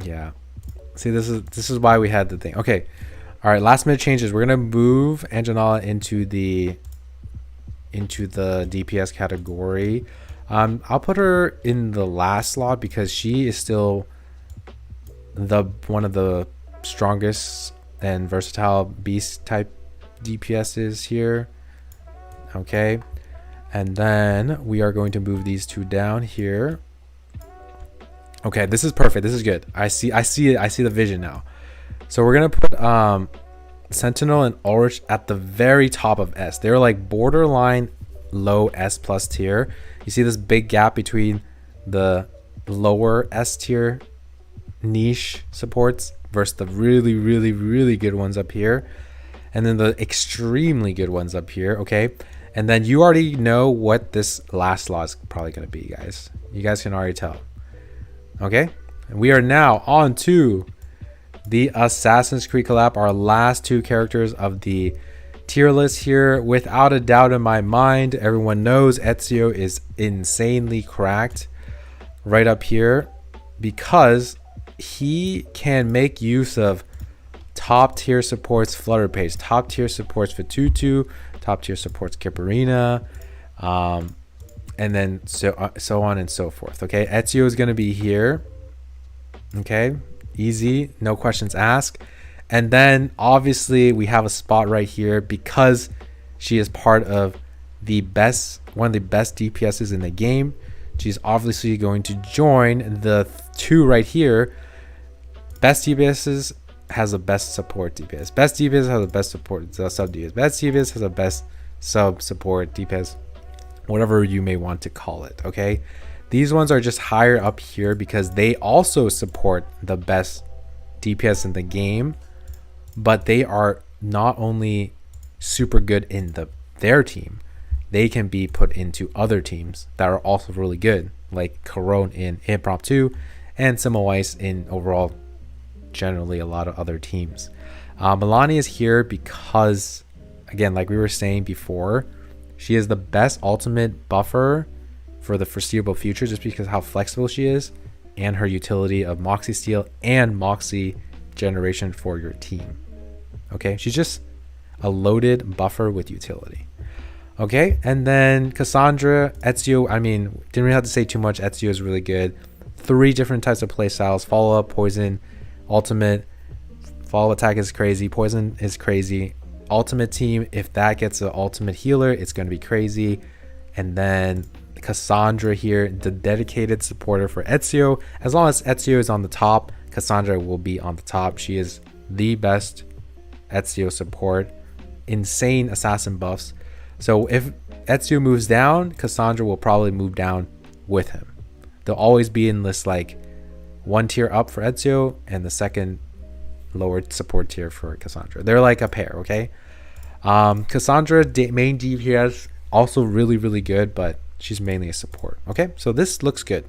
Yeah. See, this is why we had the thing. Okay. All right, last minute changes. We're going to move Anjanala into the DPS category. I'll put her in the last slot because she is still one of the strongest and versatile beast type DPSs here. Okay. And then we are going to move these two down here. Okay, this is perfect. This is good. I see it. I see the vision now. So we're gonna put Sentinel and Ulrich at the very top of S. They're like borderline low S+ tier. You see this big gap between the lower S tier niche supports versus the really, really, really good ones up here. And then the extremely good ones up here, okay? And then you already know what this last slot is probably going to be, guys. You guys can already tell. Okay? And we are now on to the Assassin's Creed collab, our last two characters of the tier list here. Without a doubt in my mind, everyone knows Ezio is insanely cracked right up here because he can make use of top tier supports Flutter Page, top tier supports Fatutu, top tier supports Kipperina, and then so on and so forth. Okay, Ezio is going to be here. Okay, easy, no questions asked. And then obviously we have a spot right here because she is part of one of the best DPSs in the game. She's obviously going to join the two right here. Best DPSs has the best support DPS. Best DPS has the best support sub DPS. Best DPS has the best sub support DPS, whatever you may want to call it. Okay, these ones are just higher up here because they also support the best DPS in the game, but they are not only super good in their team, they can be put into other teams that are also really good, like Corone in Impromptu and Simawise in overall generally a lot of other teams. Milani is here because, again, like we were saying before, she is the best ultimate buffer for the foreseeable future just because how flexible she is and her utility of Moxie Steal and Moxie generation for your team. Okay, she's just a loaded buffer with utility. Okay, and then Cassandra, Ezio, I mean, didn't really have to say too much. Ezio is really good. 3 different types of play styles: follow up, poison, ultimate. Follow attack is crazy, poison is crazy. Ultimate team, if that gets an ultimate healer, it's going to be crazy. And then Cassandra here, the dedicated supporter for Ezio. As long as Ezio is on the top, Cassandra will be on the top. She is the best Ezio support. Insane assassin buffs. So if Ezio moves down, Cassandra will probably move down with him. They'll always be in this like one tier up for Ezio and the second lower support tier for Cassandra. They're like a pair, okay? Cassandra main DPS also really, really good, but she's mainly a support. Okay, so this looks good.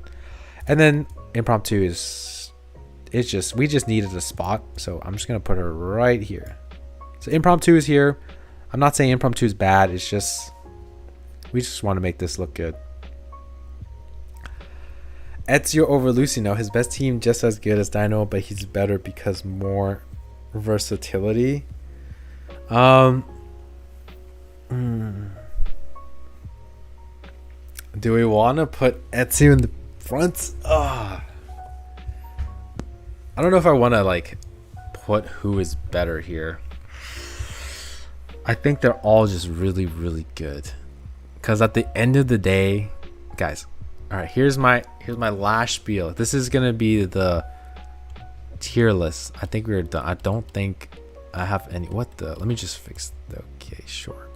And then Impromptu we just needed a spot, so I'm just gonna put her right here. So Impromptu is here. I'm not saying Impromptu is bad, it's just we just want to make this look good. Ezio over Lucino, his best team just as good as Dino, but he's better because more versatility. Do we want to put Ezio in the front? I don't know if I want to like put who is better here. I think they're all just really, really good. Because at the end of the day, guys, all right, here's my last spiel. This is gonna be the tier list. I think we're done. I don't think I have any. What the? Let me just fix the. Okay, sure.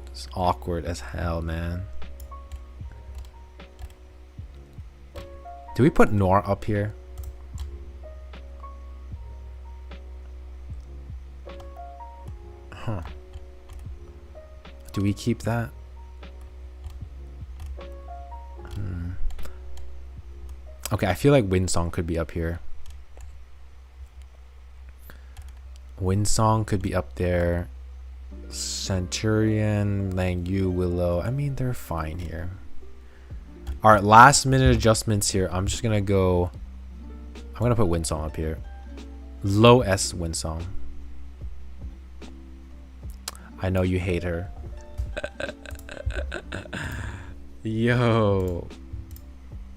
It's awkward as hell, man. Do we put Nor up here? Huh. Do we keep that? Okay, I feel like Windsong could be up here. Windsong could be up there. Centurion, Langyu, Willow. I mean, they're fine here. All right, last minute adjustments here. I'm just gonna go. I'm gonna put Windsong up here. Low S Windsong. I know you hate her. Yo.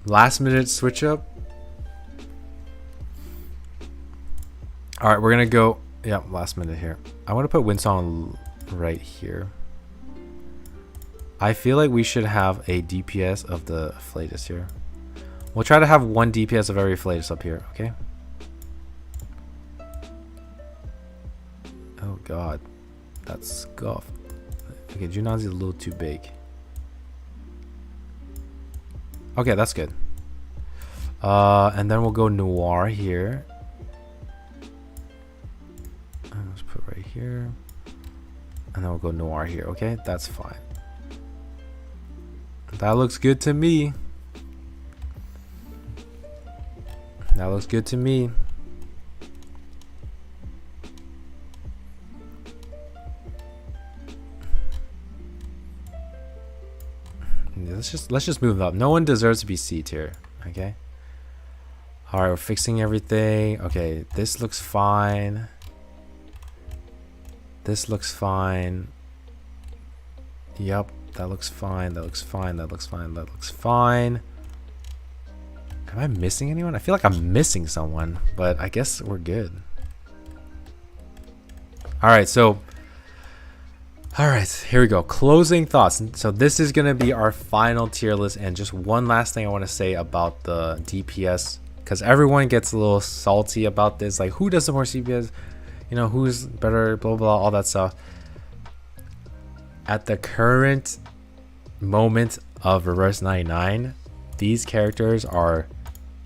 Last minute switch up. All right, we're gonna go. Yeah, last minute here. I want to put Windsong right here. I feel like we should have a DPS of the Flatus here. We'll try to have one DPS of every Flatus up here, okay? Oh god, that's scuffed. Okay, Junazi's a little too big. Okay, that's good. And then we'll go noir here. Let's put right here. And then we'll go noir here. Okay, that's fine. That looks good to me. That looks good to me. Let's just move up. No one deserves to be C tier. Okay. All right, we're fixing everything. Okay, this looks fine. This looks fine. Yep, that looks fine. That looks fine. That looks fine. That looks fine. Am I missing anyone? I feel like I'm missing someone, but I guess we're good. All right, so all right, here we go. Closing thoughts. So this is going to be our final tier list. And just one last thing I want to say about the DPS, because everyone gets a little salty about this. Like, who does the more CPS? You know, who's better, blah, blah, all that stuff. At the current moment of Reverse 99, these characters are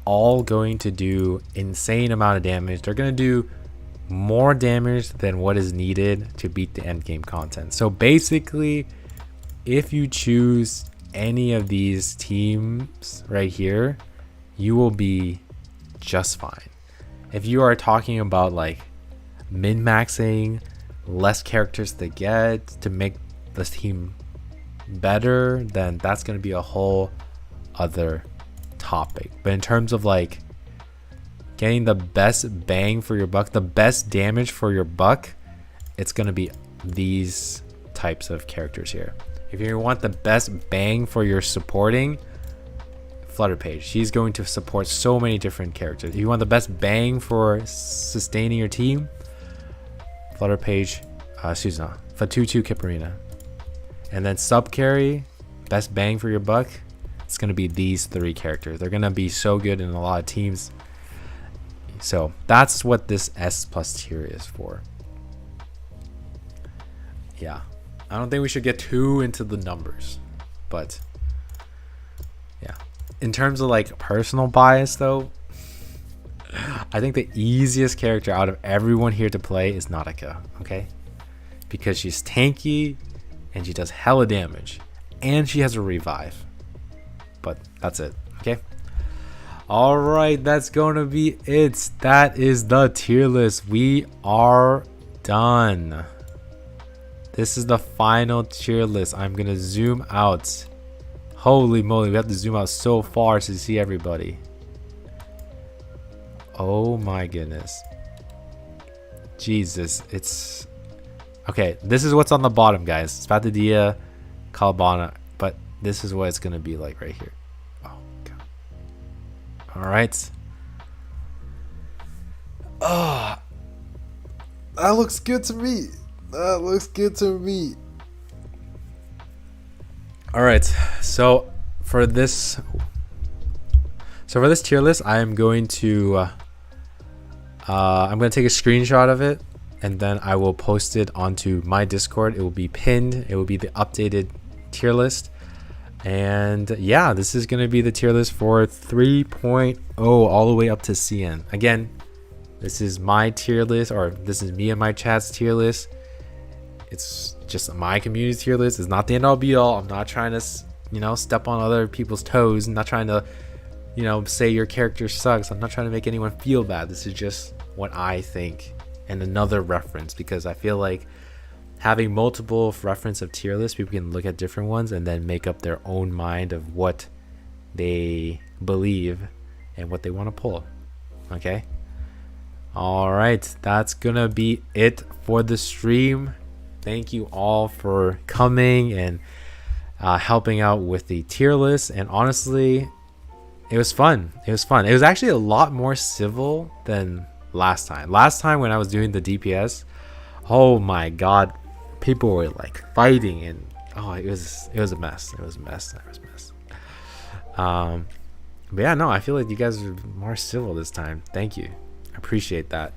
all going to do insane amount of damage. They're going to do more damage than what is needed to beat the end game content. So basically, if you choose any of these teams right here, you will be just fine. If you are talking about like min-maxing, less characters to get to make this team better, then that's going to be a whole other topic. But in terms of like getting the best bang for your buck, the best damage for your buck, it's going to be these types of characters here. If you want the best bang for your supporting, Flutterpage. She's going to support so many different characters. If you want the best bang for sustaining your team, Flutterpage, Fatutu Kiparina. And then sub carry, best bang for your buck, it's going to be these three characters. They're going to be so good in a lot of teams. So that's what this S plus tier is for. Yeah, I don't think we should get too into the numbers, but yeah, in terms of like personal bias though, I think the easiest character out of everyone here to play is Nautica. Okay, because she's tanky and she does hella damage and she has a revive, but that's it. Okay. All right, that's going to be it. That is the tier list. We are done. This is the final tier list. I'm going to zoom out. Holy moly, we have to zoom out so far to see everybody. Oh my goodness. Jesus, it's... Okay, this is what's on the bottom, guys. Spatadia, Calabana, but this is what it's going to be like right here. All right. Oh, that looks good to me. That looks good to me. All right. So for this tier list, I am going to take a screenshot of it, and then I will post it onto my Discord. It will be pinned. It will be the updated tier list. And yeah, this is going to be the tier list for 3.0 all the way up to CN. Again, this is my tier list, or this is me and my chat's tier list. It's just my community tier list. It's not the end all be all. I'm not trying to, step on other people's toes. I'm not trying to, say your character sucks. I'm not trying to make anyone feel bad. This is just what I think and another reference, because I feel like having multiple reference of tier lists, people can look at different ones and then make up their own mind of what they believe and what they want to pull. Okay. All right. That's going to be it for the stream. Thank you all for coming and helping out with the tier list. And honestly, it was fun. It was fun. It was actually a lot more civil than last time. Last time when I was doing the DPS, oh my God, people were like fighting, and it was a mess. It was a mess. But yeah, no, I feel like you guys are more civil this time. Thank you. I appreciate that.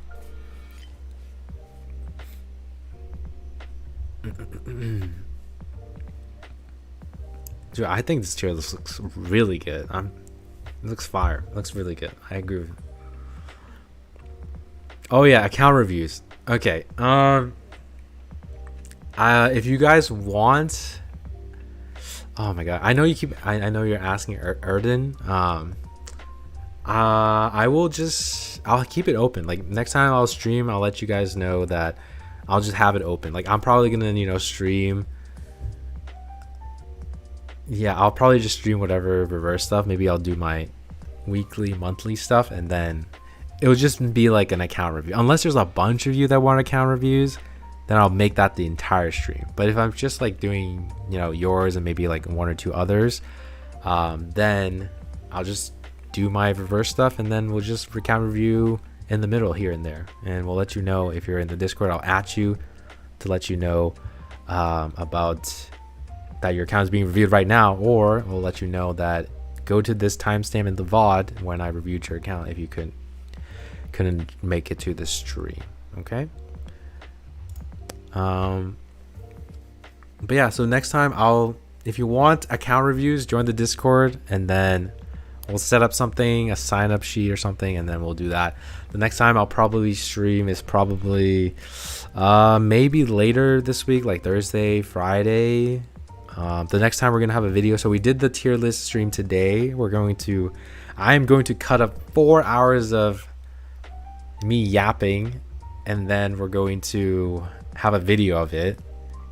Dude, I think this tier list looks really good. It looks fire. It looks really good. I agree with you. Oh yeah, account reviews. Okay. If you guys want, oh my god, I know you keep. I know you're asking Erden. I'll keep it open. Like next time I'll stream, I'll let you guys know that I'll just have it open. Like I'm probably gonna stream. Yeah, I'll probably just stream whatever reverse stuff. Maybe I'll do my weekly, monthly stuff, and then it'll just be like an account review. Unless there's a bunch of you that want account reviews, then I'll make that the entire stream. But if I'm just like doing yours and maybe like one or two others, then I'll just do my reverse stuff, and then we'll just account review in the middle here and there, and we'll let you know. If you're in the Discord, I'll at you to let you know about that your account is being reviewed right now, or we'll let you know that go to this timestamp in the VOD when I reviewed your account if you couldn't make it to the stream. Okay. But yeah, so next time if you want account reviews, join the Discord, and then we'll set up something, a sign up sheet or something, and then we'll do that. The next time I'll probably stream is probably maybe later this week, like Thursday, Friday. The next time we're gonna have a video. So we did the tier list stream today. I am going to cut up 4 hours of me yapping, and then we're going to have a video of it,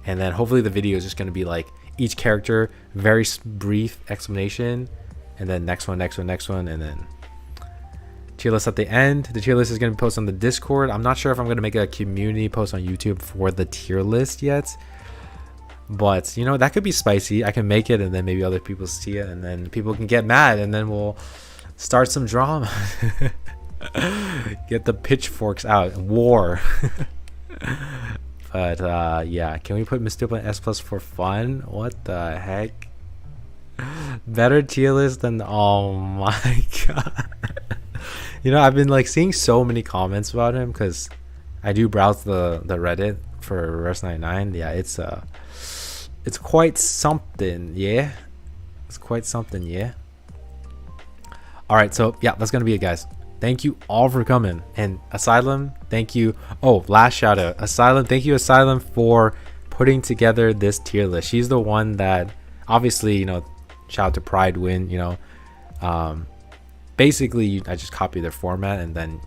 and then hopefully the video is just going to be like each character, very brief explanation, and then next one, and then tier list at the end. The tier list is going to be posted on the Discord. I'm not sure if I'm going to make a community post on YouTube for the tier list yet, but that could be spicy. I can make it, and then maybe other people see it, and then people can get mad, and then we'll start some drama. Get the pitchforks out. War. But yeah, can we put Mr. S+ for fun? What the heck? Better tier list than, oh my god. I've been like seeing so many comments about him, because I do browse the Reddit for Reverse 99. Yeah, it's quite something. Yeah, it's quite something. Yeah. All right, so yeah, that's gonna be it, guys. Thank you all for coming. And Asylum, thank you. Oh, last shout out. Asylum, thank you, Asylum, for putting together this tier list. She's the one that, obviously, shout out to Pride Win, basically, I just copied their format, and then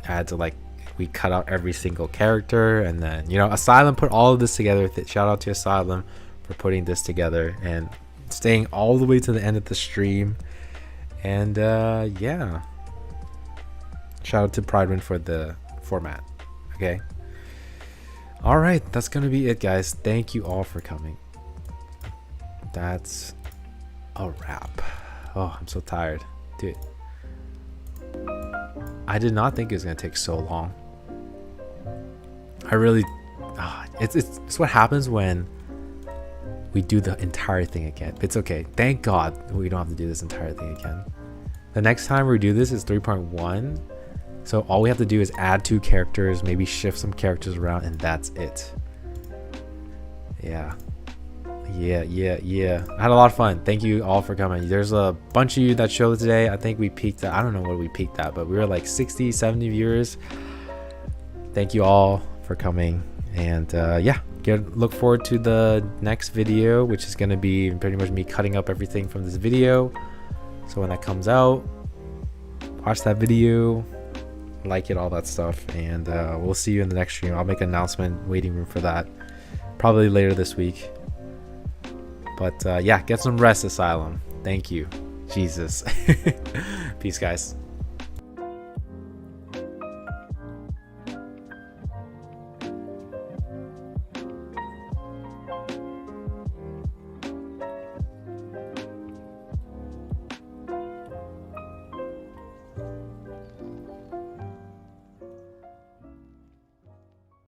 I had to we cut out every single character, and then, Asylum put all of this together. Shout out to Asylum for putting this together and staying all the way to the end of the stream. And yeah. Shout out to Pridewin for the format. Okay. All right. That's going to be it, guys. Thank you all for coming. That's a wrap. Oh, I'm so tired. Dude. I did not think it was going to take so long. I really... it's what happens when we do the entire thing again. It's okay. Thank God we don't have to do this entire thing again. The next time we do this is 3.1. So all we have to do is add 2 characters, maybe shift some characters around, and that's it. Yeah. I had a lot of fun. Thank you all for coming. There's a bunch of you that showed today. I think we peaked at, I don't know what we peaked at, but we were like 60, 70 viewers. Thank you all for coming. And yeah, look forward to the next video, which is going to be pretty much me cutting up everything from this video. So when that comes out, watch that video, like it, all that stuff, and we'll see you in the next stream. I'll make an announcement, waiting room for that, probably later this week. But yeah, get some rest, Asylum. Thank you. Jesus. Peace, guys.